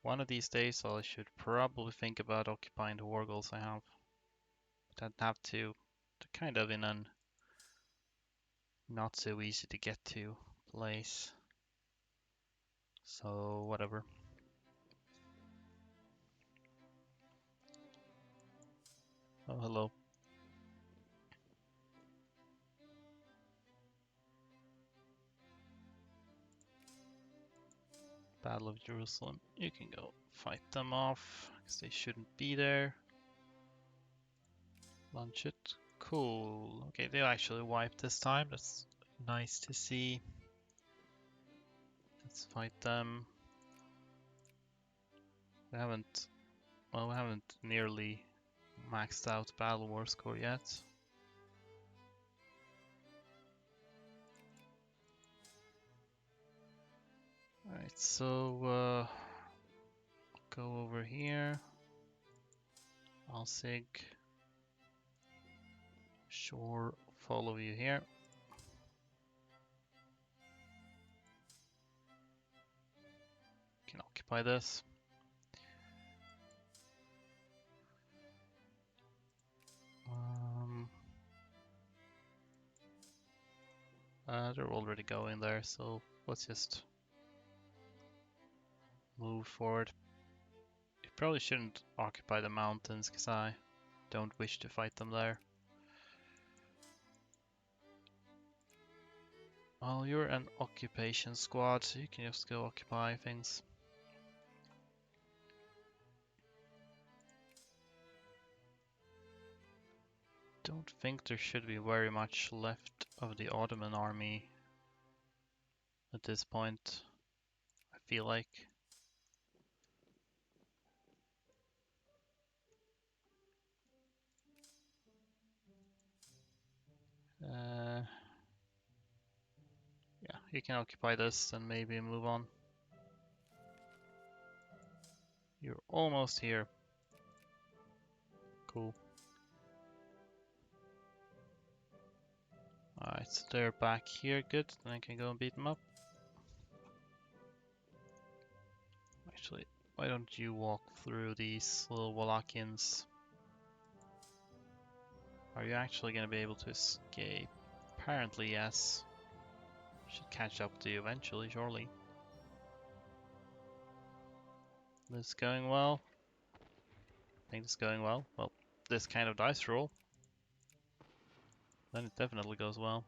One of these days I should probably think about occupying the war goals I have. But I'd have to kind of in an not so easy to get to place. So whatever. Oh, hello. Battle of Jerusalem. You can go fight them off, because they shouldn't be there. Launch it. Cool. Okay, they actually wiped this time. That's nice to see. Let's fight them. We haven't nearly maxed out Battle War score yet. Alright, so go over here. Alsig. Sure, follow you here. Can occupy this. They're already going there, so let's just move forward. You probably shouldn't occupy the mountains, because I don't wish to fight them there. Well, you're an occupation squad, so you can just go occupy things. Don't think there should be very much left of the Ottoman army at this point, I feel like. Yeah, you can occupy this and maybe move on. You're almost here. Cool. Alright, so they're back here. Good. Then I can go and beat them up. Actually, why don't you walk through these little Wallachians? Are you actually going to be able to escape? Apparently, yes. Should catch up to you eventually, surely. This going well? I think it's going well. Well, this kind of dice roll. Then it definitely goes well.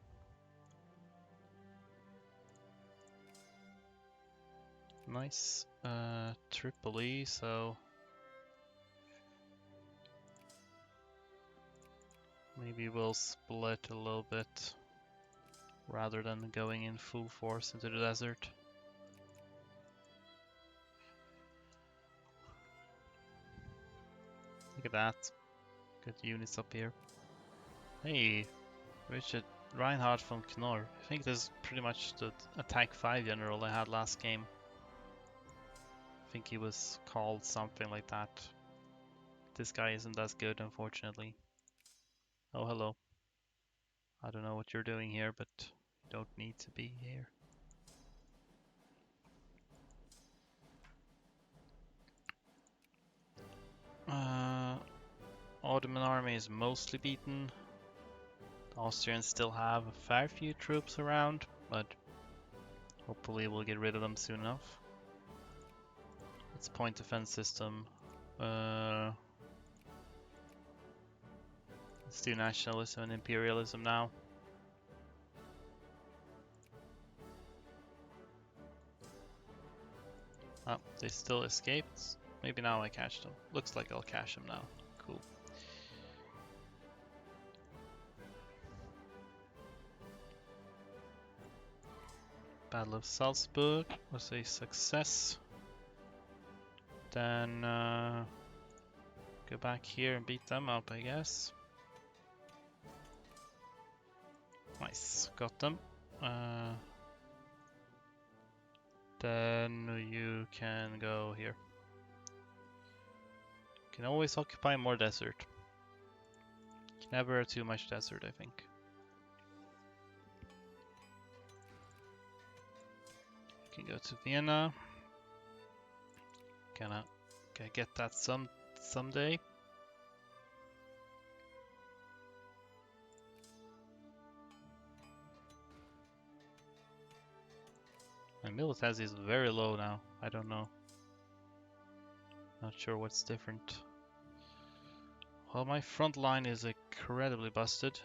Nice. Tripoli, so maybe we'll split a little bit rather than going in full force into the desert. Look at that. Good units up here. Hey, Richard Reinhardt from Knorr. I think this is pretty much the attack 5 general I had last game. I think he was called something like that. This guy isn't as good, unfortunately. Oh, hello. I don't know what you're doing here, but you don't need to be here. Ottoman army is mostly beaten. The Austrians still have a fair few troops around, but hopefully we'll get rid of them soon enough. It's point defense system. Let's do nationalism and imperialism now. Oh, they still escaped. Maybe now I catch them. Looks like I'll catch them now. Cool. Battle of Salzburg was a success. Then go back here and beat them up, I guess. Nice, got them. Then you can go here. Can always occupy more desert. Can never have too much desert, I think. You can go to Vienna. Gonna get that someday. My military is very low now. I don't know. Not sure what's different. Well, my front line is incredibly busted.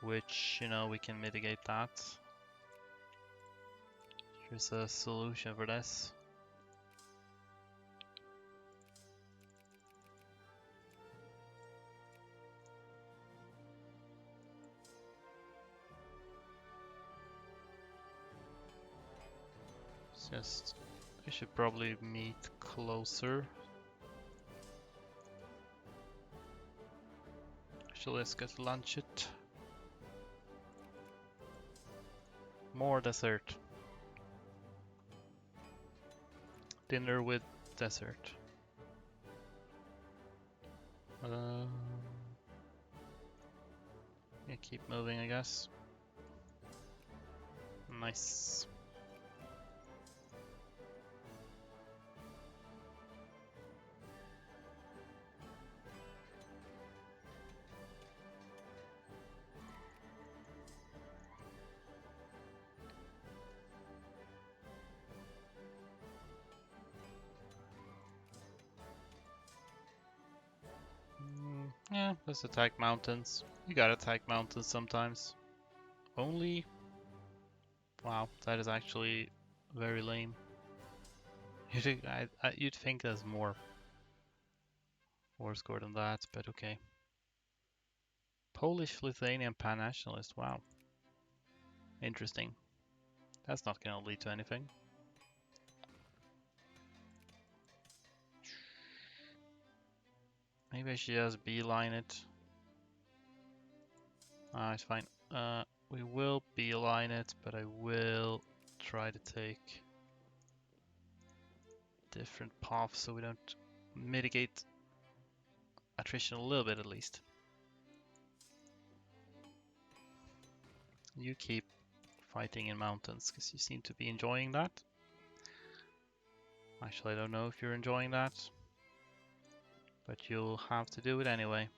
Which, you know, we can mitigate that. There's a solution for this. It's just, I should probably meet closer. Actually, let's go to lunch it. More dessert. Dinner with dessert. Yeah, keep moving, I guess. Nice. Yeah, let's attack mountains. You gotta attack mountains sometimes. Only? Wow, that is actually very lame. You'd think there's more score than that, but okay. Polish Lithuanian pan-nationalist. Wow. Interesting. That's not going to lead to anything. Maybe I should just beeline it. Ah, it's fine. We will beeline it, but I will try to take different paths so we don't mitigate attrition a little bit at least. You keep fighting in mountains because you seem to be enjoying that. Actually, I don't know if you're enjoying that, but you'll have to do it anyway.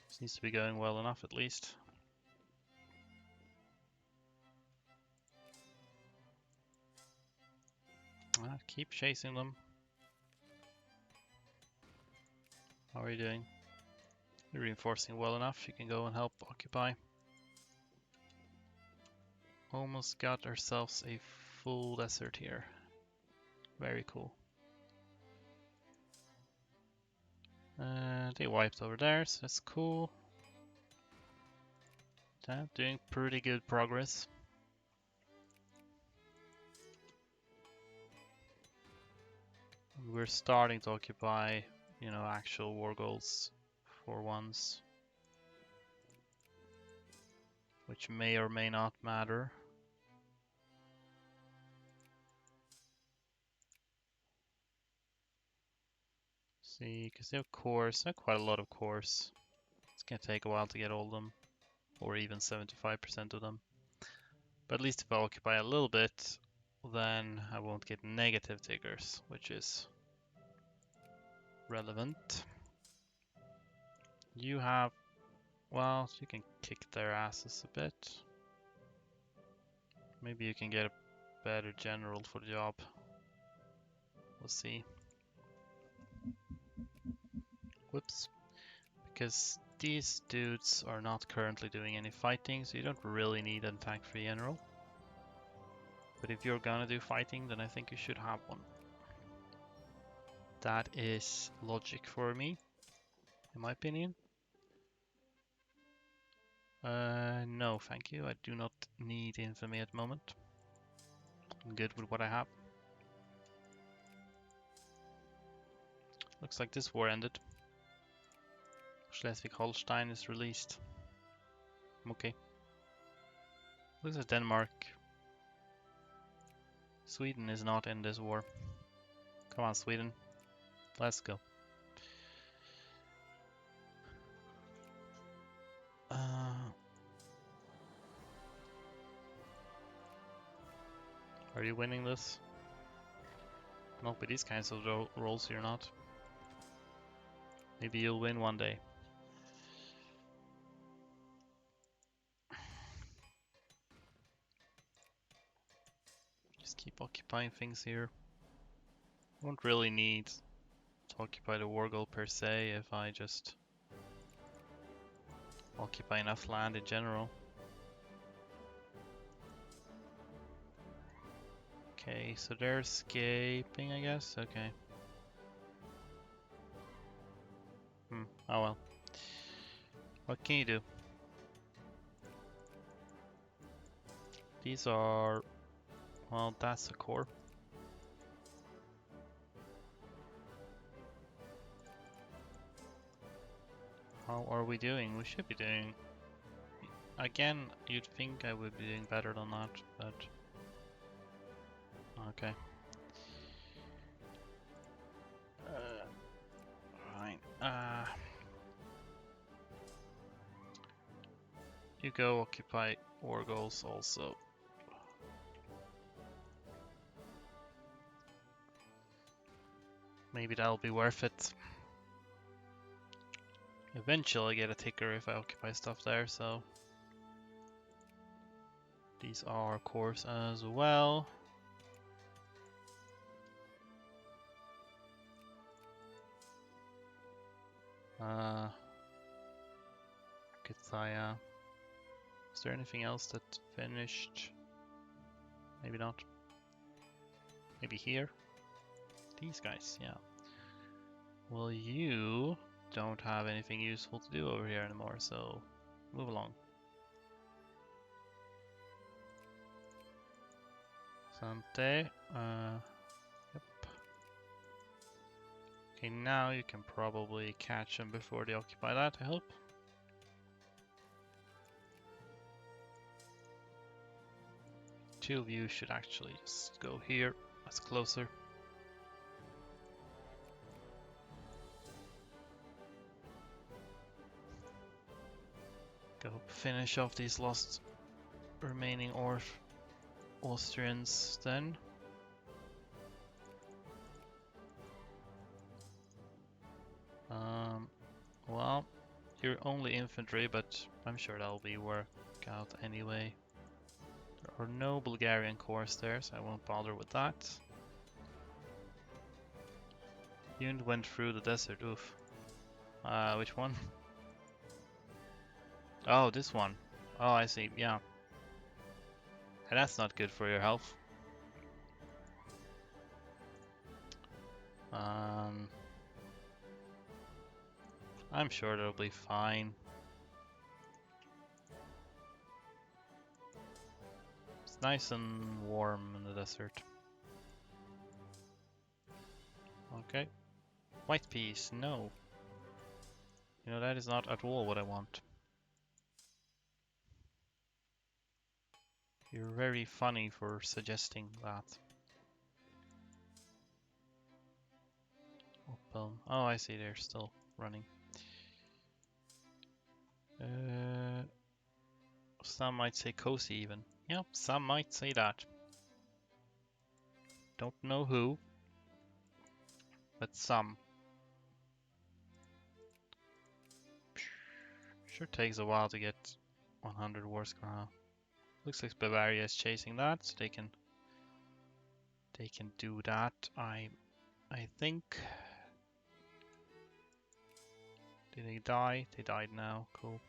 Seems to be going well enough at least. Keep chasing them. How are you doing? You're reinforcing well enough. You can go and help occupy. Almost got ourselves a full desert here. Very cool. They wiped over there, so that's cool. Doing pretty good progress. We're starting to occupy, actual war goals for once. Which may or may not matter. See, because they have cores, not quite a lot of cores. It's gonna take a while to get all of them, or even 75% of them. But at least if I occupy a little bit, then I won't get negative tickers, which is relevant. You have, well, you can kick their asses a bit. Maybe you can get a better general for the job. We'll see. Whoops. Because these dudes are not currently doing any fighting, so you don't really need an tank-free general. But if you're gonna do fighting, then I think you should have one. That is logic for me, in my opinion. No, thank you. I do not need infamy at the moment. I'm good with what I have. Looks like this war ended. Schleswig-Holstein is released. I'm okay. Looks like Denmark. Sweden is not in this war. Come on, Sweden. Let's go. Are you winning this? Not with these kinds of rolls, you're not. Maybe you'll win one day. Just keep occupying things here. Won't really need to occupy the war goal per se if I just occupy enough land in general. Okay, so they're escaping, I guess? Okay. Oh well. What can you do? These are... well, that's a core. How are we doing? We should be doing... again, you'd think I would be doing better than that, but... okay. Fine. You go occupy war goals also. Maybe that'll be worth it. Eventually I get a ticker if I occupy stuff there, so... these are cores as well. Kitsaya. Is there anything else that finished? Maybe not. Maybe here? These guys, yeah. Well, you don't have anything useful to do over here anymore, so move along. Sante, yep. Okay, now you can probably catch them before they occupy that, I hope. Two of you should actually just go here, that's closer. Go finish off these lost remaining Austrians then. Well, you're only infantry, but I'm sure that'll be work out anyway. There are no Bulgarian corps there, so I won't bother with that. Unit went through the desert, oof. Which one? Oh, this one. Oh, I see, yeah. And that's not good for your health. I'm sure that'll be fine. It's nice and warm in the desert. Okay. White peas, no. You know, that is not at all what I want. You're very funny for suggesting that. Open. Oh, I see, they're still running. Some might say cozy even. Yeah, some might say that. Don't know who, but some. Sure takes a while to get 100 war score. Looks like Bavaria is chasing that, so they can do that. I think. Did they die? They died now. Cool.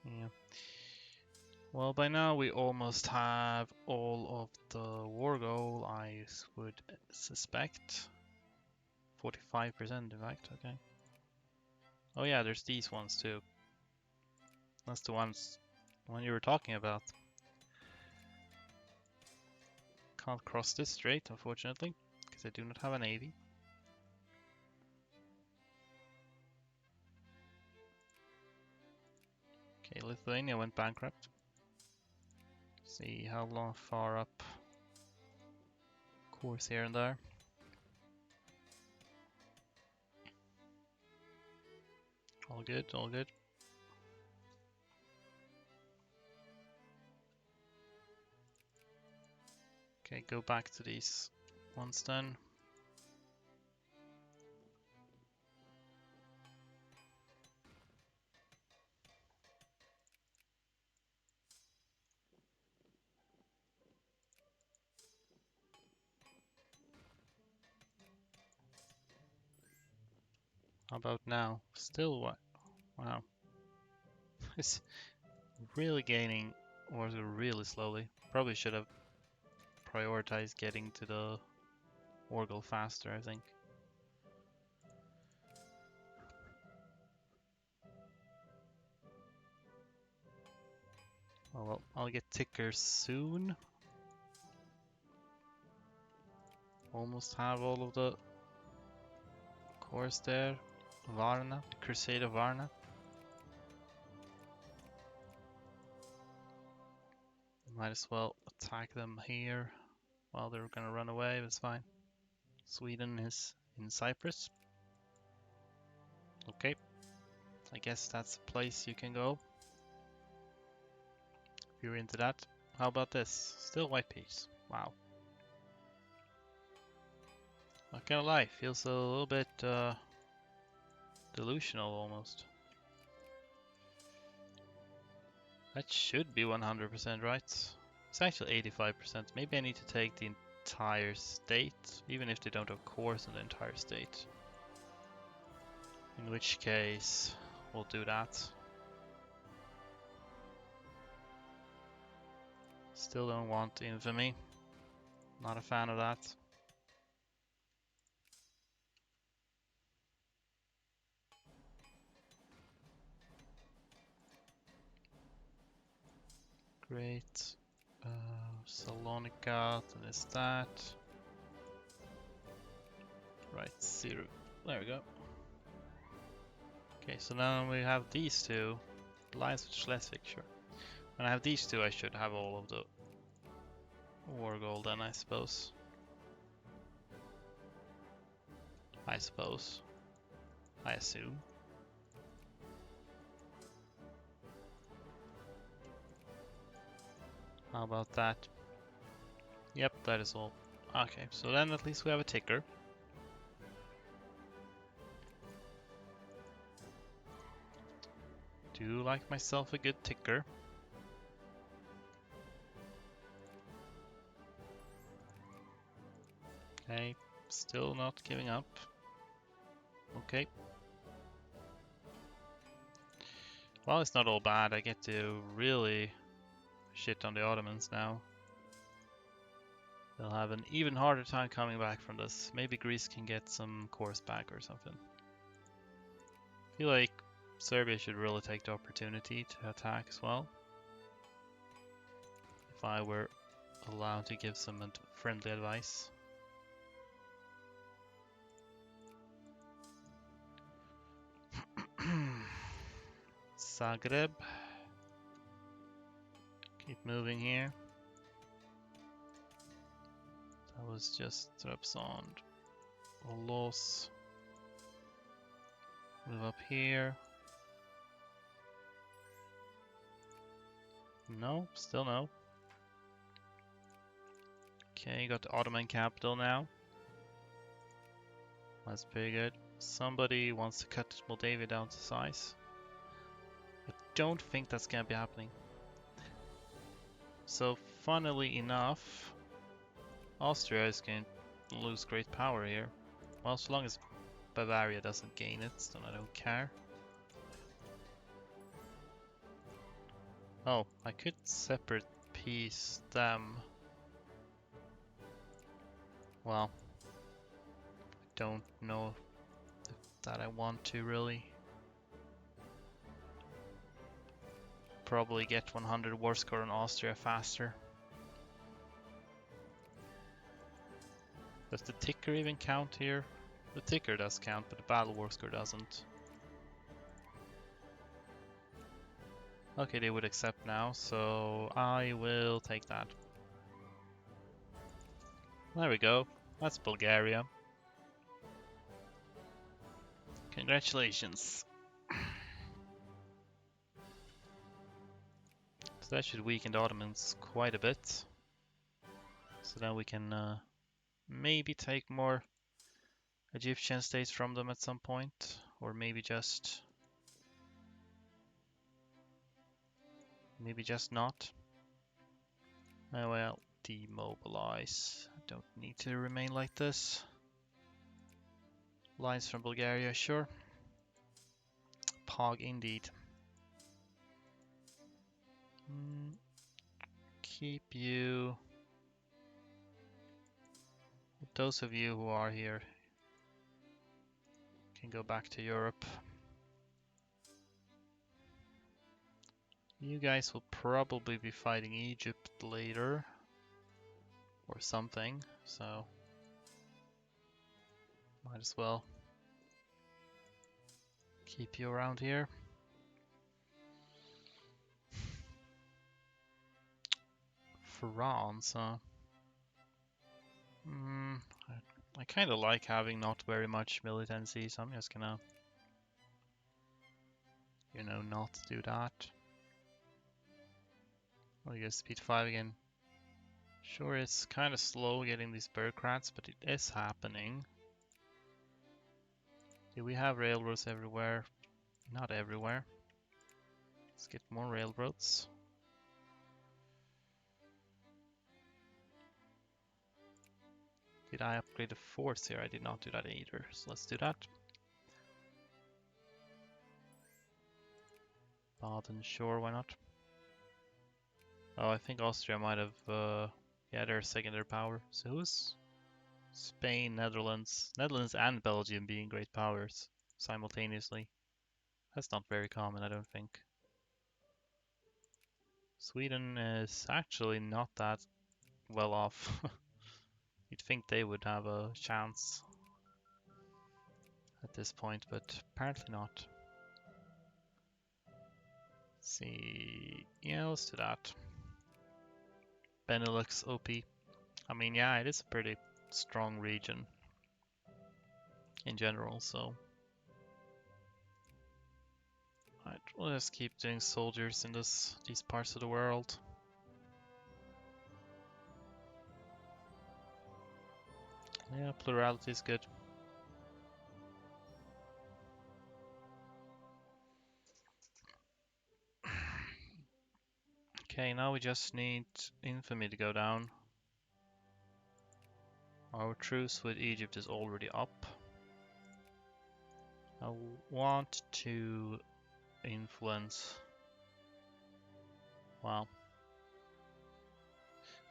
Yeah. Well, by now we almost have all of the war goal, I would suspect. 45% in fact, okay. Oh yeah, there's these ones too. That's the one you were talking about. Can't cross this strait, unfortunately, because I do not have a navy. Okay, Lithuania went bankrupt. See how far up course here and there. All good, all good. Okay, go back to these ones then. How about now? Still what? Wow. It's really gaining or really slowly. Probably should have prioritized getting to the Orgle faster, I think. Oh well, I'll get tickers soon. Almost have all of the cores there. Varna, Crusade of Varna. Might as well attack them here while they're gonna run away, that's fine. Sweden is in Cyprus. Okay, I guess that's a place you can go if you're into that. How about this? Still white peas. Wow. Not gonna lie, feels a little bit delusional almost. That should be 100% right. It's actually 85%. Maybe I need to take the entire state, even if they don't have cores in the entire state. In which case, we'll do that. Still don't want infamy. Not a fan of that. Great. Salonika, then is that. Right, 0. There we go. Okay, so now we have these two. Alliance with Schleswig, sure. When I have these two, I should have all of the war gold then, I suppose. I suppose. I assume. How about that? Yep, that is all. Okay, so then at least we have a ticker. Do like myself a good ticker. Okay, still not giving up. Okay. Well, it's not all bad. I get to really shit on the Ottomans now. They'll have an even harder time coming back from this. Maybe Greece can get some cores back or something. I feel like Serbia should really take the opportunity to attack as well. If I were allowed to give some friendly advice. Zagreb. Keep moving here. That was just Trabzon. Olos. Move up here. No, still no. Okay, got the Ottoman capital now. That's pretty good. Somebody wants to cut Moldavia down to size. I don't think that's gonna be happening. So, funnily enough, Austria is going to lose great power here. Well, so long as Bavaria doesn't gain it, then I don't care. Oh, I could separate piece them. Well, I don't know that I want to really. Probably get 100 war score on Austria faster. Does the ticker even count here? The ticker does count, but the battle war score doesn't. Okay, they would accept now, so I will take that. There we go. That's Bulgaria. Congratulations. So that should weaken the Ottomans quite a bit. So then we can maybe take more Egyptian states from them at some point. Or maybe just not. Oh well, demobilize. I don't need to remain like this. Lines from Bulgaria, sure. Pog indeed. Keep you. Those of you who are here can go back to Europe. You guys will probably be fighting Egypt later. Or something, so might as well keep you around here. France, huh? I kind of like having not very much militancy, so I'm just gonna, not do that. I'll get speed 5 again. Sure, it's kind of slow getting these bureaucrats, but it is happening. Do we have railroads everywhere? Not everywhere. Let's get more railroads. Did I upgrade the force here? I did not do that either, so let's do that. Baden, sure, why not? Oh, I think Austria might have, yeah, they're secondary power. So who's Spain, Netherlands, Netherlands and Belgium being great powers simultaneously? That's not very common, I don't think. Sweden is actually not that well off. You'd think they would have a chance at this point, but apparently not. Let's see, yeah, let's do that. Benelux OP. I mean, yeah, it is a pretty strong region in general, so. Alright, we'll just keep doing soldiers in these parts of the world. Yeah, plurality is good. Okay, now we just need infamy to go down. Our truce with Egypt is already up. I want to influence. Well,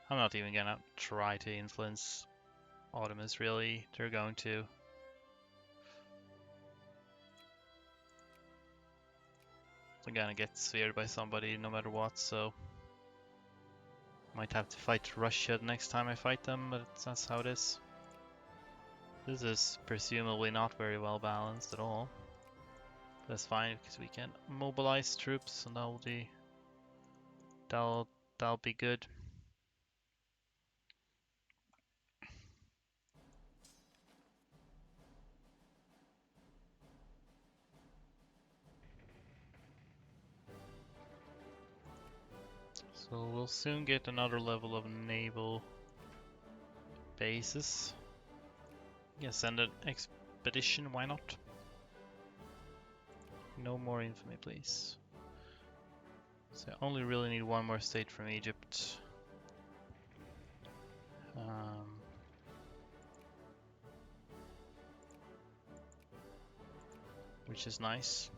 I'm not even gonna try to influence Ottomans really. They're going to. I'm gonna get sphered by somebody no matter what, so. Might have to fight Russia the next time I fight them, but that's how it is. This is presumably not very well balanced at all. That's fine because we can mobilize troops and that'll be good. So we'll soon get another level of naval bases. Yeah, send an expedition, why not? No more infamy, please. So I only really need one more state from Egypt. Which is nice.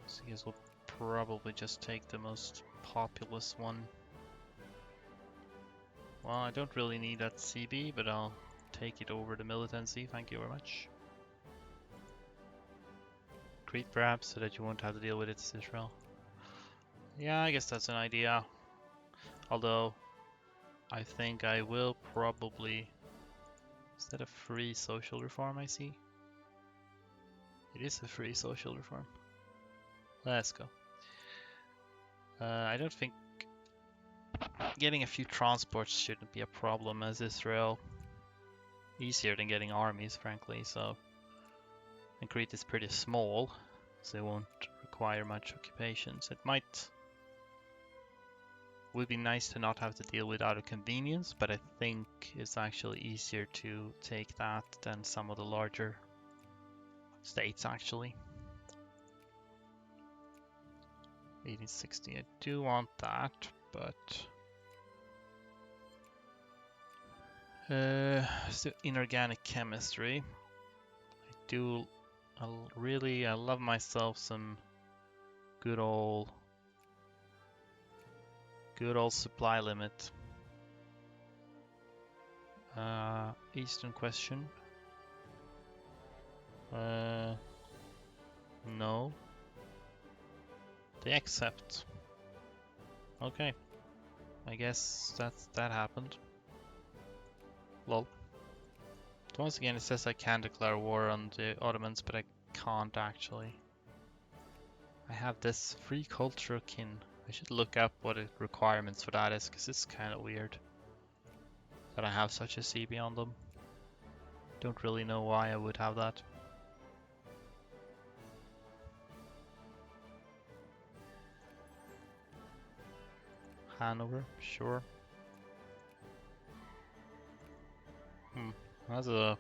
So I guess we'll probably just take the most populous one. Well, I don't really need that CB, but I'll take it over the militancy, thank you very much. Crete perhaps, so that you won't have to deal with it, Israel. Yeah, I guess that's an idea. Although, I think I will probably... Is that a free social reform I see? It is a free social reform. Let's go. I don't think getting a few transports shouldn't be a problem, as Israel easier than getting armies, frankly, so. And Crete is pretty small, so it won't require much occupations. It would be nice to not have to deal with out of convenience, but I think it's actually easier to take that than some of the larger states, actually. 1860, I do want that, but... So inorganic chemistry. I love myself some good old supply limit. Eastern question. No. They accept. Okay. I guess that happened. Lol. So once again, it says I can declare war on the Ottomans, but I can't actually. I have this free culture kin. I should look up what the requirements for that is, because it's kind of weird that I have such a CB on them. Don't really know why I would have that. Hanover, sure. That's a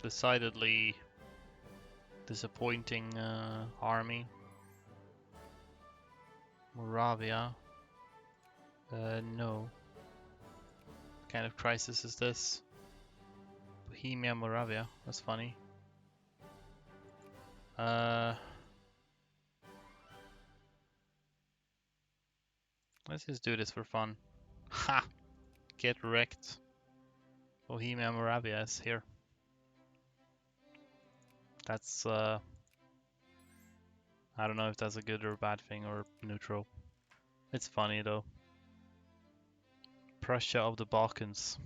decidedly disappointing army. Moravia. No. What kind of crisis is this? Bohemia, Moravia. That's funny. Let's just do this for fun. Ha! Get wrecked. Bohemia Moravia is here. That's, I don't know if that's a good or a bad thing or neutral. It's funny though. Prussia of the Balkans.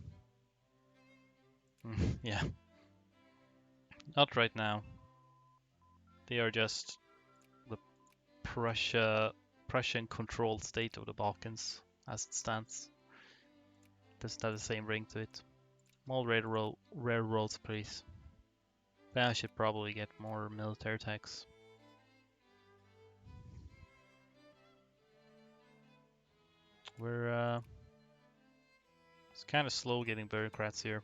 Yeah. Not right now. They are just the Prussian-controlled state of the Balkans as it stands. Doesn't have the same ring to it. More railroads, please. Then I should probably get more military tax. We're it's kind of slow getting bureaucrats here.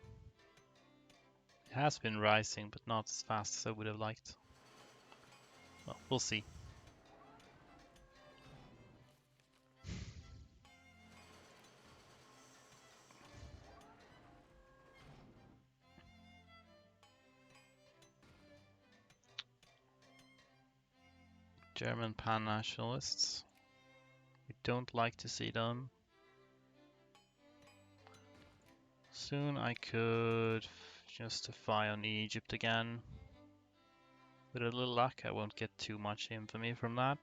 It has been rising, but not as fast as I would have liked. Well, we'll see. German pan-nationalists. We don't like to see them. Soon I could justify on Egypt again. With a little luck, I won't get too much infamy from that.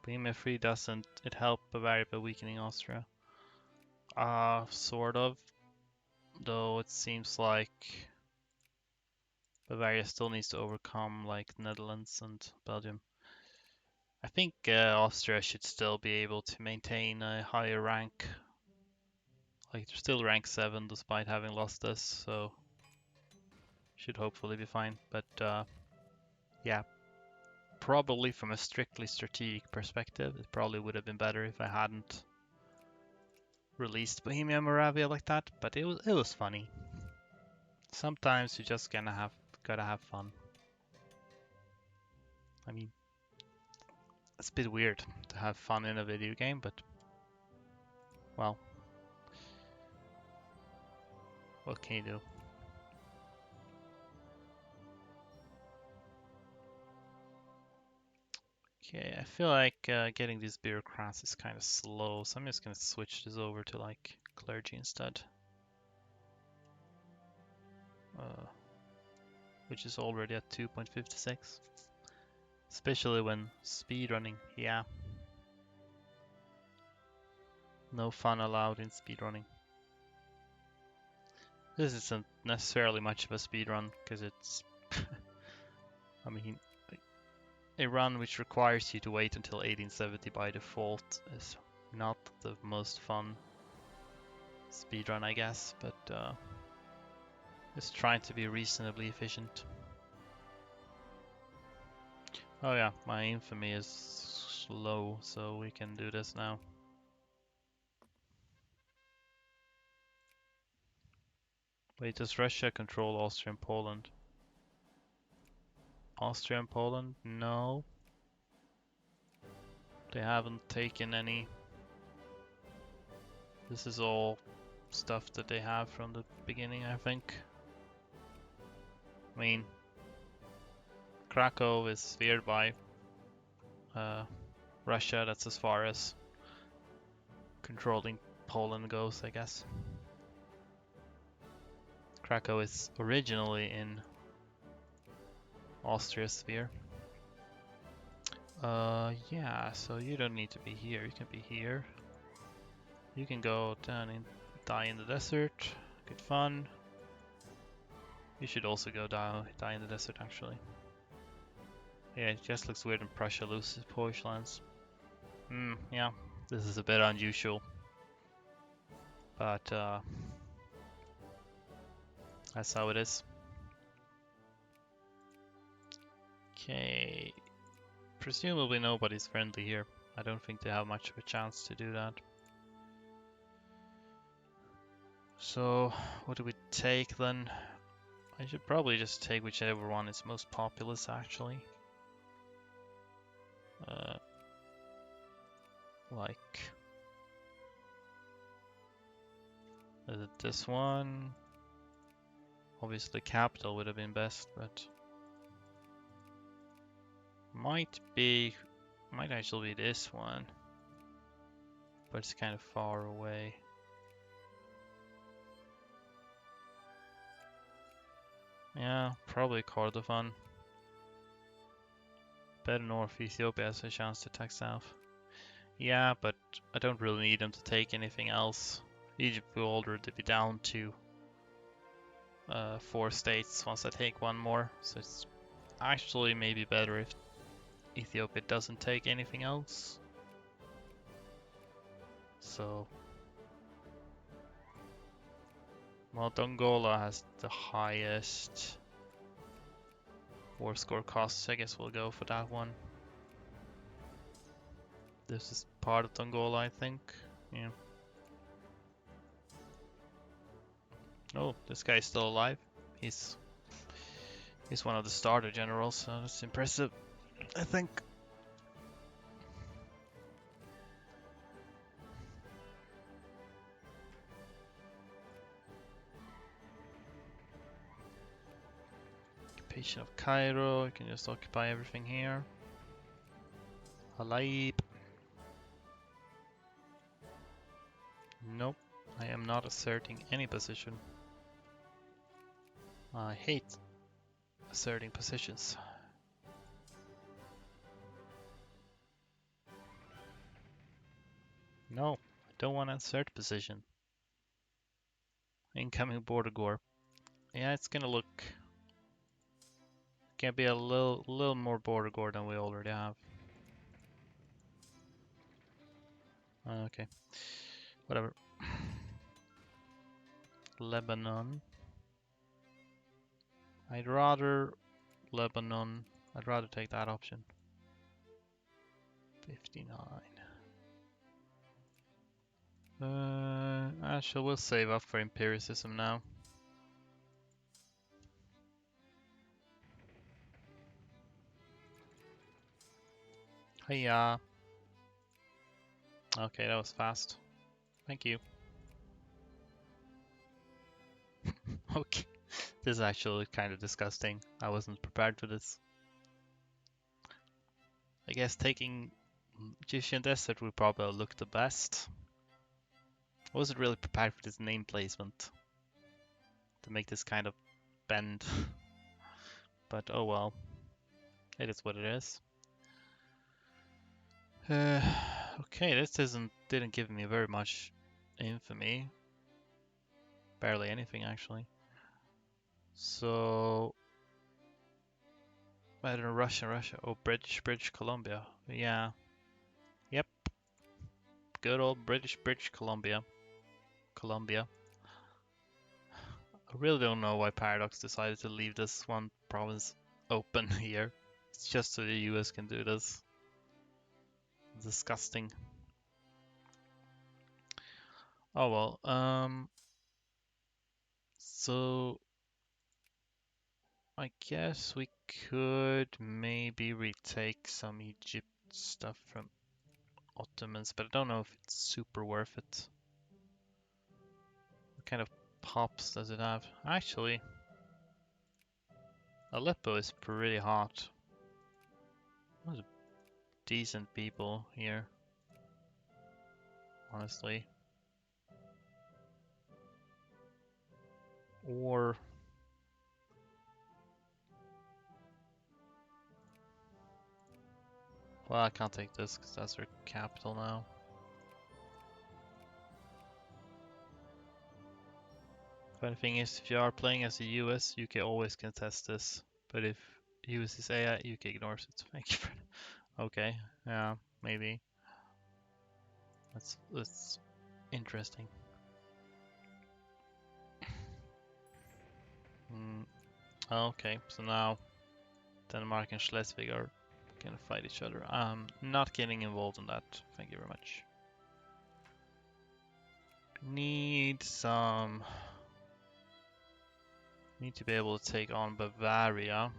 Bohemia Free doesn't it help Bavaria by weakening Austria? Sort of. Though it seems like Bavaria still needs to overcome like Netherlands and Belgium. I think Austria should still be able to maintain a higher rank. Like they're still rank 7 despite having lost this, so should hopefully be fine. But yeah, probably from a strictly strategic perspective, it probably would have been better if I hadn't released Bohemia Moravia like that. But it was funny. Sometimes you just gotta have fun. I mean, it's a bit weird to have fun in a video game, but well, what can you do? Okay, I feel like getting these bureaucrats is kind of slow, so I'm just gonna switch this over to like clergy instead. Which is already at 2.56. Especially when speedrunning, yeah. No fun allowed in speedrunning. This isn't necessarily much of a speedrun, because it's... I mean, a run which requires you to wait until 1870 by default is not the most fun speedrun, I guess, but just trying to be reasonably efficient. Oh yeah, my infamy is low, so we can do this now. Wait, does Russia control Austria and Poland? Austria and Poland? No. They haven't taken any. This is all stuff that they have from the beginning, I think. I mean, Krakow is sphered by Russia. That's as far as controlling Poland goes, I guess. Krakow is originally in Austria's sphere. Yeah, so you don't need to be here. You can be here. You can go down and die in the desert. Good fun. You should also go down, die in the desert, actually. Yeah, it just looks weird when Prussia loses Polish lands. Yeah, this is a bit unusual. But, that's how it is. Okay. Presumably nobody's friendly here. I don't think they have much of a chance to do that. So, what do we take then? I should probably just take whichever one is most populous, actually. Like... Is it this one? Obviously, the capital would have been best, but might actually be this one, but it's kind of far away. Yeah, probably Kordofan. Better North Ethiopia has a chance to attack south. Yeah, but I don't really need them to take anything else. Egypt will already be down to 4 states once I take one more, so it's actually maybe better if Ethiopia doesn't take anything else. So, well, Dongola has the highest war score costs. I guess we'll go for that one. This is part of Dongola, I think. Yeah. Oh, this guy's still alive. He's one of the starter generals, so that's impressive, I think. Occupation of Cairo. You can just occupy everything here. Halab. Nope, I am not asserting any position. I hate asserting positions. No, I don't want to assert position. Incoming border gore. Yeah, it's gonna look. Can be a little more border gore than we already have. Okay, whatever. Lebanon. I'd rather Lebanon. I'd rather take that option. 59. Actually, we'll save up for empiricism now. Hiya. Okay, that was fast. Thank you. Okay. This is actually kind of disgusting. I wasn't prepared for this. I guess taking Egyptian Desert would probably look the best. I wasn't really prepared for this name placement to make this kind of bend. But oh well. It is what it is. Okay, this didn't give me very much infamy. Barely anything actually. So better than Russia. Oh, British Columbia. Yeah. Yep. Good old British Columbia. I really don't know why Paradox decided to leave this one province open here. It's just so the US can do this. Disgusting. Oh well, so I guess we could maybe retake some Egypt stuff from Ottomans, but I don't know if it's super worth it. What kind of pops does it have? Actually, Aleppo is pretty hot. There's decent people here, honestly. Or well, I can't take this because that's our capital now. Funny thing is, if you are playing as the US, UK always contest this. But if US is AI, UK ignores it. Thank you for that. Okay, yeah, maybe. That's interesting. Okay, so now Denmark and Schleswig are gonna fight each other. I'm not getting involved in that. Thank you very much. Need to be able to take on Bavaria.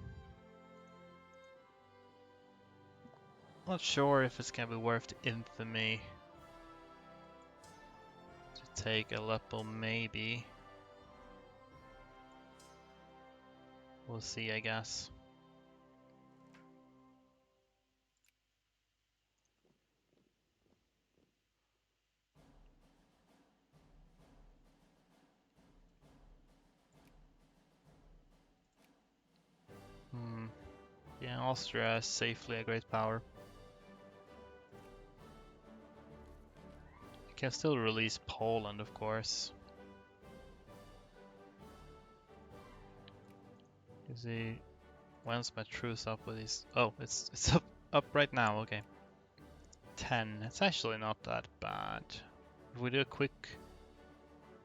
Not sure if it's gonna be worth the infamy to take Aleppo, maybe. We'll see, I guess. Hmm. Yeah, Austria is safely a great power. You can still release Poland, of course. You see, when's my truce up with these? Oh, it's up right now. Okay, 10. It's actually not that bad. If we do a quick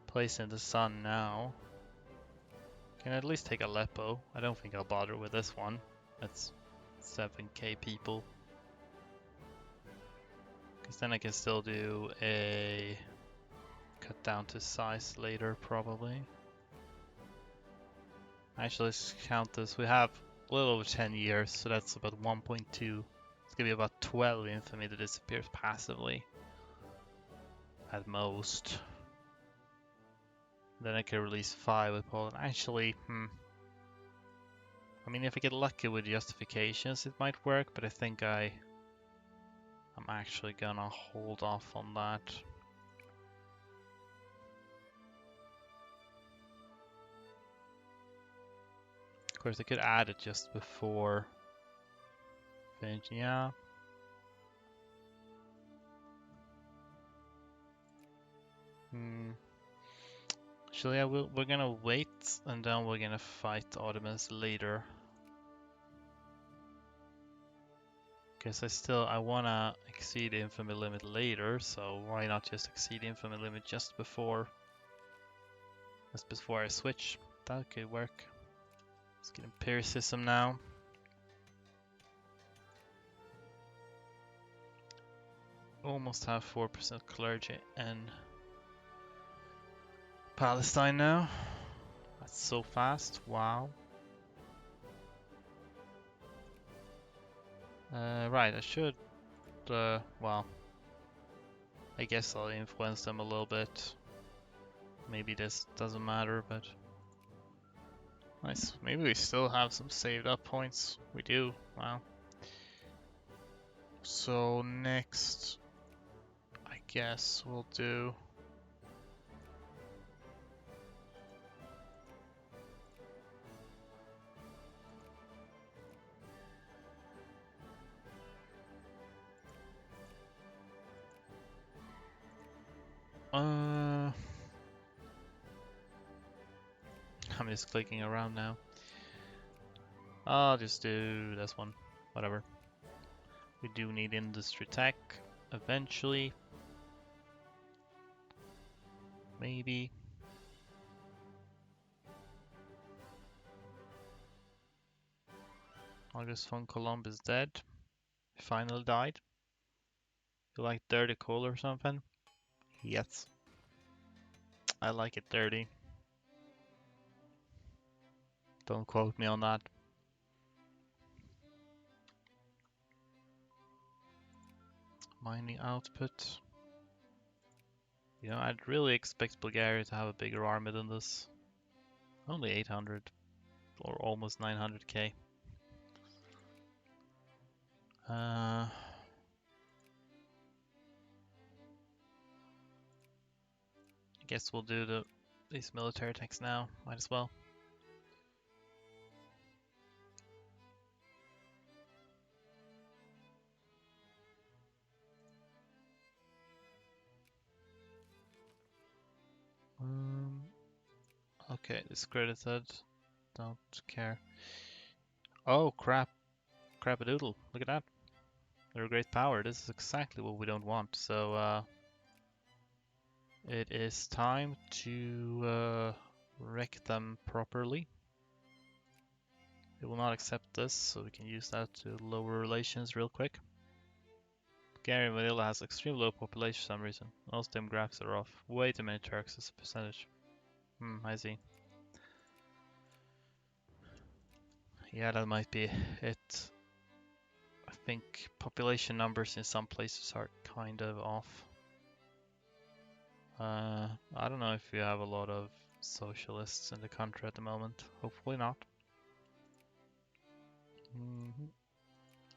place in the sun now, can at least take Aleppo. I don't think I'll bother with this one. That's 7k people. Because then I can still do a cut down to size later, probably. Actually, let's count this. We have a little over 10 years, so that's about 1.2. It's gonna be about 12 infamy that disappears passively. At most. Then I can release 5 with Poland. Actually, I mean, if I get lucky with justifications, it might work, but I think I'm actually gonna hold off on that. Of course, I could add it just before finishing. Yeah. Actually, yeah, we're gonna wait, and then we're gonna fight Ottomans later. Because I wanna exceed the infamy limit later, so why not just exceed the infamy limit just before I switch? That could work. Let's get empiricism now. Almost have 4% clergy in Palestine now. That's so fast, wow. Right, I should, well, I guess I'll influence them a little bit. Maybe this doesn't matter, but nice. Maybe we still have some saved up points. We do, wow. So next, I guess we'll do I'm just clicking around now. I'll just do this one, whatever. We do need industry tech eventually. Maybe. August von Colomb is dead. He finally died. You like dirty coal or something? Yes. I like it dirty. Don't quote me on that. Mining output. You know, I'd really expect Bulgaria to have a bigger army than this. Only 800 or almost 900k. I guess we'll do these military techs now. Might as well. Okay, discredited. Don't care. Oh crap! Crap-a-doodle. Look at that. They're a great power. This is exactly what we don't want. So it is time to wreck them properly. They will not accept this, so we can use that to lower relations real quick. Bulgaria and Manila has extremely low population for some reason. Most demographics are off. Way too many Turks as a percentage. I see. Yeah, that might be it. I think population numbers in some places are kind of off. I don't know if you have a lot of socialists in the country at the moment. Hopefully not.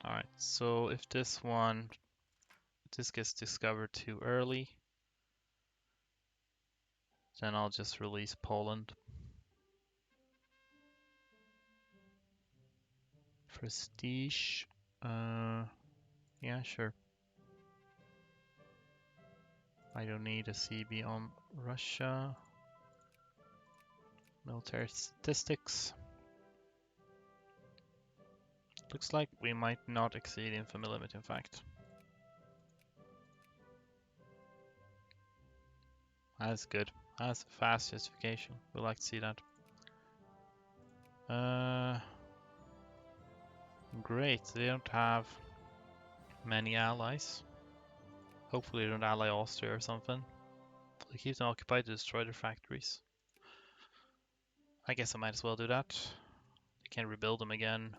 Alright, so if this gets discovered too early, then I'll just release Poland. Prestige. Yeah, sure. I don't need a CB on Russia. Military statistics. Looks like we might not exceed infamy limit, in fact. That's good. That's a fast justification. We like to see that. Great. They don't have many allies. Hopefully they don't ally Austria or something. They keep them occupied to destroy their factories. I guess I might as well do that. You can rebuild them again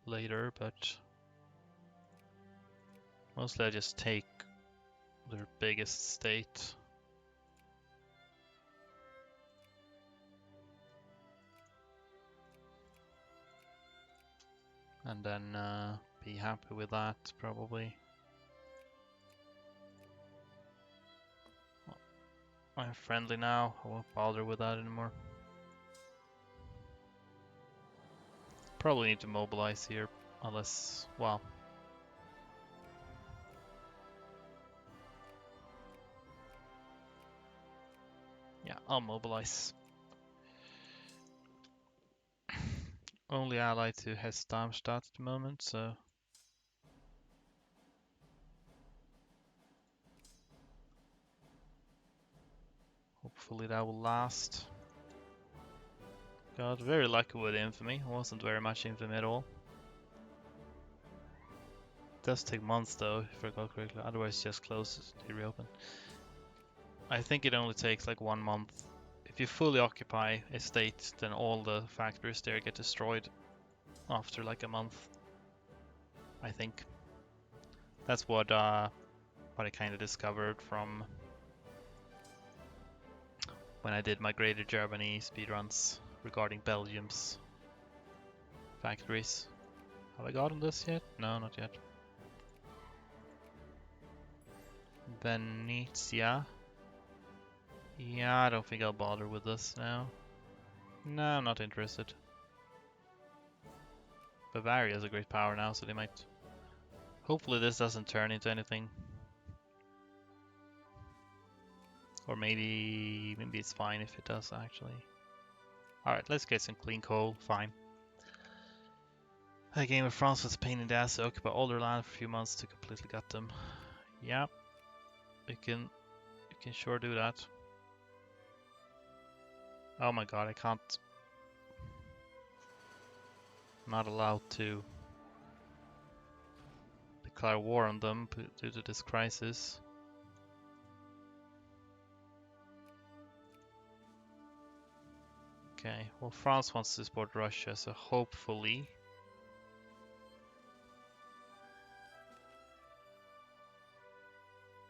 later, but mostly I just take their biggest state. And then be happy with that, probably. I'm friendly now, I won't bother with that anymore. Probably need to mobilize here, unless, well. Yeah, I'll mobilize. Only allied to Hesse-Darmstadt at the moment, so... hopefully that will last. Got very lucky with infamy, wasn't very much infamy at all. It does take months though, if I recall correctly, otherwise just closes to reopen. I think it only takes like 1 month. If you fully occupy a state, then all the factories there get destroyed after like a month. I think. That's what I kind of discovered from when I did my Greater Germany speedruns regarding Belgium's factories. Have I gotten this yet? No, not yet. Venetia. Yeah, I don't think I'll bother with this now. No, I'm not interested. Bavaria is a great power now, so they might... hopefully this doesn't turn into anything. Or maybe it's fine if it does, actually. Alright, let's get some clean coal, fine. A game of France was a pain in the ass to occupy all their land for a few months to completely gut them. Yeah, you can sure do that. Oh my god, I can't... I'm not allowed to declare war on them due to this crisis. Okay, well France wants to support Russia, so hopefully...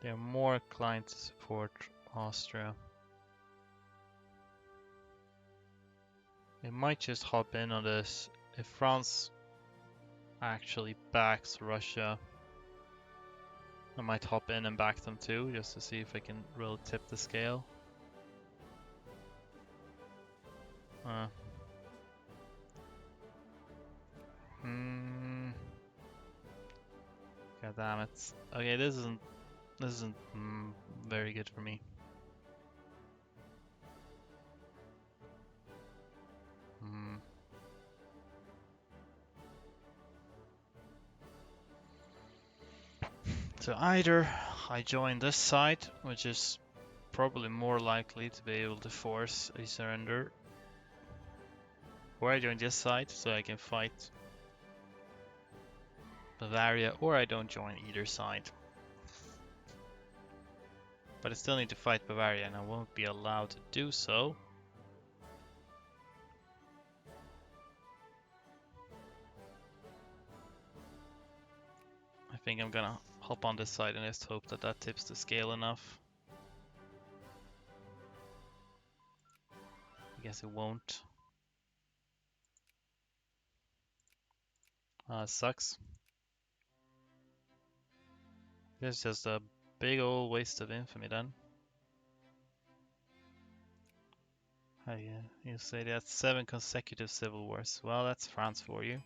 they're more inclined to support Austria. They might just hop in on this. If France actually backs Russia, I might hop in and back them too, just to see if I can really tip the scale. God damn it. Okay, this isn't very good for me. So either I join this side, which is probably more likely to be able to force a surrender, or I join this side so I can fight Bavaria, or I don't join either side. But I still need to fight Bavaria and I won't be allowed to do so. I think I'm gonna hop on this side and just hope that that tips the scale enough. I guess it won't. Sucks. It's just a big old waste of infamy then. You say that's 7 consecutive civil wars. Well, that's France for you.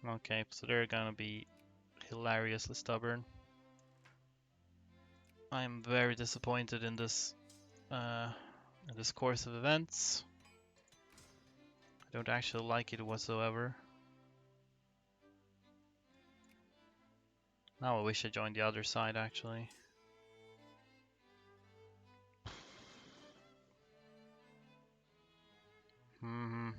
Okay, so they're gonna be hilariously stubborn. I am very disappointed in this course of events. I don't actually like it whatsoever. Now I wish I joined the other side actually. Hmm.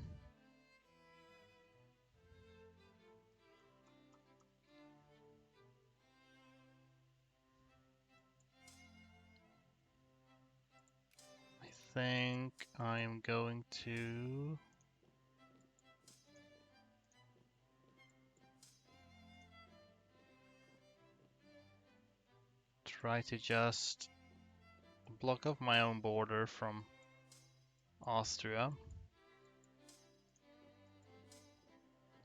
I think I'm going to try to just block off my own border from Austria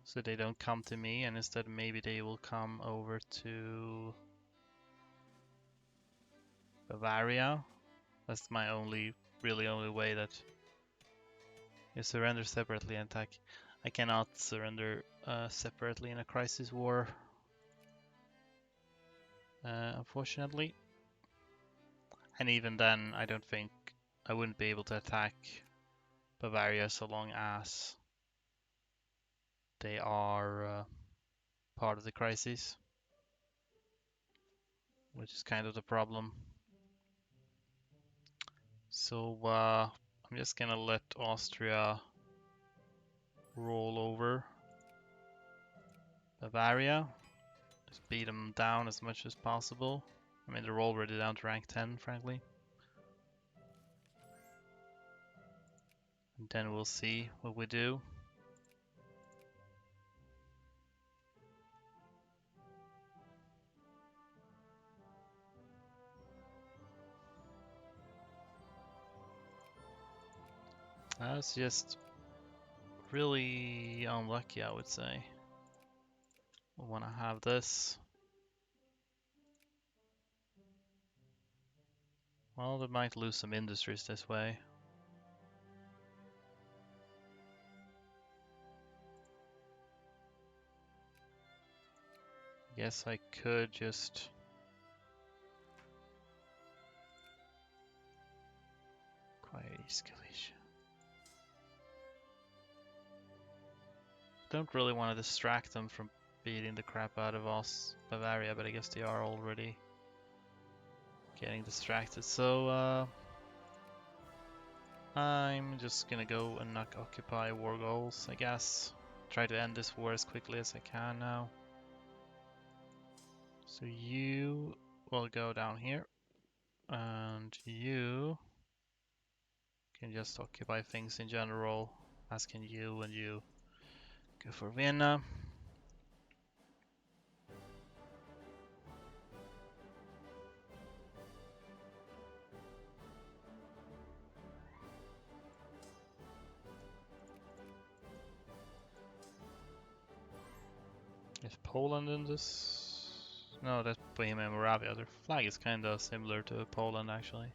so they don't come to me, and instead maybe they will come over to Bavaria. That's my really only way that you surrender separately and attack. I cannot surrender separately in a crisis war, unfortunately. And even then, I don't think I wouldn't be able to attack Bavaria so long as they are part of the crisis, which is kind of the problem. So I'm just gonna let Austria roll over Bavaria. Just beat them down as much as possible. I mean, they're already down to rank 10, frankly. And then we'll see what we do. That's just really unlucky, I would say. We want to have this. Well, they might lose some industries this way. Guess I could just... Quiet East Galicia. Don't really want to distract them from beating the crap out of Bavaria, but I guess they are already getting distracted. So I'm just gonna go and occupy war goals, I guess. Try to end this war as quickly as I can now. So you will go down here, and you can just occupy things in general, as can you, and you go for Vienna. Is Poland in this? No, that's Bohemia and Moravia. Their flag is kind of similar to Poland, actually.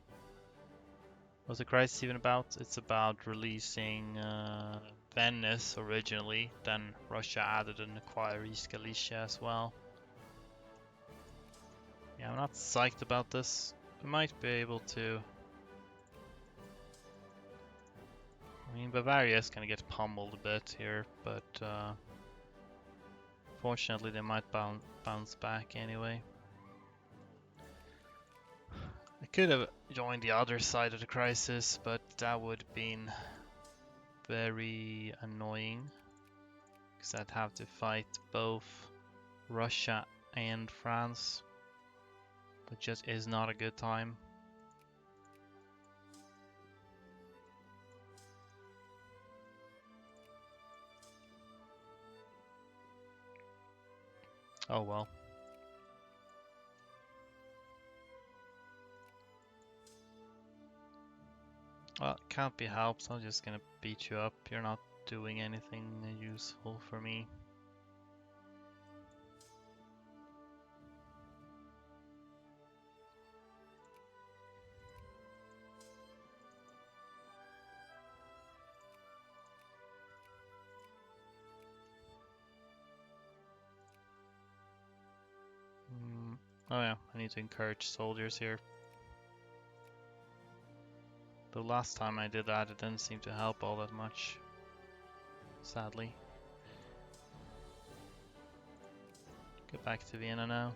What's the crisis even about? It's about releasing Venice originally, then Russia added and acquired East Galicia as well. Yeah, I'm not psyched about this. We might be able to... I mean, Bavaria is gonna get pummeled a bit here, but fortunately they might bounce back anyway. I could have joined the other side of the crisis, but that would have been very annoying, because I'd have to fight both Russia and France, which just is not a good time. Oh well. Well, can't be helped. I'm just gonna beat you up. You're not doing anything useful for me. Oh yeah, I need to encourage soldiers here. The last time I did that, it didn't seem to help all that much, sadly. Get back to Vienna now.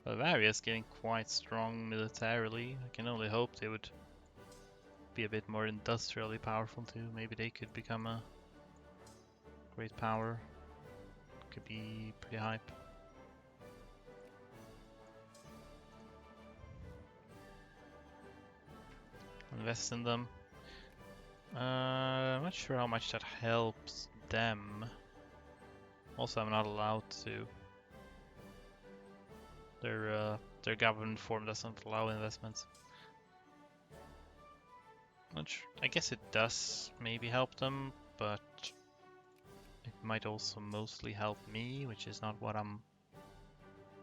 Bavaria is getting quite strong militarily. I can only hope they would be a bit more industrially powerful too. Maybe they could become a great power. Could be pretty hype. Invest in them. I'm not sure how much that helps them. Also, I'm not allowed to. Their government form doesn't allow investments. I guess it does maybe help them, but it might also mostly help me, which is not what I'm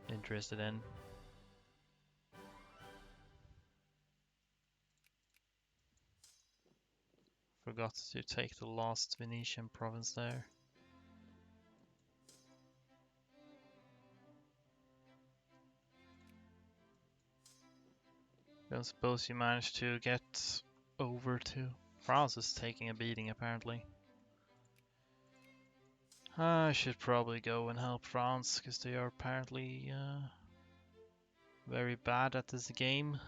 interested in. Forgot to take the last Venetian province there. Don't suppose you managed to get over to... France is taking a beating apparently. I should probably go and help France, because they are apparently very bad at this game.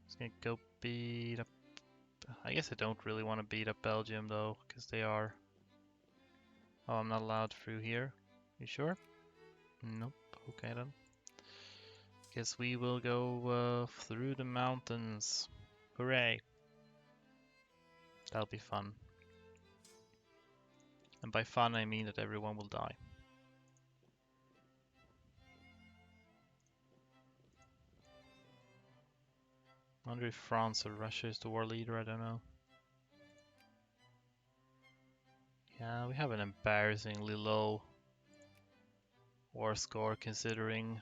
Just gonna go beat up... I guess I don't really want to beat up Belgium though, because they are... Oh, I'm not allowed through here. You sure? Nope. Okay then. Guess we will go through the mountains. Hooray! That'll be fun. And by fun I mean that everyone will die. I wonder if France or Russia is the war leader, I don't know. Yeah, we have an embarrassingly low war score considering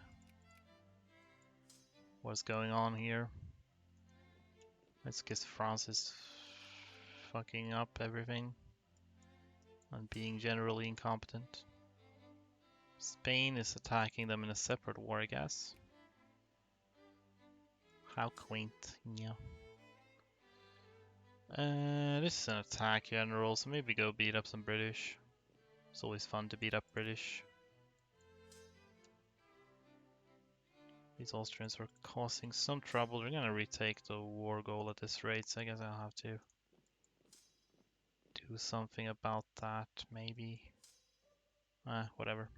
what's going on here. Let's guess France is fucking up everything and being generally incompetent. Spain is attacking them in a separate war, I guess. How quaint, yeah. This is an attack general, so maybe go beat up some British. It's always fun to beat up British. These Austrians are causing some trouble. They're gonna retake the war goal at this rate, so I guess I'll have to do something about that, maybe. Whatever.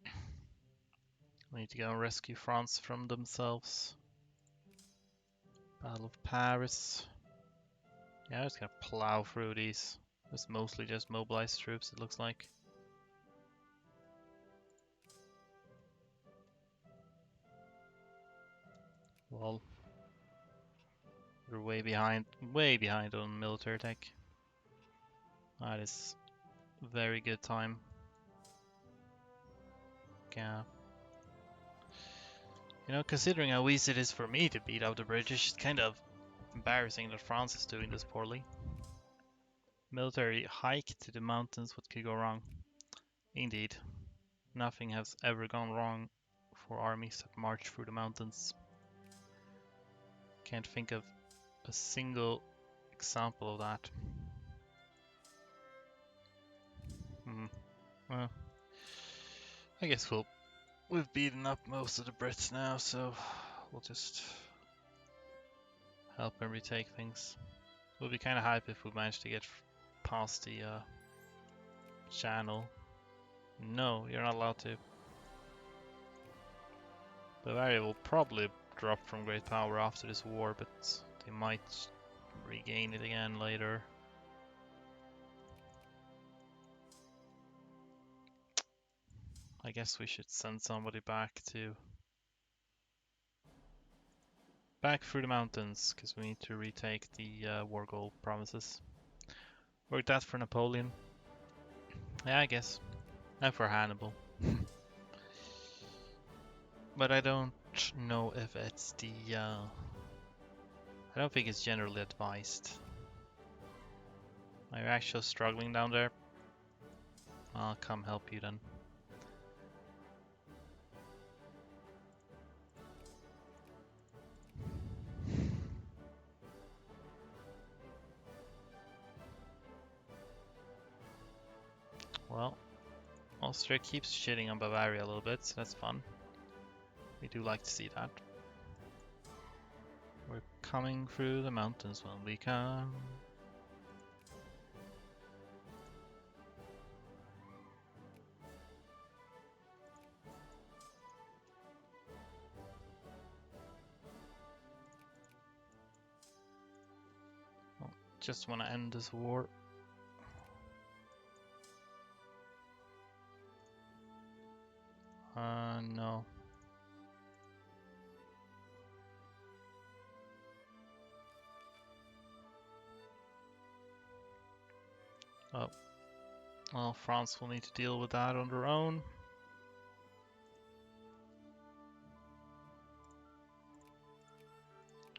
I need to go and rescue France from themselves. Battle of Paris. Yeah, I'm just gonna plow through these. It's mostly just mobilized troops, it looks like. Well, we're way behind on military tech. That is very good time. Yeah. You know, considering how easy it is for me to beat up the British, it's kind of embarrassing that France is doing this poorly. Military hike to the mountains, what could go wrong? Indeed. Nothing has ever gone wrong for armies that march through the mountains. Can't think of a single example of that. Well, I guess we've beaten up most of the Brits now, so we'll just help them retake things. It would be kind of hype if we managed to get past the channel. No, you're not allowed to. Bavaria will probably drop from great power after this war, but they might regain it again later. I guess we should send somebody back through the mountains, because we need to retake the Wargold provinces. Worked that for Napoleon. Yeah, I guess. And for Hannibal. But I don't know if it's I don't think it's generally advised. Are you actually struggling down there? I'll come help you then. Well, Austria keeps shitting on Bavaria a little bit, so that's fun. We do like to see that. We're coming through the mountains when we come. Well, just want to end this war. No. Oh. Well, France will need to deal with that on their own.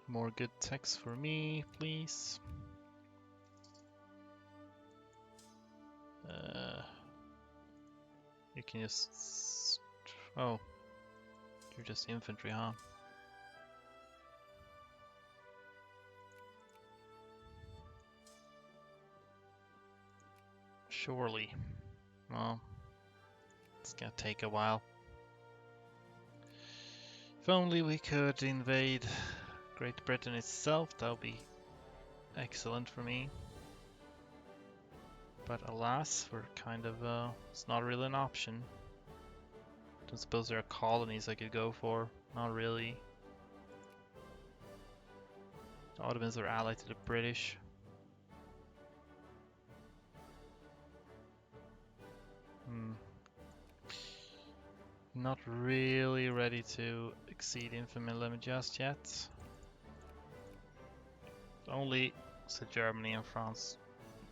More good text for me, please. You can just... Oh. You're just infantry, huh? Surely. Well, it's gonna take a while. If only we could invade Great Britain itself, that would be excellent for me. But alas, we're kind of, it's not really an option. Don't suppose there are colonies I could go for. Not really. The Ottomans are allied to the British. Not really ready to exceed infamy limit just yet. Only said Germany and France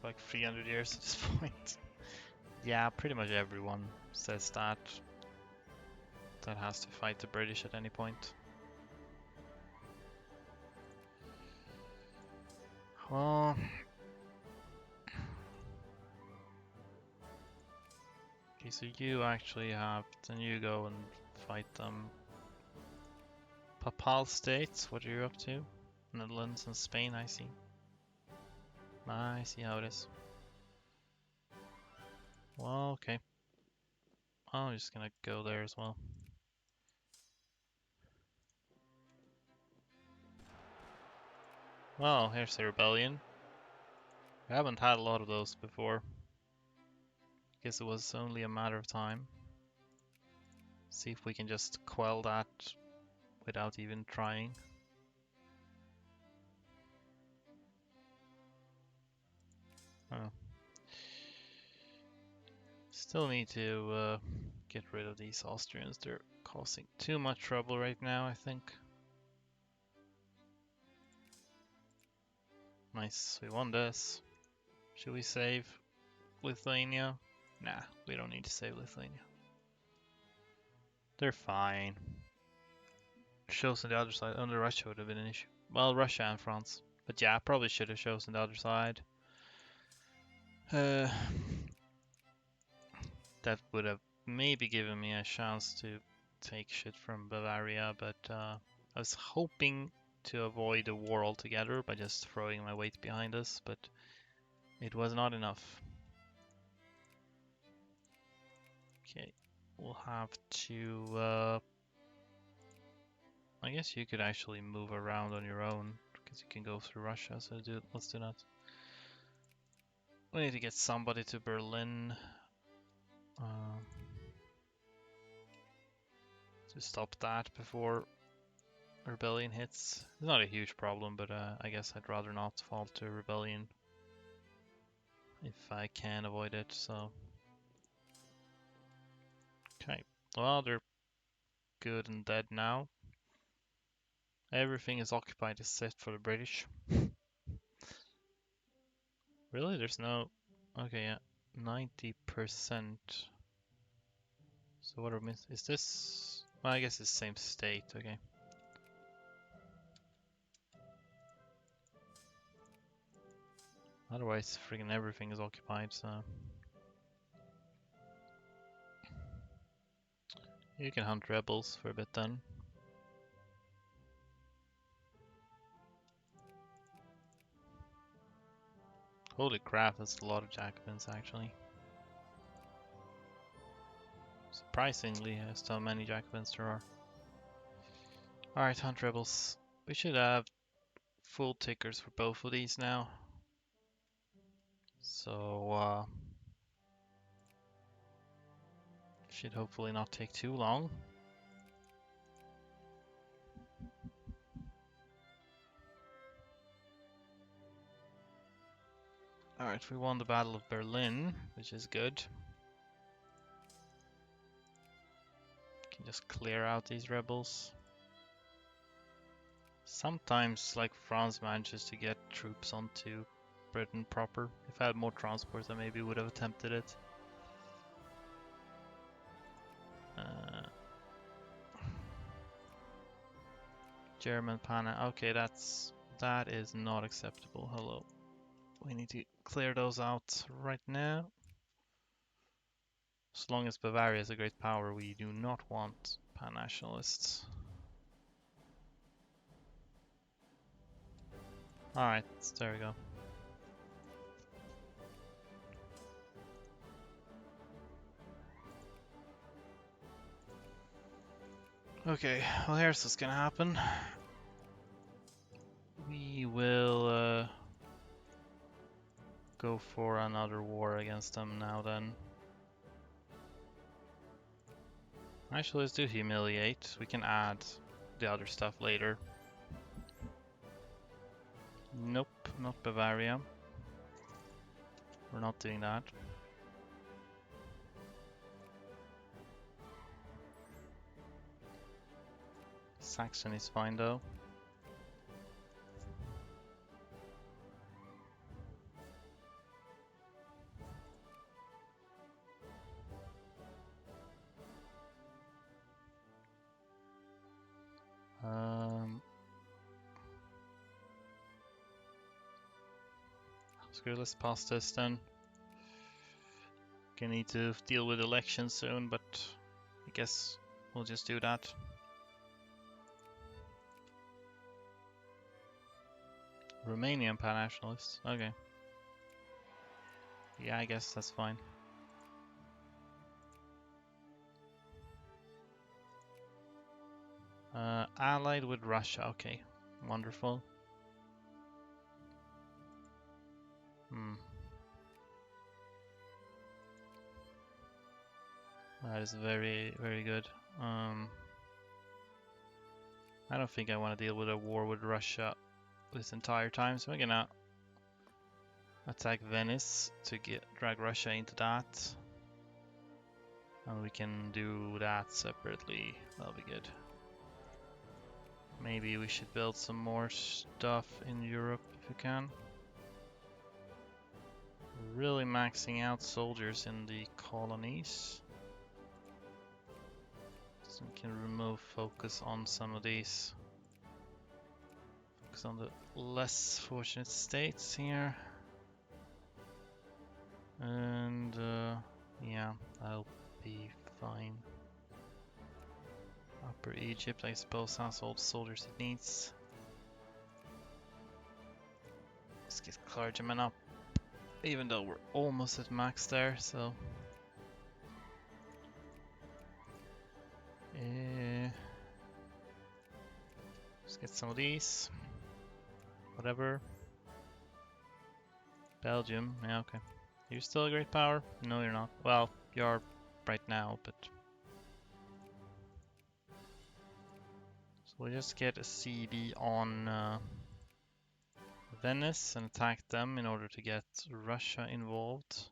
like 300 years at this point. Yeah, pretty much everyone says that has to fight the British at any point. Well, okay, so you actually have, then you go and fight them. Papal states, what are you up to? Netherlands and Spain, I see. I see how it is. Well, okay. I'm just gonna go there as well. Well, here's the rebellion. We haven't had a lot of those before. Guess it was only a matter of time. See if we can just quell that without even trying. Oh. Still need to get rid of these Austrians. They're causing too much trouble right now, I think. Nice, we won this. Should we save Lithuania? Nah, we don't need to save Lithuania. They're fine. Shows on the other side. Under Russia would have been an issue. Well, Russia and France. But yeah, probably should have shows on the other side. That would have maybe given me a chance to take shit from Bavaria, but I was hoping to avoid a war altogether by just throwing my weight behind us, but it was not enough. Okay, we'll have to... I guess you could actually move around on your own, because you can go through Russia, so let's do that. We need to get somebody to Berlin. To stop that before rebellion hits. It's not a huge problem, but I guess I'd rather not fall to rebellion if I can avoid it, so... Okay, well, they're good and dead now. Everything is occupied except for the British. Really? There's no... Okay, yeah. 90%. So what are we missing? Is this... Well, I guess it's the same state, okay. Otherwise, freaking everything is occupied, so... You can hunt rebels for a bit then. Holy crap, that's a lot of Jacobins actually. Surprisingly, as how many Jacobins there are. Alright, hunt rebels. We should have full tickers for both of these now. So, should hopefully not take too long. Alright, we won the Battle of Berlin, which is good. Can just clear out these rebels. Sometimes, like, France manages to get troops onto Britain proper. If I had more transports, I maybe would have attempted it. German Pana. Okay, that is not acceptable. Hello. We need to clear those out right now. As long as Bavaria is a great power, we do not want pan-nationalists. Alright, there we go. Okay, well here's what's gonna happen. We will go for another war against them now then. Actually, let's do humiliate. We can add the other stuff later. Nope, not Bavaria. We're not doing that. Saxon is fine though. Screw, let's pass this then. Gonna need to deal with elections soon, but I guess we'll just do that. Romanian pan-nationalists, okay. Yeah, I guess that's fine. Allied with Russia, okay. Wonderful. That is very, very good. I don't think I want to deal with a war with Russia this entire time, so we're gonna attack Venice to drag Russia into that. And we can do that separately. That'll be good. Maybe we should build some more stuff in Europe if we can. Really maxing out soldiers in the colonies. So we can remove focus on some of these. Focus on the less fortunate states here. And yeah, that'll be fine. Upper Egypt, I suppose, has all the soldiers it needs. Let's get clergymen up, even though we're almost at max there, so... let's get some of these. Whatever. Belgium, yeah, okay. You're still a great power? No, you're not. Well, you are right now, but... So we'll just get a CD on Venice and attack them in order to get Russia involved.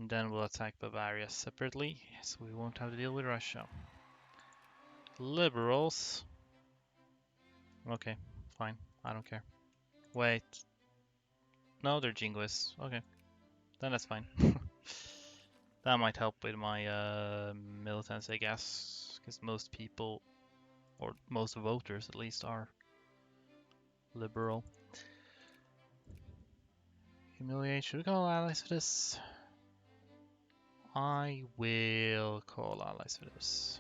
And then we'll attack Bavaria separately, so we won't have to deal with Russia. Liberals. Okay, fine. I don't care. Wait. No, they're jingoists. Okay, then that's fine. That might help with my militants, I guess, because most people, or most voters at least, are liberal. Humiliate. Should we call allies for this? I will call allies for this.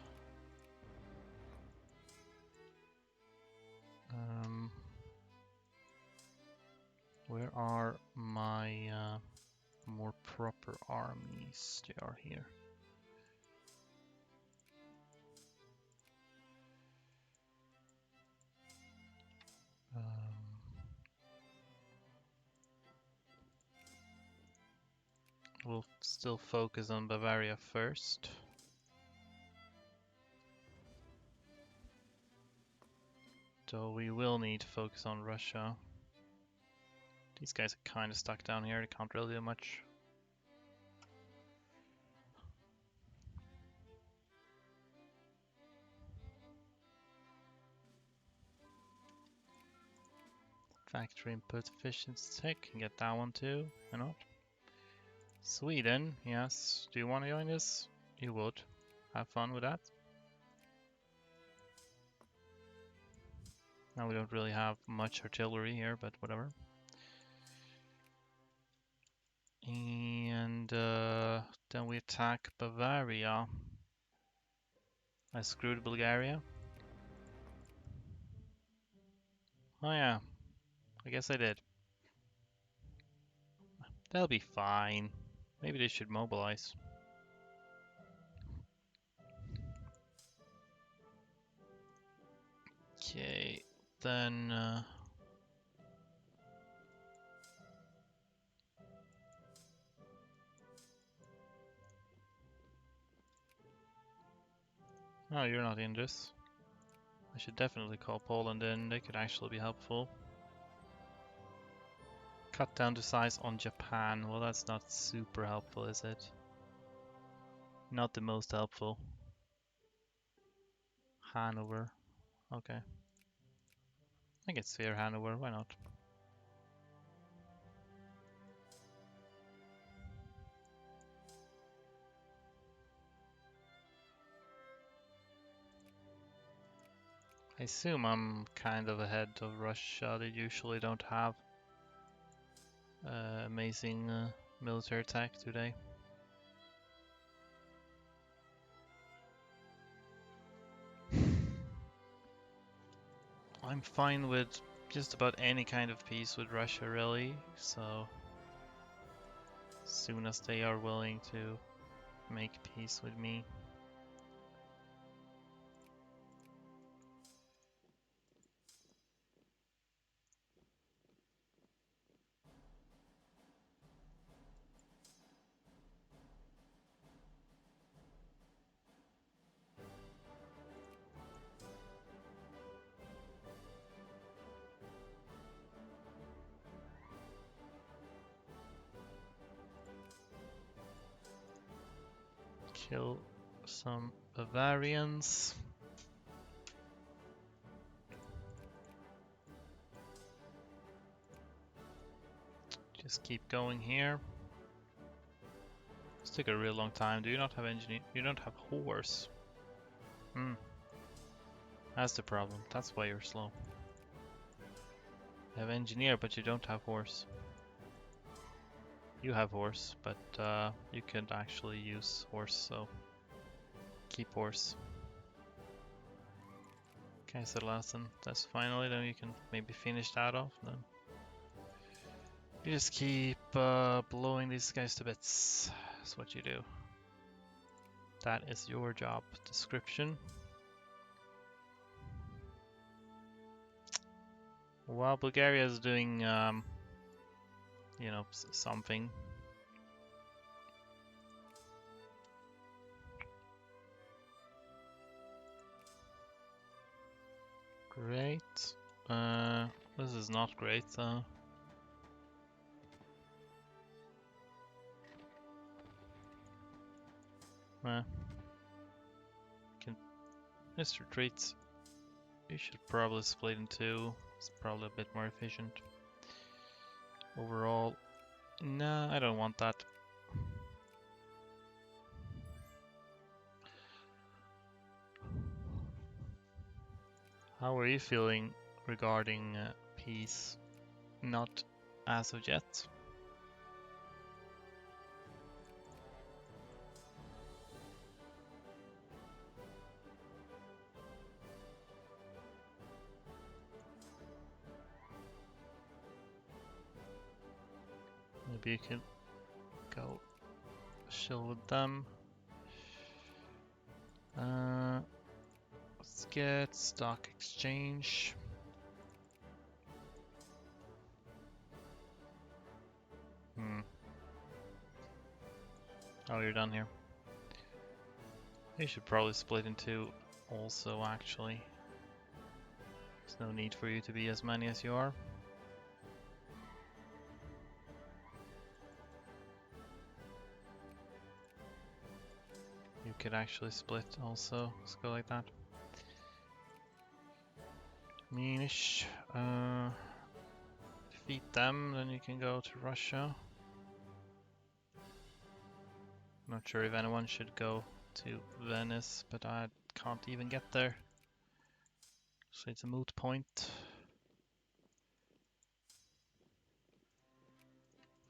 Where are my more proper armies? They are here. We'll still focus on Bavaria first. So we will need to focus on Russia. These guys are kind of stuck down here, they can't really do much. Factory input efficiency tech, can get that one too, why not? Sweden, yes. Do you want to join this? You would. Have fun with that. Now we don't really have much artillery here, but whatever. And then we attack Bavaria. I screwed Bulgaria. Oh yeah, I guess I did. They'll be fine. Maybe they should mobilize. Okay, then no, you're not in this. I should definitely call Poland in, they could actually be helpful. Cut down the size on Japan, well that's not super helpful, is it? Not the most helpful. Hanover, okay. I can sphere Hanover, why not? I assume I'm kind of ahead of Russia, they usually don't have amazing military attack today. I'm fine with just about any kind of peace with Russia really, so as soon as they are willing to make peace with me. Kill some Bavarians. Just keep going here. This took a real long time. Do you not have engineer? You don't have horse. Hmm. That's the problem. That's why you're slow. You have engineer, but you don't have horse. You have horse, but you can actually use horse, so keep horse. Okay, so Lassen, that's finally, then you can maybe finish that off. Then you just keep blowing these guys to bits. That's what you do. That is your job description. While Bulgaria is doing, you know, something. Great. This is not great though. Uh, can Mr. Treats, you should probably split in two. It's probably a bit more efficient overall. Nah, I don't want that. How are you feeling regarding peace? Not as of yet. Maybe you can go chill with them. Let's get stock exchange. Oh, you're done here. You should probably split in two also, actually. There's no need for you to be as many as you are. You could actually split also. Let's go like that. Meanish. Defeat them, then you can go to Russia. Not sure if anyone should go to Venice, but I can't even get there. So it's a moot point.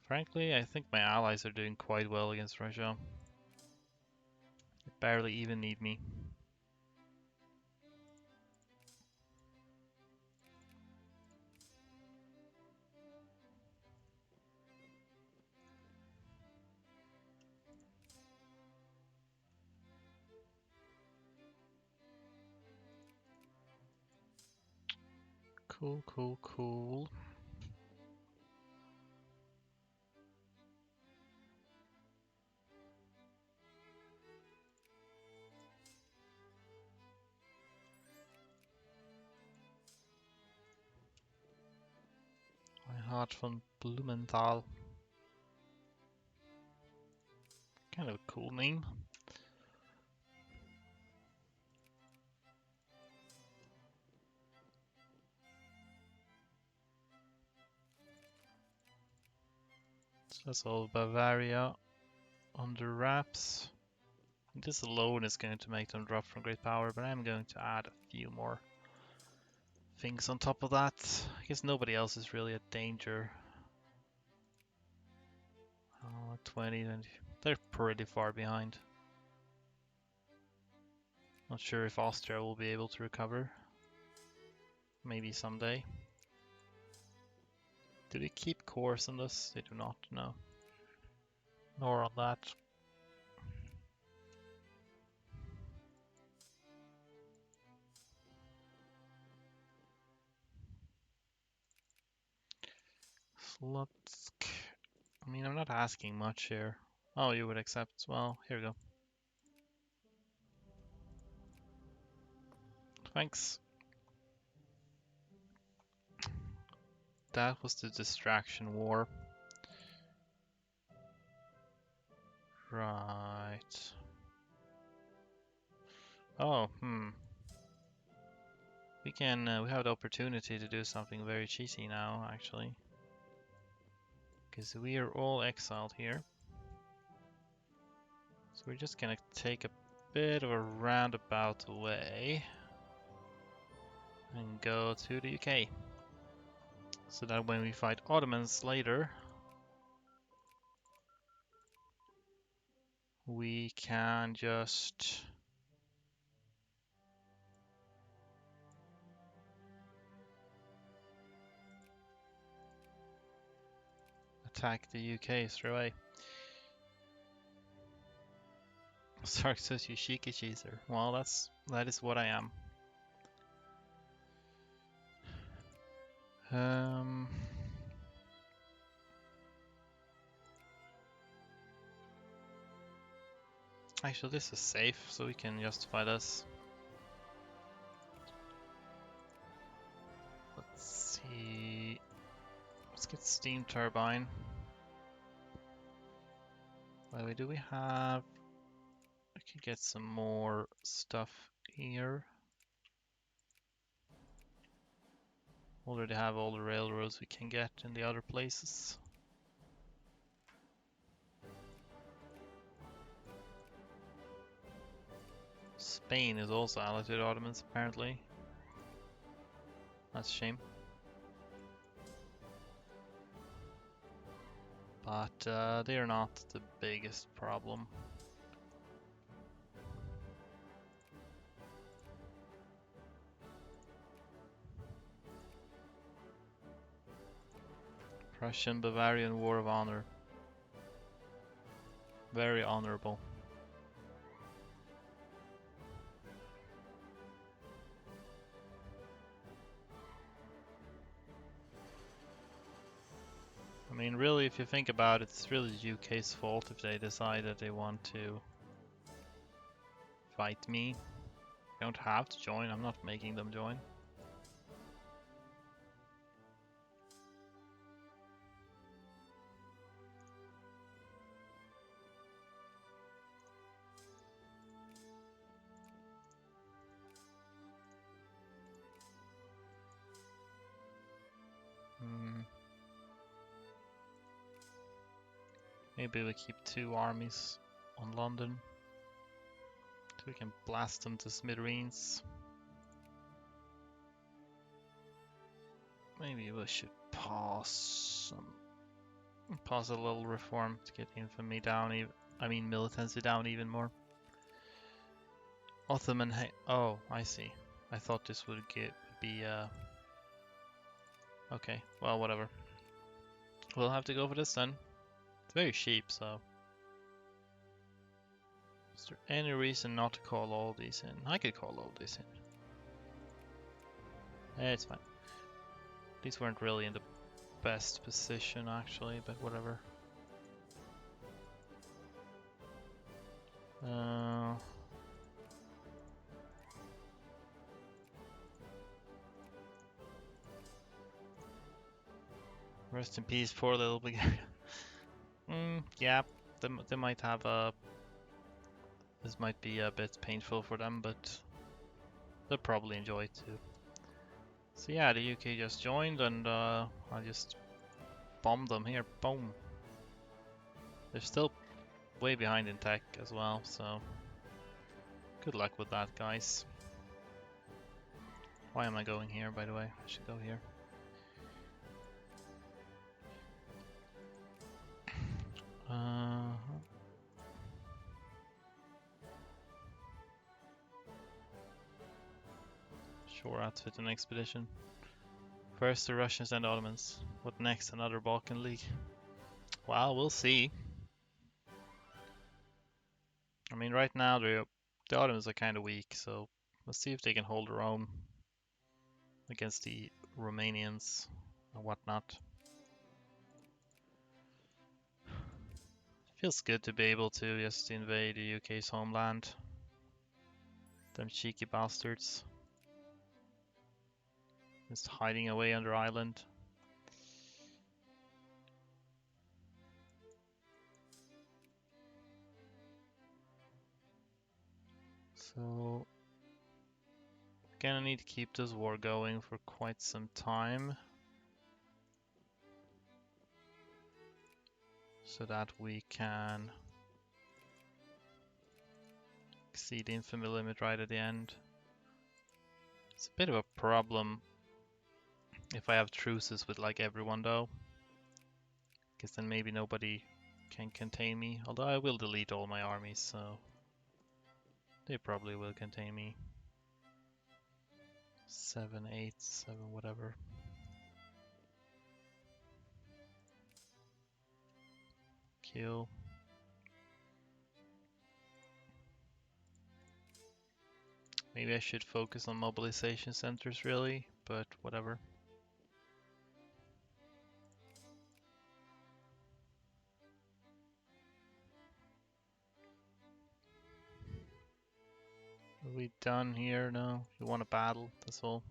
Frankly, I think my allies are doing quite well against Russia. They barely even need me. Cool, cool, cool. My heart von Blumenthal. Kind of a cool name. So that's all Bavaria under wraps. This alone is going to make them drop from great power, but I'm going to add a few more things on top of that. I guess nobody else is really a danger. 20, 20. They're pretty far behind. Not sure if Austria will be able to recover. Maybe someday. Do they keep course on this? They do not, no. Nor on that. Slutsk. I mean, I'm not asking much here. Oh, you would accept. Well, here we go. Thanks. That was the distraction war. Right. Oh, We have the opportunity to do something very cheesy now, actually. Because we are all exiled here. So we're just gonna take a bit of a roundabout way and go to the UK. So that when we fight Ottomans later, we can just attack the UK straight away. Sarksos Yoshiki Cheeser. Well, that is what I am. Actually, this is safe, so we can justify this. Let's see. Let's get steam turbine. By the way, do we have I could get some more stuff here. Already have all the railroads we can get in the other places. Spain is also allied to the Ottomans, apparently. That's a shame. But they are not the biggest problem. Prussian-Bavarian War of Honor. Very honorable. I mean, really, if you think about it, it's really the UK's fault if they decide that they want to fight me. They don't have to join, I'm not making them join. Maybe we keep 2 armies on London, so we can blast them to smithereens. Maybe we should pause a little reform to get infamy down. Militancy down even more. Ottoman. Oh, I see. I thought this would be. Okay. Well, whatever. We'll have to go for this then. It's very cheap, so. Is there any reason not to call all these in? I could call all these in. It's fine. These weren't really in the best position actually, but whatever. Rest in peace, poor little Bulgaria. Yeah, they might have a. This might be a bit painful for them, but they'll probably enjoy it too. So yeah, the UK just joined, and I just bombed them here. Boom. They're still way behind in tech as well, so good luck with that, guys. Why am I going here, by the way? I should go here. Shore outfit an expedition. First the Russians and the Ottomans. What next? Another Balkan League? Well, we'll see. I mean, right now the Ottomans are kind of weak, so let's see if they can hold their own against the Romanians and whatnot. Feels good to be able to just invade the UK's homeland. Them cheeky bastards. Just hiding away under island. So, gonna need to keep this war going for quite some time. So that we can exceed the infamy limit right at the end. It's a bit of a problem if I have truces with like everyone though, because then maybe nobody can contain me, although I will delete all my armies, so they probably will contain me. 7, 8, 7, whatever. Kill. Maybe I should focus on mobilization centers really, but whatever. Are we done here? No, you want a battle, that's all.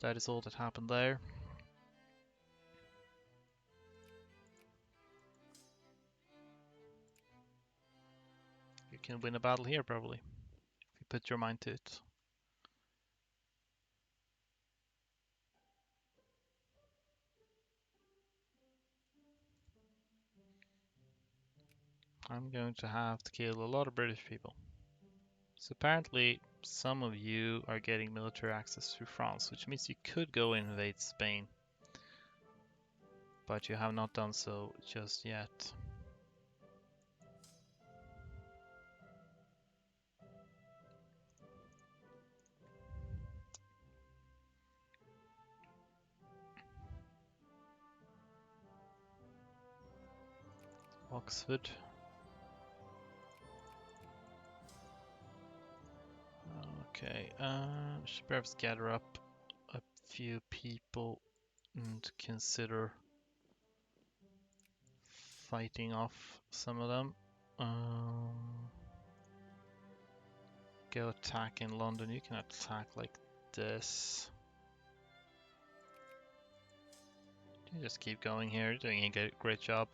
That is all that happened there. can win a battle here probably, if you put your mind to it. I'm going to have to kill a lot of British people. So apparently some of you are getting military access through France, which means you could go invade Spain. But you have not done so just yet. Oxford. Okay, should perhaps gather up a few people and consider fighting off some of them. Go attack in London. You can attack like this. You just keep going here, you're doing a great job.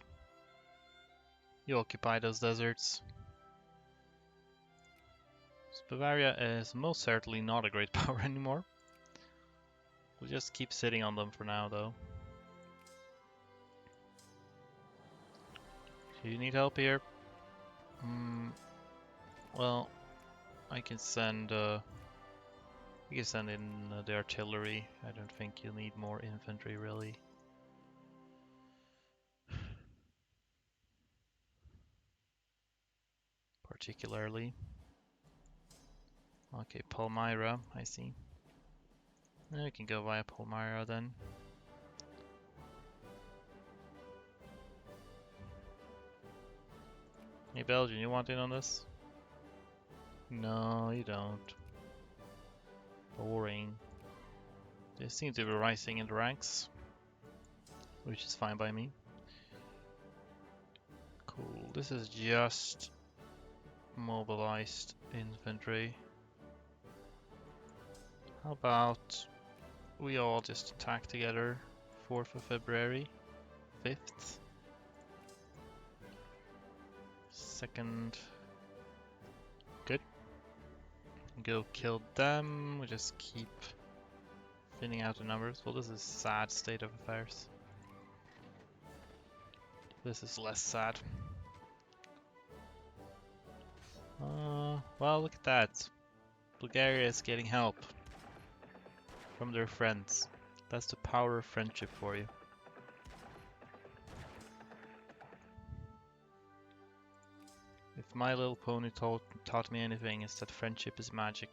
You occupy those deserts. So Bavaria is most certainly not a great power anymore. We'll just keep sitting on them for now though. Do you need help here? Well, I can send you can send in the artillery. I don't think you'll need more infantry really. Particularly. Okay, Palmyra, I see. We can go via Palmyra then. Hey Belgian, you want in on this? No, you don't. Boring. They seem to be rising in the ranks, which is fine by me. Cool, this is just mobilized infantry. How about we all just attack together 4th of February, 5th, 2nd. Good. Go kill them. We just keep thinning out the numbers. Well, this is a sad state of affairs. This is less sad. Well, look at that. Bulgaria is getting help from their friends. That's the power of friendship for you. If My Little Pony taught me anything, it's that friendship is magic.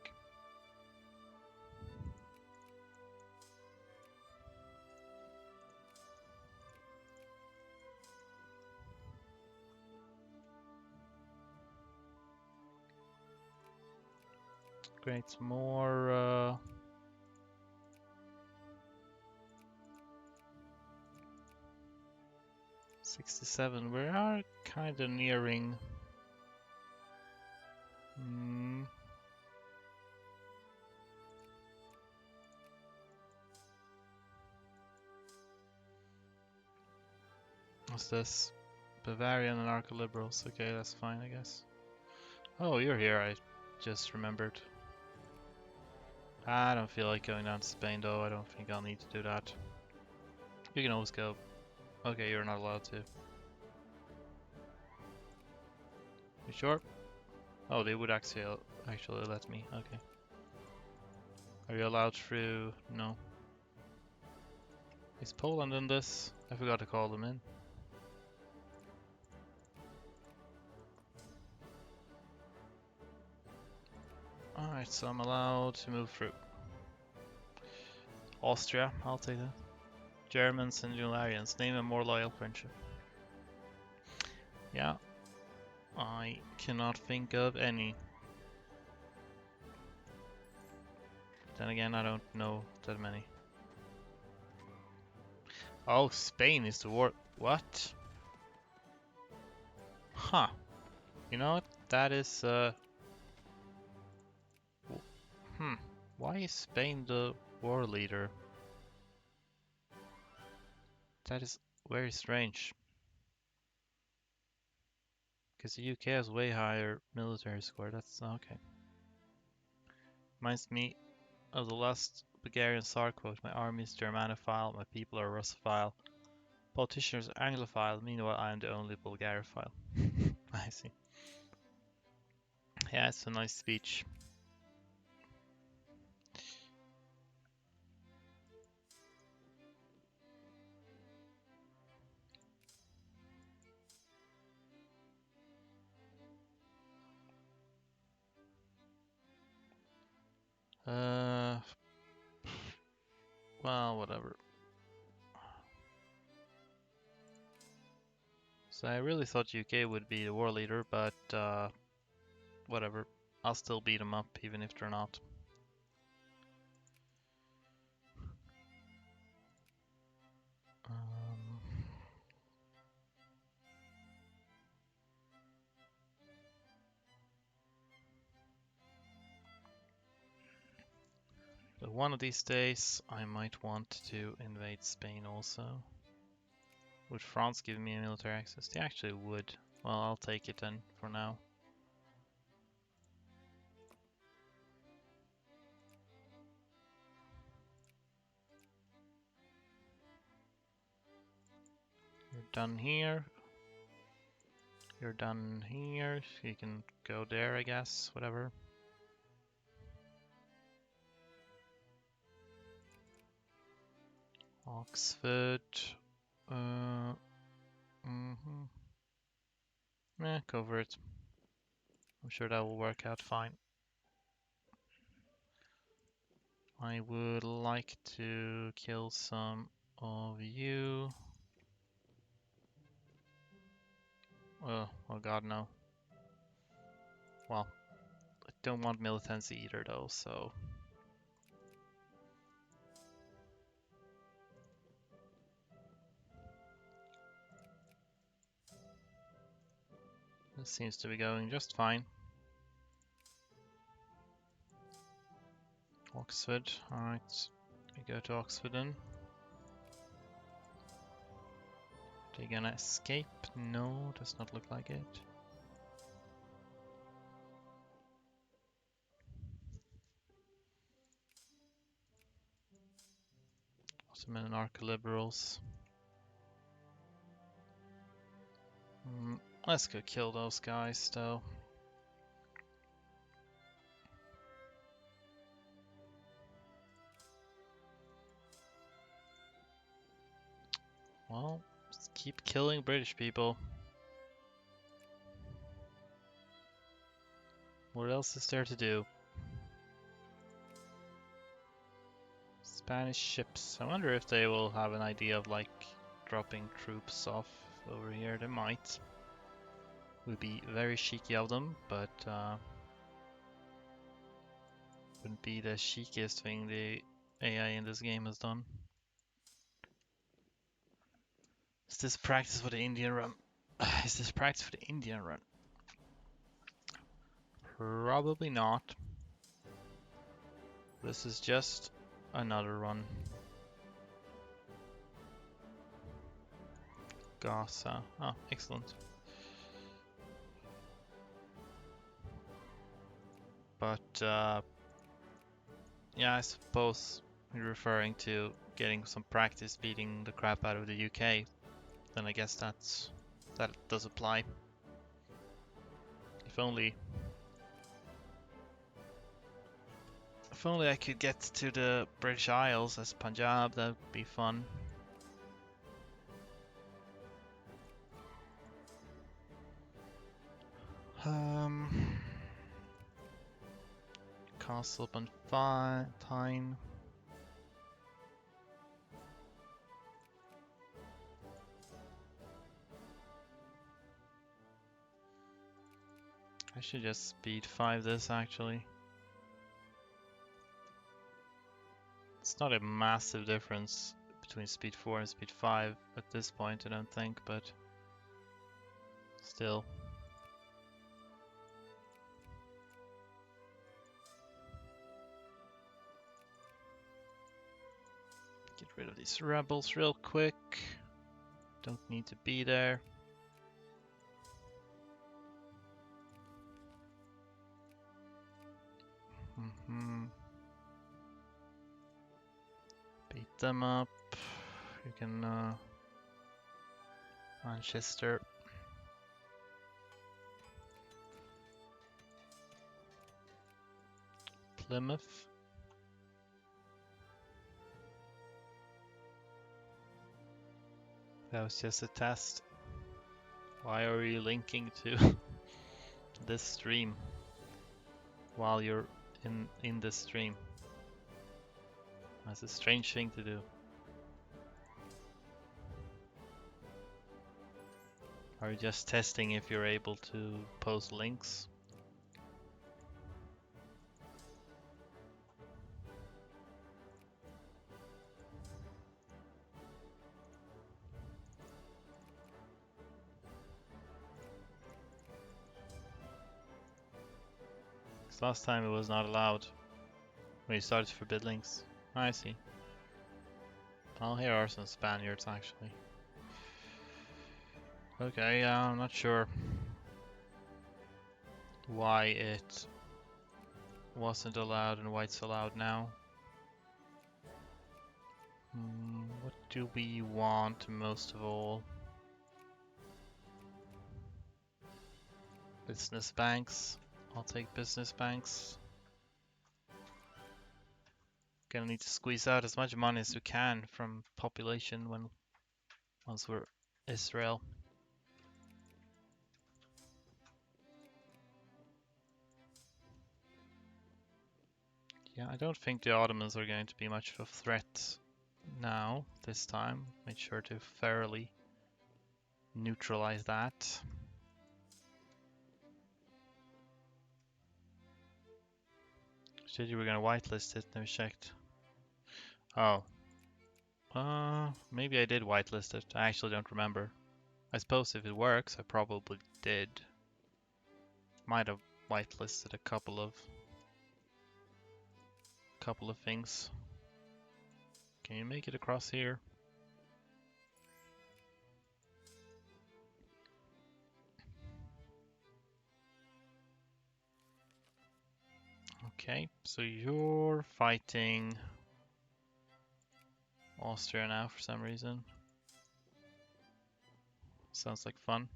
Great, more 67. We are kind of nearing. What's this? Bavarian anarcho-liberals. Okay, that's fine, I guess. Oh, you're here. I just remembered. I don't feel like going down to Spain though. I don't think I'll need to do that. You can always go. Okay, you're not allowed to. You sure? Oh, they would actually let me. Okay. Are you allowed through? No. Is Poland in this? I forgot to call them in. Alright, so I'm allowed to move through. Austria, I'll take that. Germans and Hungarians, name a more loyal friendship. Yeah, I cannot think of any. Then again, I don't know that many. Oh, Spain is the war. What? Huh. You know what? That is, Why is Spain the war leader? That is very strange. Because the UK has way higher military score. That's okay. Reminds me of the last Bulgarian Tsar quote. My army is Germanophile, my people are Russophile. Politicians are Anglophile, meanwhile I am the only Bulgarophile. I see. Yeah, it's a nice speech. Well, whatever. So I really thought UK would be the war leader, but whatever. I'll still beat them up, even if they're not. But one of these days, I might want to invade Spain also. Would France give me military access? They actually would. Well, I'll take it then for now. You're done here. You're done here. You can go there, I guess. Whatever. Oxford. Go for it. I'm sure that will work out fine. I would like to kill some of you. Oh god, no. Well, I don't want militancy either though, so... This seems to be going just fine. Oxford, alright. We go to Oxford then. Are they gonna escape? No, does not look like it. Ottoman and Archa-liberals. Let's go kill those guys though. Well, just keep killing British people. What else is there to do? Spanish ships. I wonder if they will have an idea of like dropping troops off over here. They might. Would be very cheeky of them, but wouldn't be the cheekiest thing the AI in this game has done. Is this practice for the Indian run? Is this practice for the Indian run? Probably not. This is just another run. Gaza. Oh, excellent. But yeah, I suppose you're referring to getting some practice beating the crap out of the UK. Then I guess that does apply. If only I could get to the British Isles as Punjab, that would be fun. Castle Banfine. I should just speed 5 this actually. It's not a massive difference between speed 4 and speed 5 at this point, I don't think, but still. Get rid of these rebels real quick. Don't need to be there. Beat them up. You can Manchester. Plymouth. That was just a test. Why are you linking to this stream while you're in this stream? That's a strange thing to do. Are you just testing if you're able to post links? Because last time it was not allowed when you started to forbid links. I see. Well, here are some Spaniards actually. Okay, I'm not sure why it wasn't allowed and why it's allowed now. What do we want most of all? Business banks. I'll take business banks. Gonna need to squeeze out as much money as we can from population once we're Israel. Yeah, I don't think the Ottomans are going to be much of a threat now, this time. Made sure to fairly neutralize that. Said you were gonna whitelist it, never checked. Oh. Maybe I did whitelist it. I actually don't remember. I suppose if it works, I probably did. Might have whitelisted a couple of things. Can you make it across here? Okay, so you're fighting Austria now for some reason. Sounds like fun.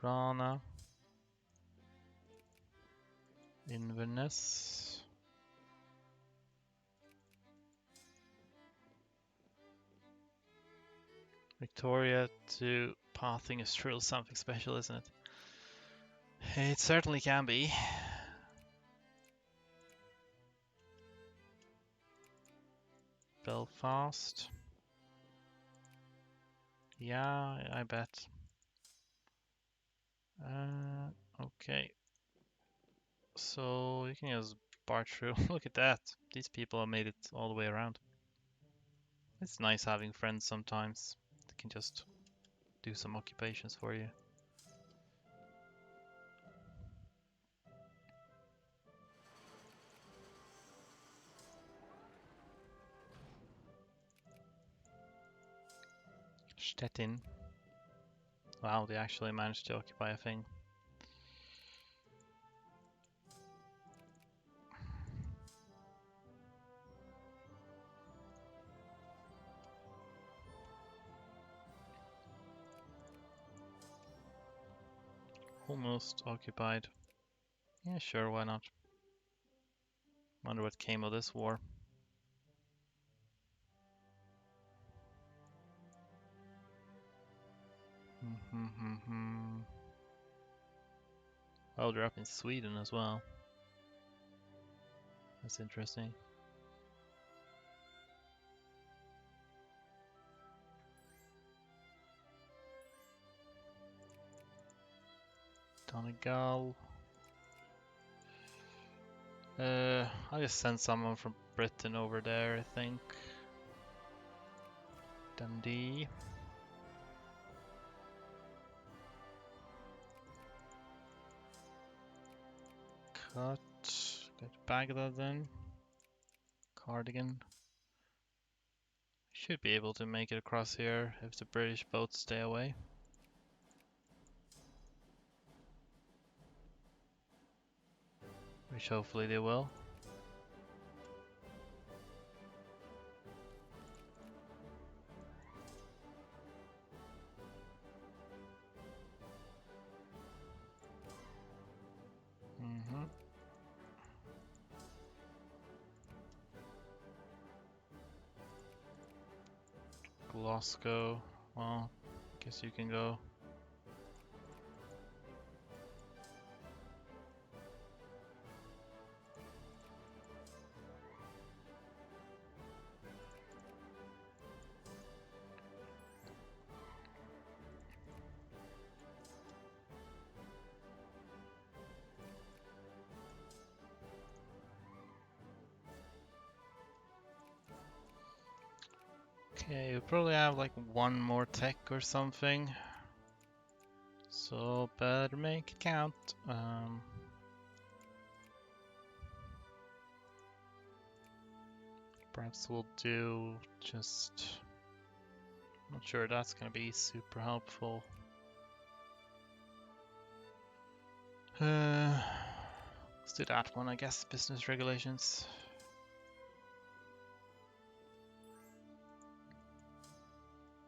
Tirana. Inverness. Victoria to Pathing is still something special, isn't it? It certainly can be. Belfast. Yeah, I bet. Okay. So you can just barge through. Look at that. These people have made it all the way around. It's nice having friends sometimes. They can just do some occupations for you. Stettin. Wow, they actually managed to occupy a thing. Almost occupied. Yeah, sure, why not? Wonder what came of this war. Oh, they're up in Sweden as well. That's interesting. Donegal. I'll just send someone from Britain over there, I think. Dundee. Cut. Go to Baghdad then. Cardigan. Should be able to make it across here if the British boats stay away. Which hopefully they will. Glasgow, well, guess you can go. Okay, you probably have like one more tech or something. So better make it count. Perhaps we'll do just... I'm not sure that's gonna be super helpful. Let's do that one, I guess. Business regulations.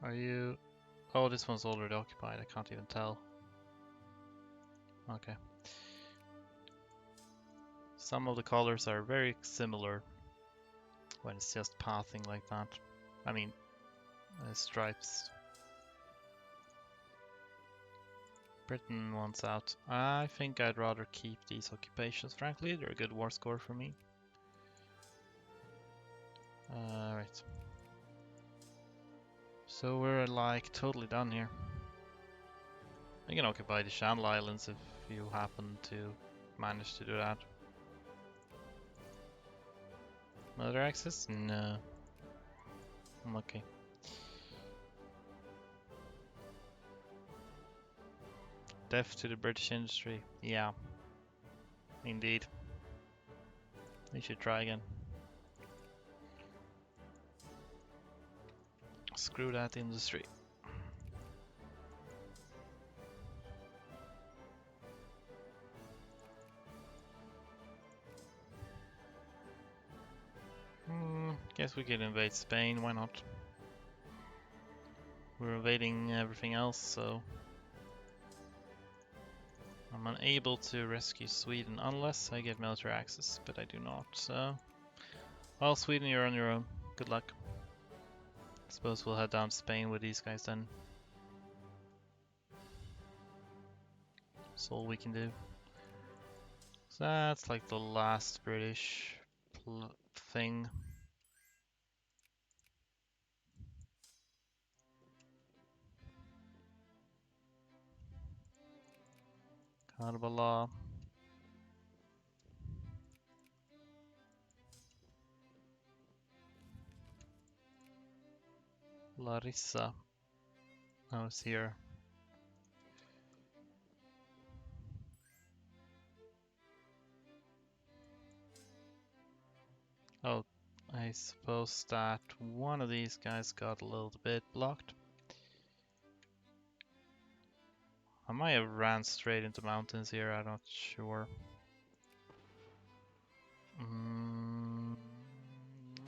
Are you... Oh, this one's already occupied. I can't even tell. Okay. Some of the colors are very similar when it's just pathing like that. I mean, stripes. Britain wants out. I think I'd rather keep these occupations, frankly. They're a good war score for me. Right. So we're like totally done here. You can occupy the Channel Islands if you happen to manage to do that. Another access? No. I'm okay. Death to the British industry. Yeah. Indeed. We should try again. Screw that industry. Guess we could invade Spain, why not? We're invading everything else, so... I'm unable to rescue Sweden unless I get military access, but I do not, so... Well, Sweden, you're on your own. Good luck. Suppose we'll head down to Spain with these guys then. That's all we can do. So that's like the last British thing. Karbala. Larissa. I was here. Oh, I suppose that one of these guys got a little bit blocked. I might have ran straight into mountains here, I'm not sure.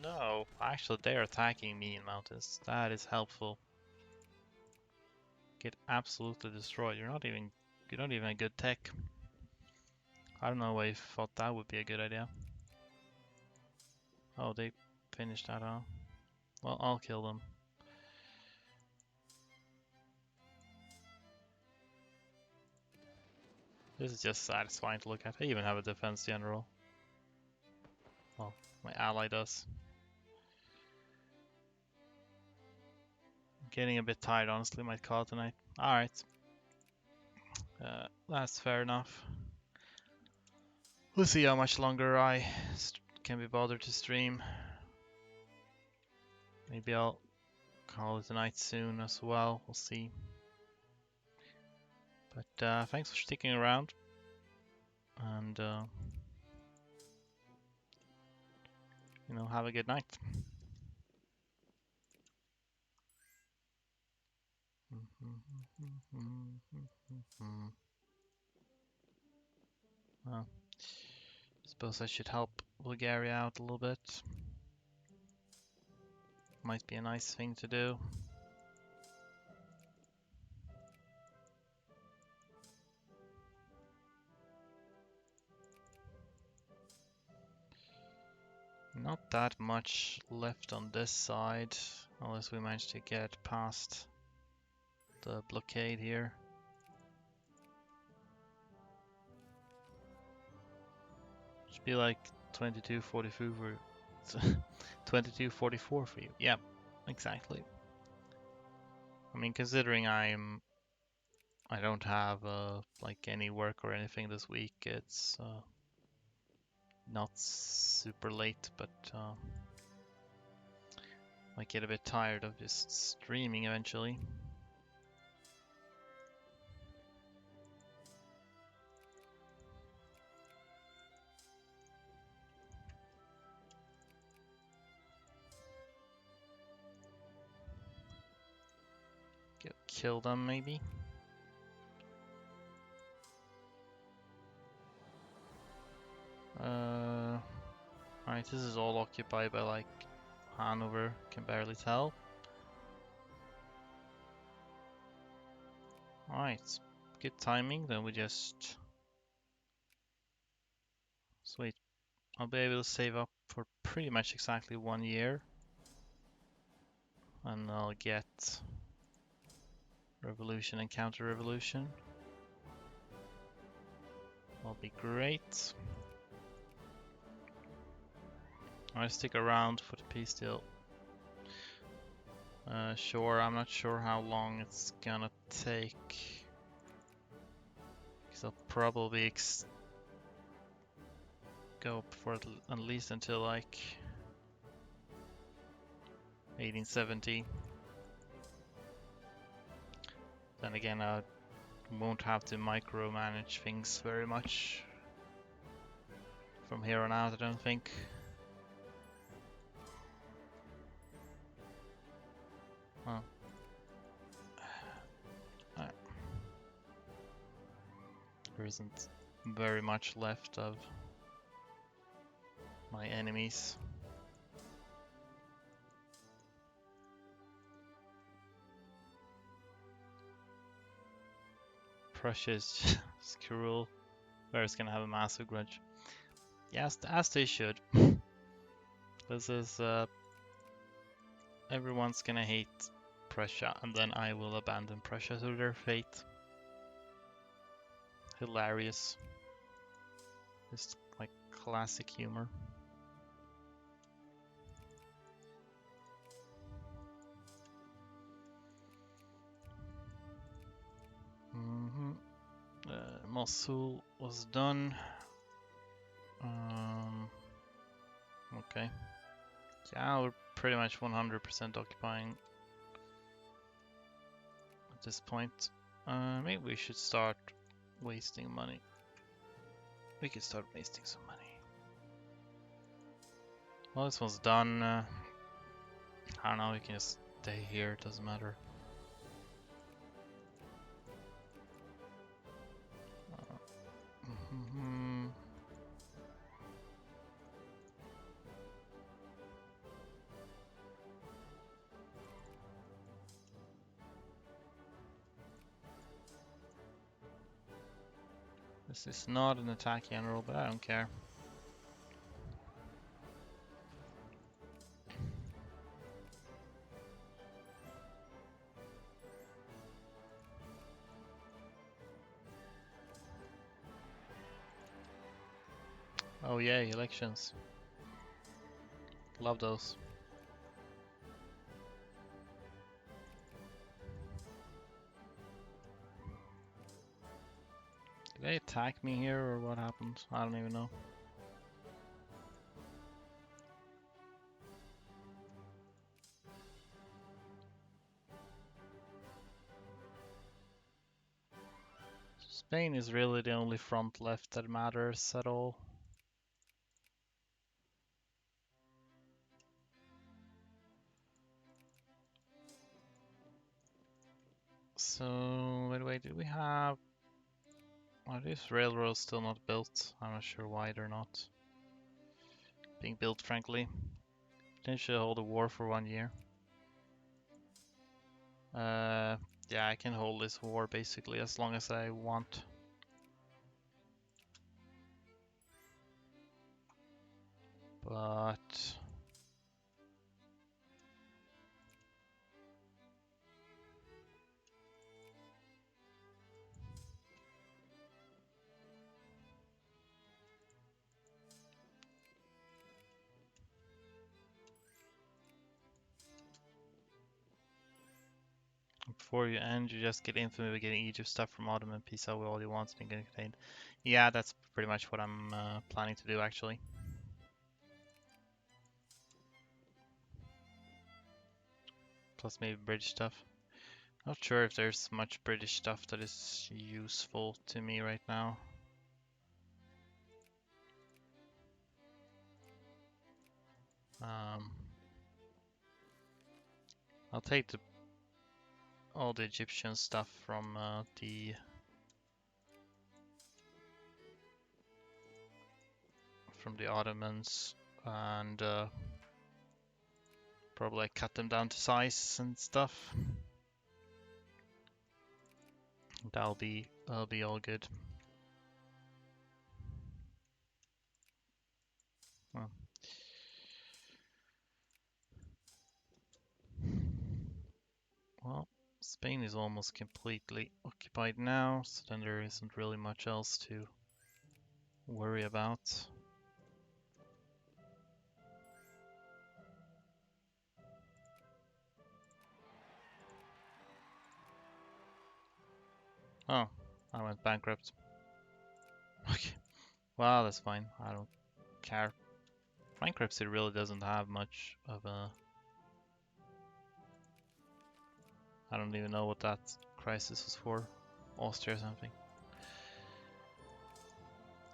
No, actually they're attacking me in mountains. That is helpful. Get absolutely destroyed. You're not even a good tech. I don't know why you thought that would be a good idea. Oh, they finished that, huh? Well, I'll kill them. This is just satisfying to look at. I even have a defense general. Well, my ally does. Getting a bit tired, honestly, might call it tonight. Alright. That's fair enough. We'll see how much longer I can be bothered to stream. Maybe I'll call it a night soon as well. We'll see. But thanks for sticking around. And, have a good night. Well, suppose I should help Bulgaria out a little bit. Might be a nice thing to do. Not that much left on this side, unless we manage to get past the blockade here. Should be like 22.44 for 22.44 for you. Yeah, exactly. I mean, considering I don't have like any work or anything this week, it's not super late, but might get a bit tired of just streaming eventually. Kill them maybe. Alright, this is all occupied by like Hanover, can barely tell. Alright, good timing, then we just... Sweet. I'll be able to save up for pretty much exactly 1 year. And I'll get revolution and counter-revolution. That'll be great. I'll stick around for the peace deal. Sure, I'm not sure how long it's gonna take. Because I'll probably go for at least until like 1870. Then again, I won't have to micromanage things very much from here on out, I don't think. Well, there isn't very much left of my enemies. Prussia's just cruel. Where's gonna have a massive grudge. Yes, as they should. This is everyone's gonna hate Prussia, and then I will abandon Prussia to their fate. Hilarious. Just like classic humor. Mosul was done. Okay. Yeah, we're pretty much 100% occupying at this point. Maybe we should start wasting money. We could start wasting some money. Well, this one's done. I don't know, we can just stay here, it doesn't matter. This is not an attack general, but I don't care. Oh yay, elections. Love those. Did they attack me here or what happened? I don't even know. Spain is really the only front left that matters at all. So, by the way, did we have... Are these railroads still not built? I'm not sure why they're not being built, frankly. Potentially hold a war for 1 year. Yeah, I can hold this war basically as long as I want. But... before you end, you just get infamy by getting Egypt stuff from Ottoman, peace out with all you want and get contained. Yeah, that's pretty much what I'm planning to do actually. Plus maybe British stuff. Not sure if there's much British stuff that is useful to me right now. I'll take all the Egyptian stuff from the Ottomans and probably cut them down to size and stuff. That'll be all good. Well. Well, Spain is almost completely occupied now, so then there isn't really much else to worry about. Oh, I went bankrupt. Okay, well, that's fine. I don't care. Bankruptcy really doesn't have much of a... I don't even know what that crisis was for. Austria or something.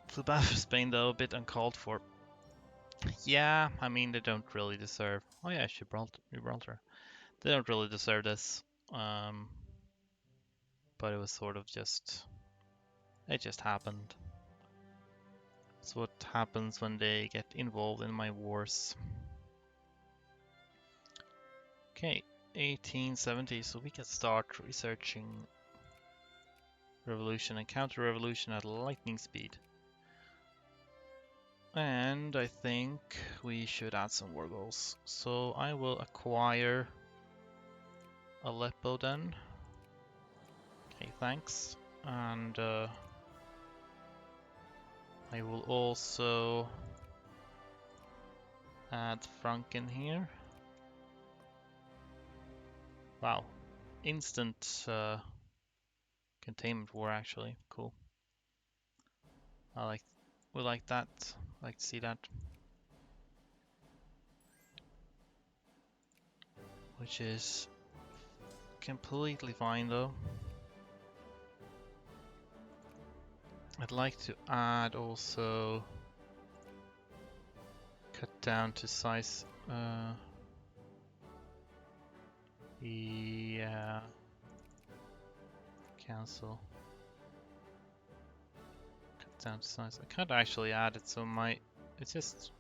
Flew bad for Spain though, a bit uncalled for. Yeah, I mean they don't really deserve... Oh yeah, Gibraltar. They don't really deserve this. But it was sort of just... It just happened. It's what happens when they get involved in my wars. Okay, 1870, so we can start researching revolution and counter-revolution at lightning speed. And I think we should add some war goals. So I will acquire Aleppo then. Okay, thanks. And I will also add Franken here. Wow, instant containment war actually, cool. We like that. I like to see that. Which is completely fine though. I'd like to add also cut down to size. Yeah. Cancel. Cut down to size. I can't actually add it, so it's just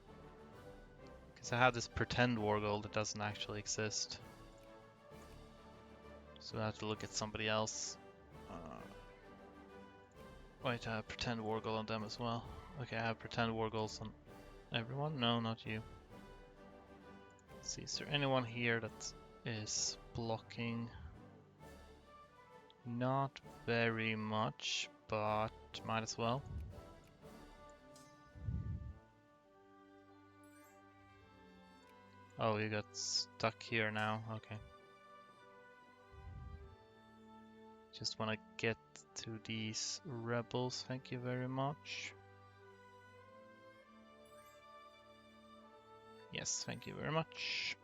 because I have this pretend war goal that doesn't actually exist. So I have to look at somebody else. Wait, I have pretend war goal on them as well. Okay, I have pretend war goals on everyone? No, not you. Let's see, is there anyone here that is blocking? Not very much, but might as well. Oh, you got stuck here now, okay. Just want to get to these rebels, thank you very much. Yes, thank you very much.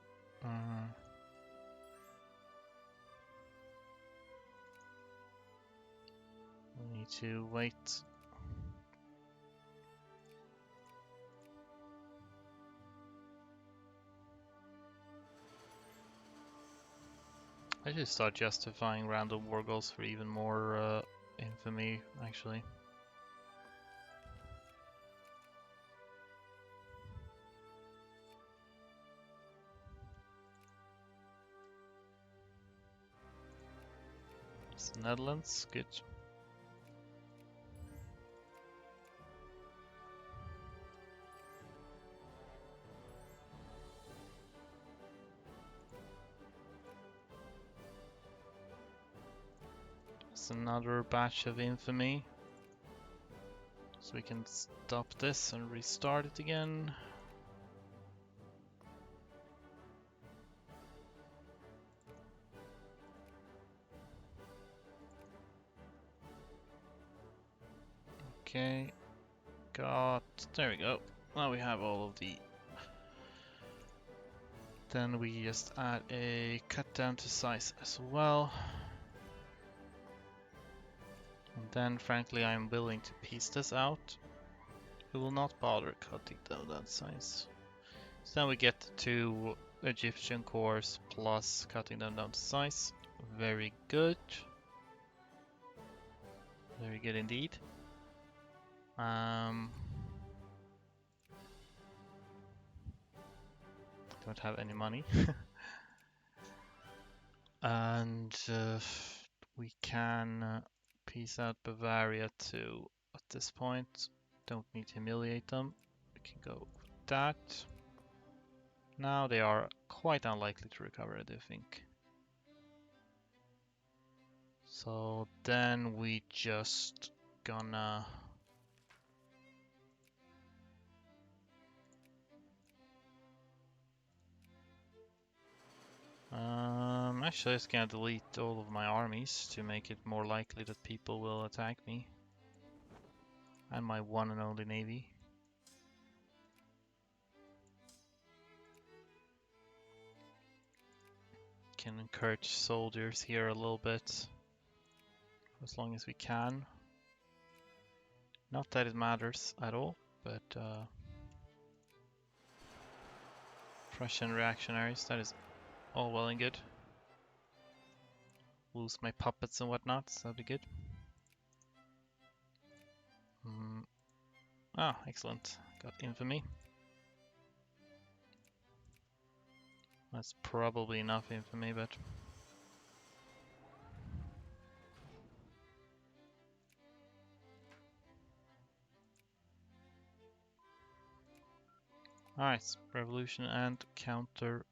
We need to wait. I should start justifying random war goals for even more infamy, actually. It's Netherlands, good. It's another batch of infamy. So we can stop this and restart it again. Okay, there we go. Now we have all of the. Then we just add a cut down to size as well. And then frankly I'm willing to piece this out. We will not bother cutting down that size. So then we get the 2 Egyptian cores plus cutting them down to size. Very good. Very good indeed. Don't have any money. And we can piece out Bavaria too at this point. Don't need to humiliate them. We can go with that. Now they are quite unlikely to recover, I do think. So then we just gonna actually, I just gonna delete all of my armies to make it more likely that people will attack me. And my one and only navy. Can encourage soldiers here a little bit. As long as we can. Not that it matters at all, but Prussian reactionaries, that is all well and good. Lose my puppets and whatnot, so that'd be good. Ah, excellent. Got infamy. That's probably enough infamy, but... Alright, revolution and counter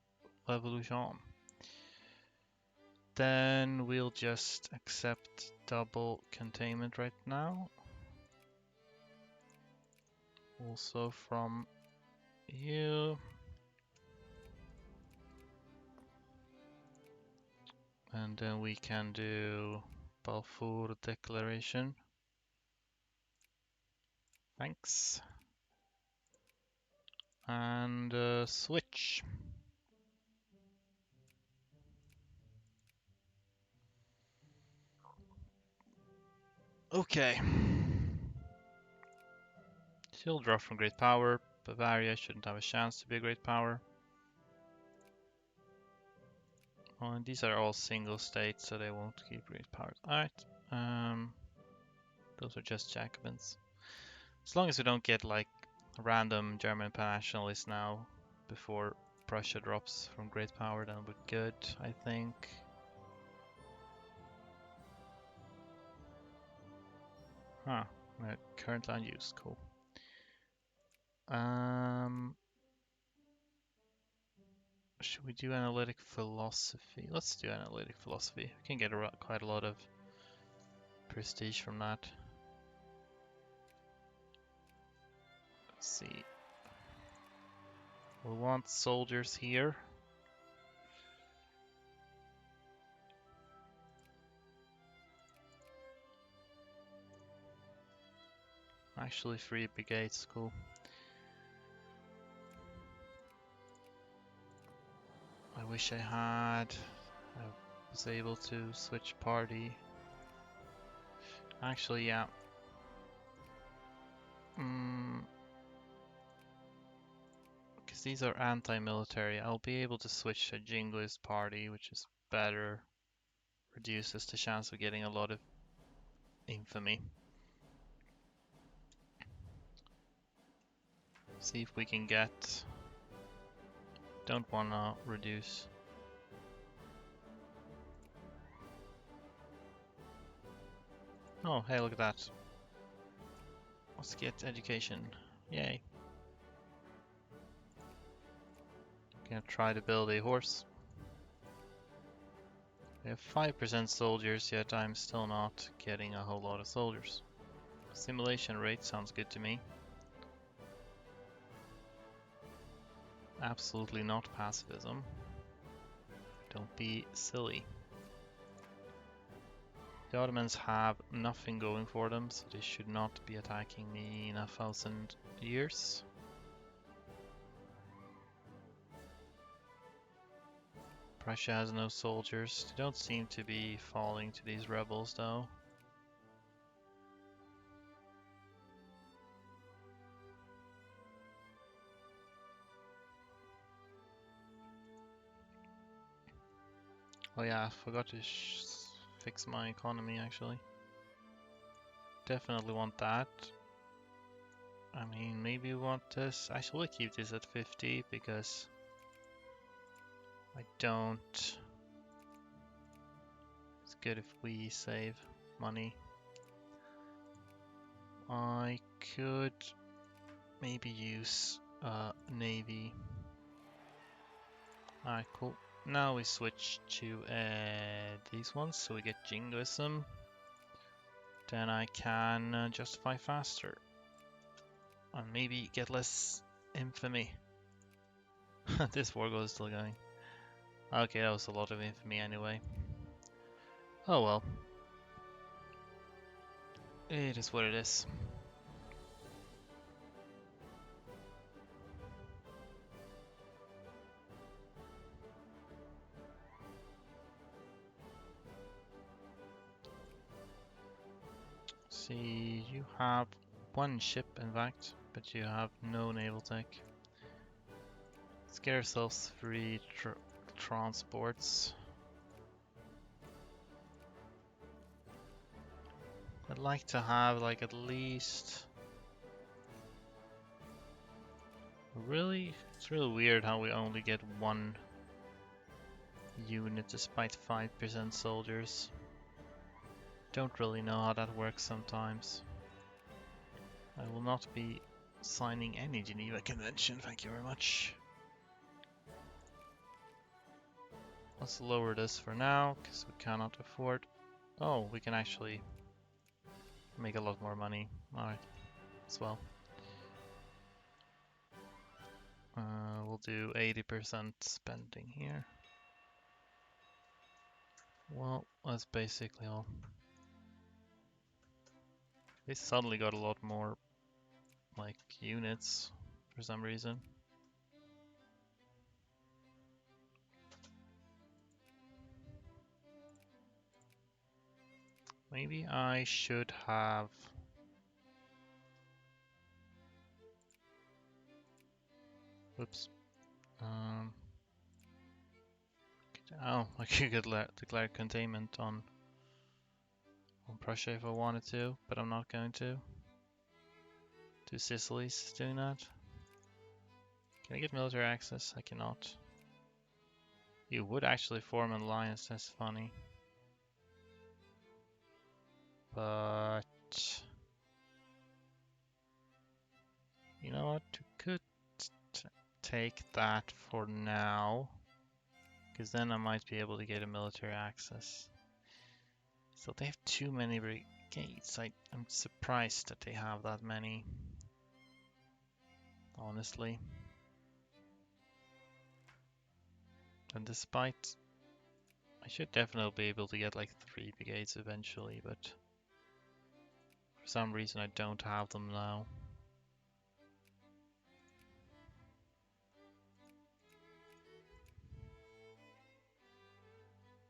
revolution. Then we'll just accept double containment right now. Also from you. And then we can do Balfour Declaration. Thanks. And switch. Okay. She'll draw from great power. Bavaria shouldn't have a chance to be a great power. Oh, and these are all single states, so they won't keep great powers. Alright. Those are just Jacobins. As long as we don't get like random German pan-nationalists now before Prussia drops from great power, then we're good, I think. Huh, currently unused, cool. Should we do analytic philosophy? Let's do analytic philosophy. We can get quite a lot of prestige from that. Let's see. We'll want soldiers here. Actually, 3 brigades, cool. I wish I was able to switch party. Actually, yeah. Because these are anti-military, I'll be able to switch to Genghis party, which is better. reduces the chance of getting a lot of infamy. See if we can get... Don't wanna reduce. Oh, hey, look at that. Let's get education. Yay. Gonna try to build a horse. We have 5% soldiers, yet I'm still not getting a whole lot of soldiers. Simulation rate sounds good to me. Absolutely not pacifism. Don't be silly. The Ottomans have nothing going for them, so they should not be attacking me in 1,000 years. Prussia has no soldiers. They don't seem to be falling to these rebels though. Oh yeah, I forgot to fix my economy actually. Definitely want that. I mean, maybe we want this. Actually, we'll keep this at 50 because I don't... It's good if we save money. I could maybe use Navy. Alright, cool. Now we switch to these ones, so we get Jingoism. Then I can justify faster. And maybe get less infamy. This war goal is still going. Okay, that was a lot of infamy anyway. Oh well. It is what it is. See, you have one ship in fact, but you have no naval tech. Let's get ourselves 3 transports. I'd like to have like at least... Really? It's really weird how we only get 1 unit despite 5% soldiers. Don't really know how that works sometimes. I will not be signing any Geneva Convention, thank you very much. Let's lower this for now, because we cannot afford... Oh, we can actually make a lot more money. Alright, as well. We'll do 80% spending here. Well, that's basically all. They suddenly got a lot more, like, units for some reason. Maybe I should have... Oops. Oh, I could declare containment on Prussia if I wanted to, but I'm not going to. Two Sicilies doing that. Can I get military access? I cannot. You would actually form an alliance, that's funny. But... You know what? We could take that for now. Because then I might be able to get a military access. So they have too many brigades. I'm surprised that they have that many. Honestly. And despite... I should definitely be able to get like 3 brigades eventually, but... For some reason I don't have them now.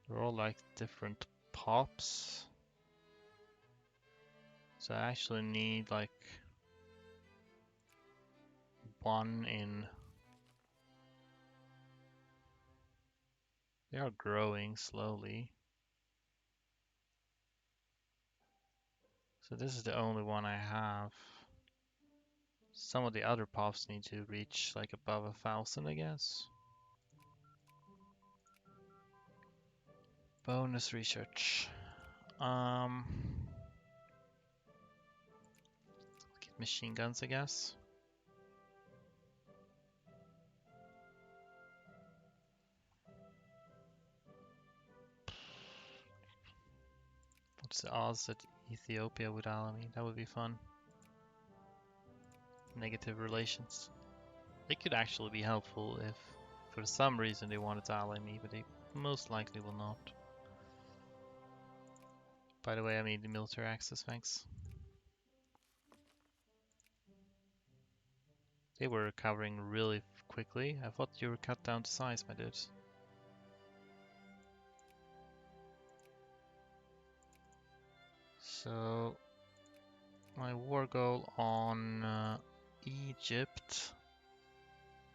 They're all like different pops. So I actually need like 1 in... They are growing slowly. So this is the only one I have. Some of the other pops need to reach like above 1,000, I guess. Bonus research. Get machine guns, I guess. What's the odds that Ethiopia would ally me? That would be fun. Negative relations. They could actually be helpful if, for some reason, they wanted to ally me, but they most likely will not. By the way, I need the military access, thanks. They were recovering really quickly. I thought you were cut down to size, my dudes. So, my war goal on Egypt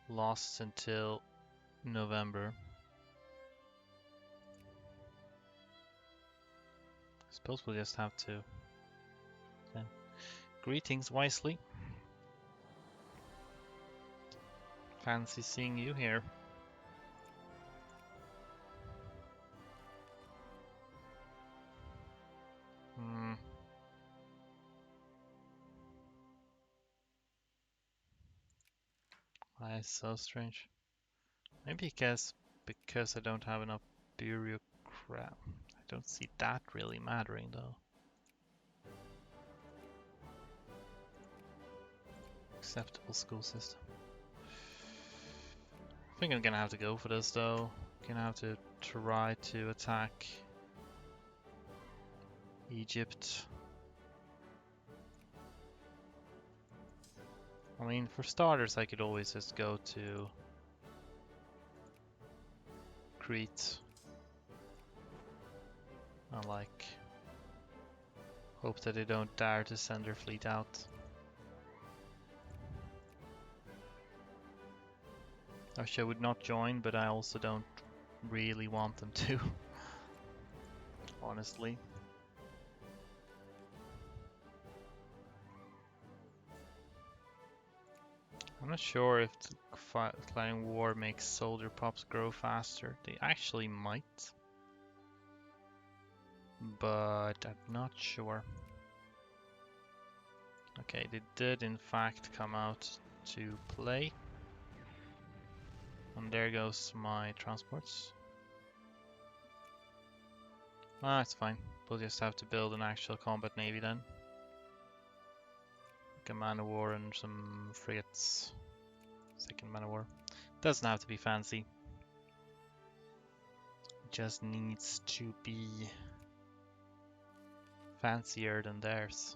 lasts until November. I suppose we'll just have to. Then. Greetings, Wisely. Fancy seeing you here. Hmm. That is so strange. Maybe because I don't have enough bureaucrat. I don't see that really mattering though. Acceptable school system. I think I'm gonna have to go for this though. Gonna have to try to attack Egypt. I mean, for starters, I could always just go to Crete and like hope that they don't dare to send their fleet out. Actually, I would not join, but I also don't really want them to, honestly. I'm not sure if declaring war makes soldier pops grow faster. They actually might, but I'm not sure. Okay, they did in fact come out to play. And there goes my transports. Ah, it's fine. We'll just have to build an actual combat navy then. Like a man of war and some frigates. Second man of war. Doesn't have to be fancy. Just needs to be fancier than theirs.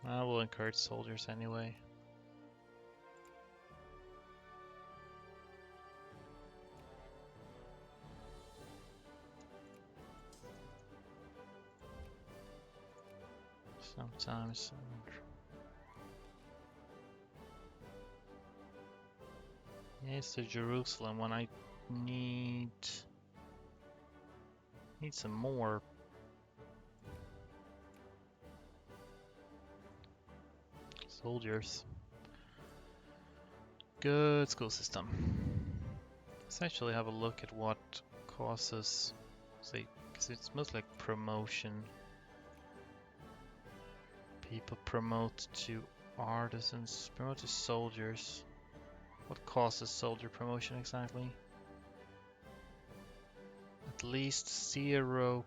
I will encourage soldiers anyway. Sometimes. Yeah, it's to Jerusalem when I need some more soldiers. Good school system. Let's actually have a look at what causes, say, because it's mostly like promotion. People promote to artisans, promote to soldiers. What causes soldier promotion exactly? At least 0%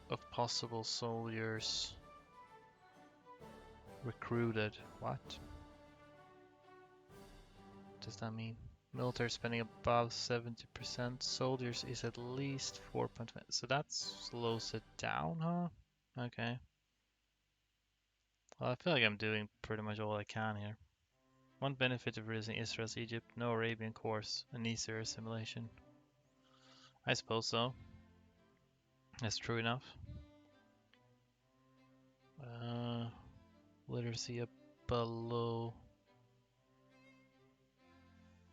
of possible soldiers recruited. What does that mean? Military spending above 70%. Soldiers is at least 4.5. So that slows it down, huh? Okay. Well, I feel like I'm doing pretty much all I can here. One benefit of raising Israel's Egypt, no Arabian course, an easier assimilation. I suppose so. That's true enough. Literacy up below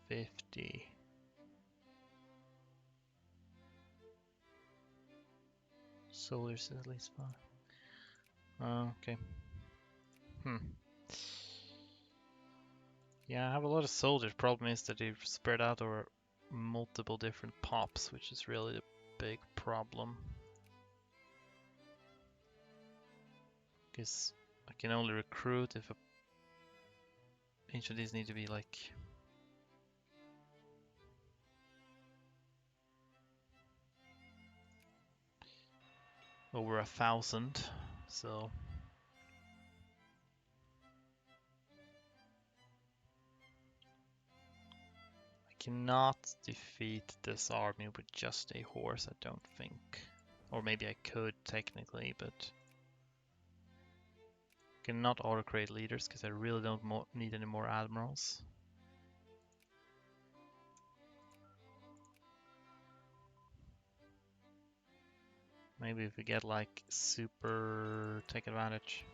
50. Solar is at least 5. Okay. Yeah, I have a lot of soldiers. Problem is that they've spread out over multiple different pops, which is really a big problem. Because I can only recruit if each of these need to be like over 1,000. So I cannot defeat this army with just a horse, I don't think. Or maybe I could technically, but I cannot auto-create leaders because I really don't need any more admirals. Maybe if we get like super take advantage.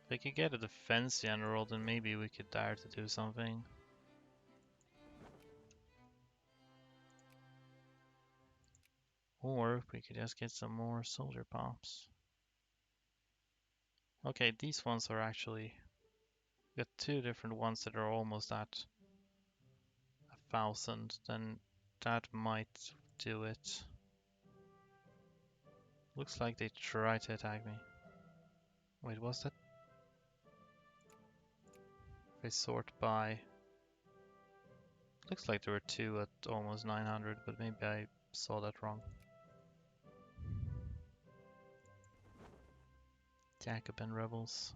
If we could get a defense general, then maybe we could dare to do something. Or we could just get some more soldier pops. Okay, these ones are actually... We got two different ones that are almost at 1,000. Then that might do it. Looks like they tried to attack me. Wait, was that? They sort by... Looks like there were two at almost 900, but maybe I saw that wrong. Jacobin rebels.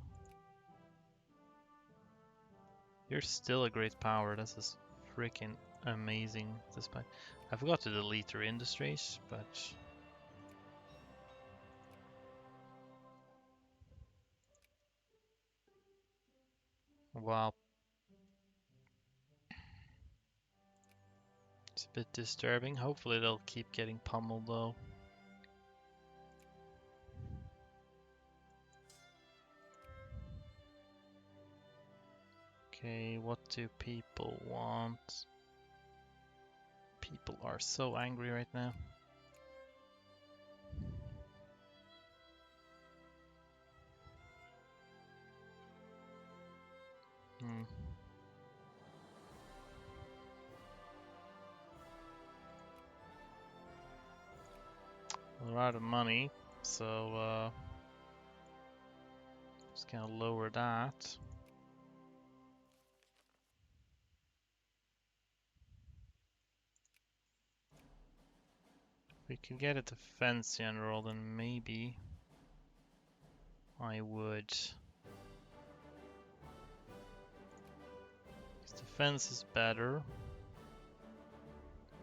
You're still a great power. This is freaking amazing. Despite I forgot to delete their industries, but wow, it's a bit disturbing. Hopefully they'll keep getting pummeled though. Okay, what do people want? People are so angry right now. We're out of money, so just gonna lower that. If we could get a defense general, then maybe I would. His defense is better.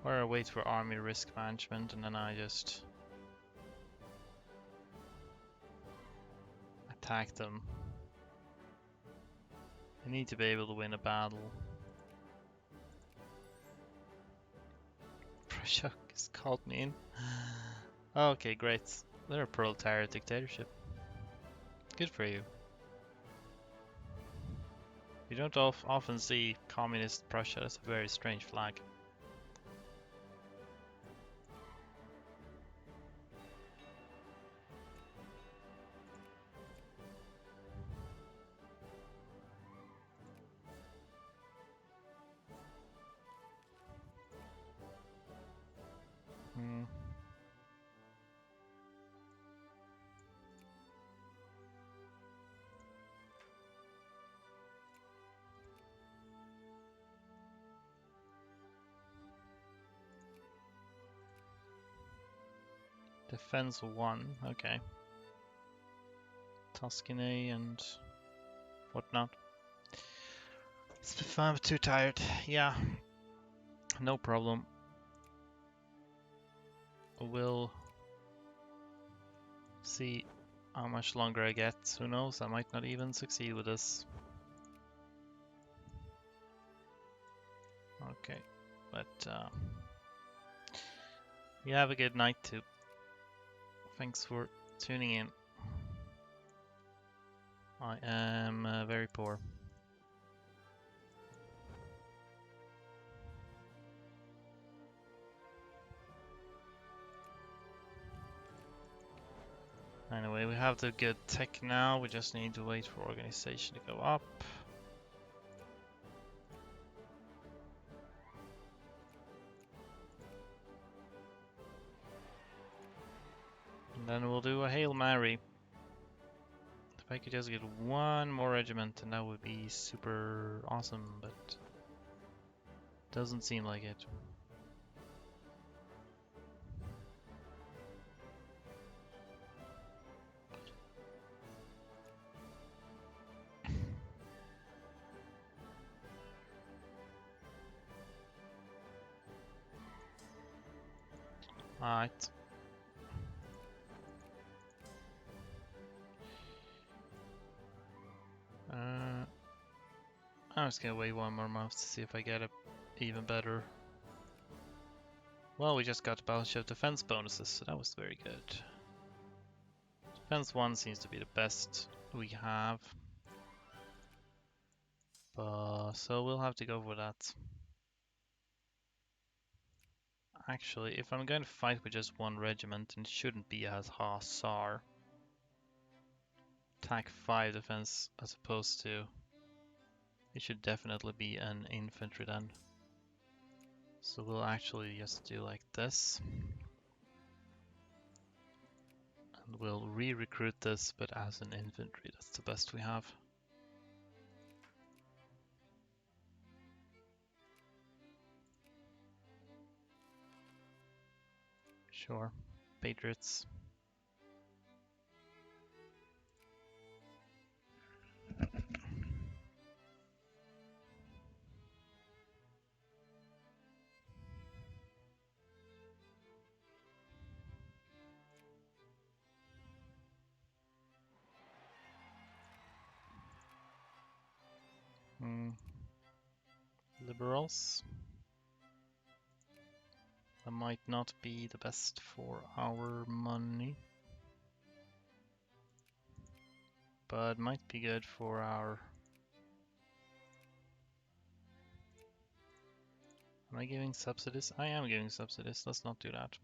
Or I wait for army risk management and then I just attack them. I need to be able to win a battle. Prussia has called me in. Okay, great. They're a proletariat dictatorship. Good for you. You don't often see communist Prussia. That's a very strange flag. Defense 1, okay. Tuscany and whatnot. If I'm too tired, yeah, no problem. We'll see how much longer I get. Who knows, I might not even succeed with this. Okay, but you have a good night too. Thanks for tuning in. I am very poor. Anyway, we have the good tech now. We just need to wait for organization to go up. And then we'll do a Hail Mary. If I could just get one more regiment, then that would be super awesome, but doesn't seem like it. Alright. I'm just gonna wait one more month to see if I get a even better. Well, we just got Battleship defense bonuses, so that was very good. Defense 1 seems to be the best we have. So we'll have to go for that. Actually, if I'm going to fight with just one regiment, then it shouldn't be as Hussar. Attack 5 defense as opposed to... It should definitely be an infantry then. So we'll actually just do like this. And we'll re-recruit this, but as an infantry. That's the best we have. Sure. Patriots. Liberals. That might not be the best for our money. But might be good for our... Am I giving subsidies? I am giving subsidies. Let's not do that.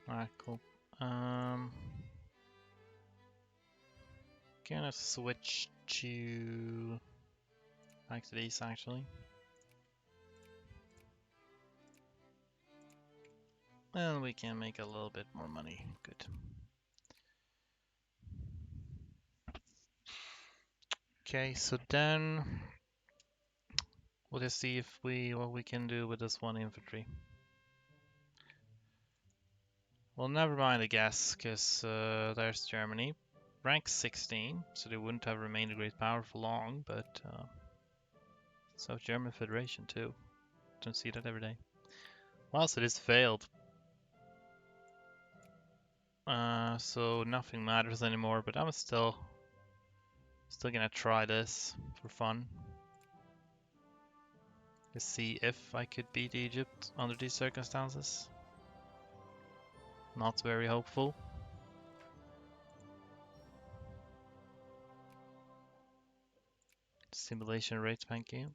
Alright, cool. Gonna switch to back to these actually. And we can make a little bit more money. Good. Okay, so then we'll just see if what we can do with this one infantry. Well, never mind, I guess, because there's Germany. Rank 16, so they wouldn't have remained a great power for long, but South German Federation too. Don't see that every day. Well, so this failed. So nothing matters anymore, but I'm still gonna try this for fun. To see if I could beat Egypt under these circumstances. Not very hopeful. Simulation rate, thank you.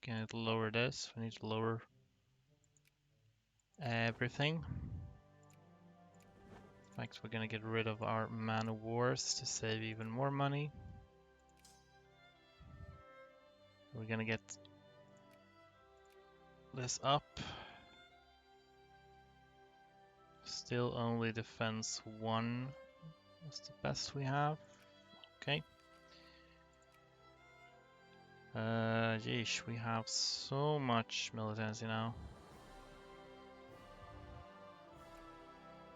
Can I lower this? We need to lower everything. In fact, we're gonna get rid of our man of wars to save even more money. We're gonna get this up. Still only defense 1. That's the best we have. Okay. Yeesh, we have so much militancy now.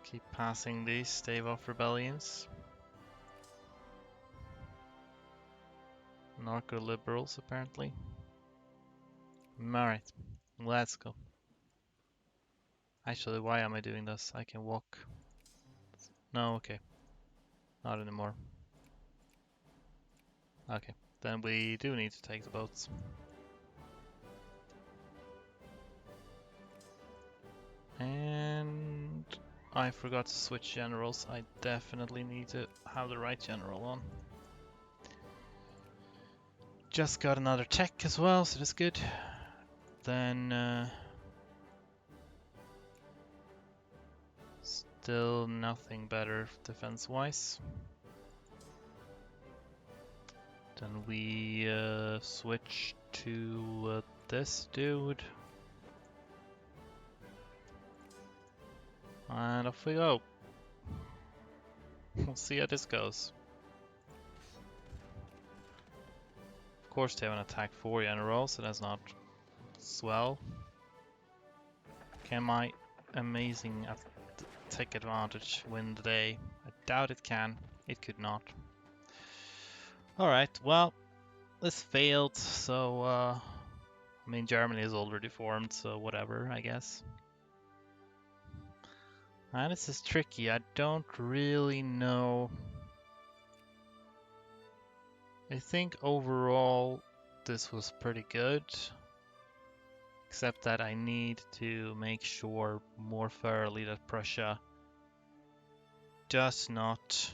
Keep passing these, stave off rebellions. Narco-liberals, apparently. Alright, let's go. Actually, why am I doing this? I can walk. No, okay. Not anymore. Okay, then we do need to take the boats. And I forgot to switch generals. I definitely need to have the right general on. Just got another tech as well, so that's good. Then still nothing better defense-wise. Then we switch to this dude. And off we go. We'll see how this goes. Of course they have an attack 4 general, so that's not swell. Can my amazing tech advantage win the day? I doubt it can. It could not. Alright, well, this failed, so I mean Germany is already formed, so whatever, I guess. And this is tricky, I don't really know. I think overall this was pretty good. Except that I need to make sure more thoroughly that Prussia does not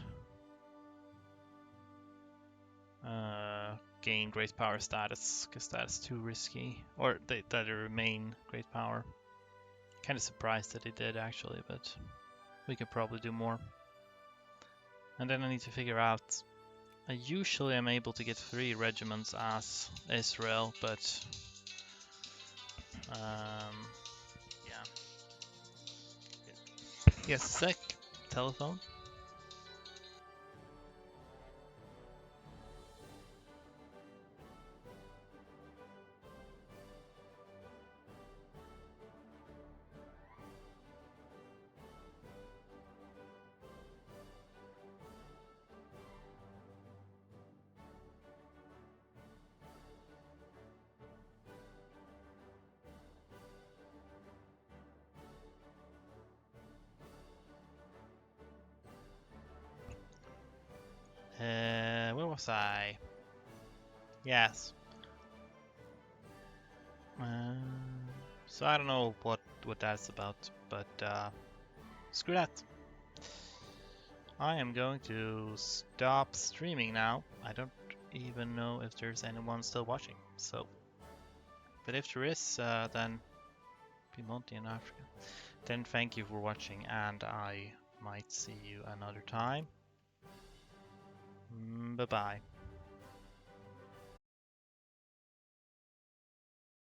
gain great power status, because that's too risky. Or that they remain great power. Kind of surprised that they did actually, but we could probably do more. And then I need to figure out. I usually am able to get 3 regiments as Israel, but yeah. Yes, sec. Telephone. Where was I? Yes. So I don't know what that's about, but screw that. I am going to stop streaming now. I don't even know if there's anyone still watching. So, but if there is, then Piemonte in Africa. Then thank you for watching, and I might see you another time. Bye bye.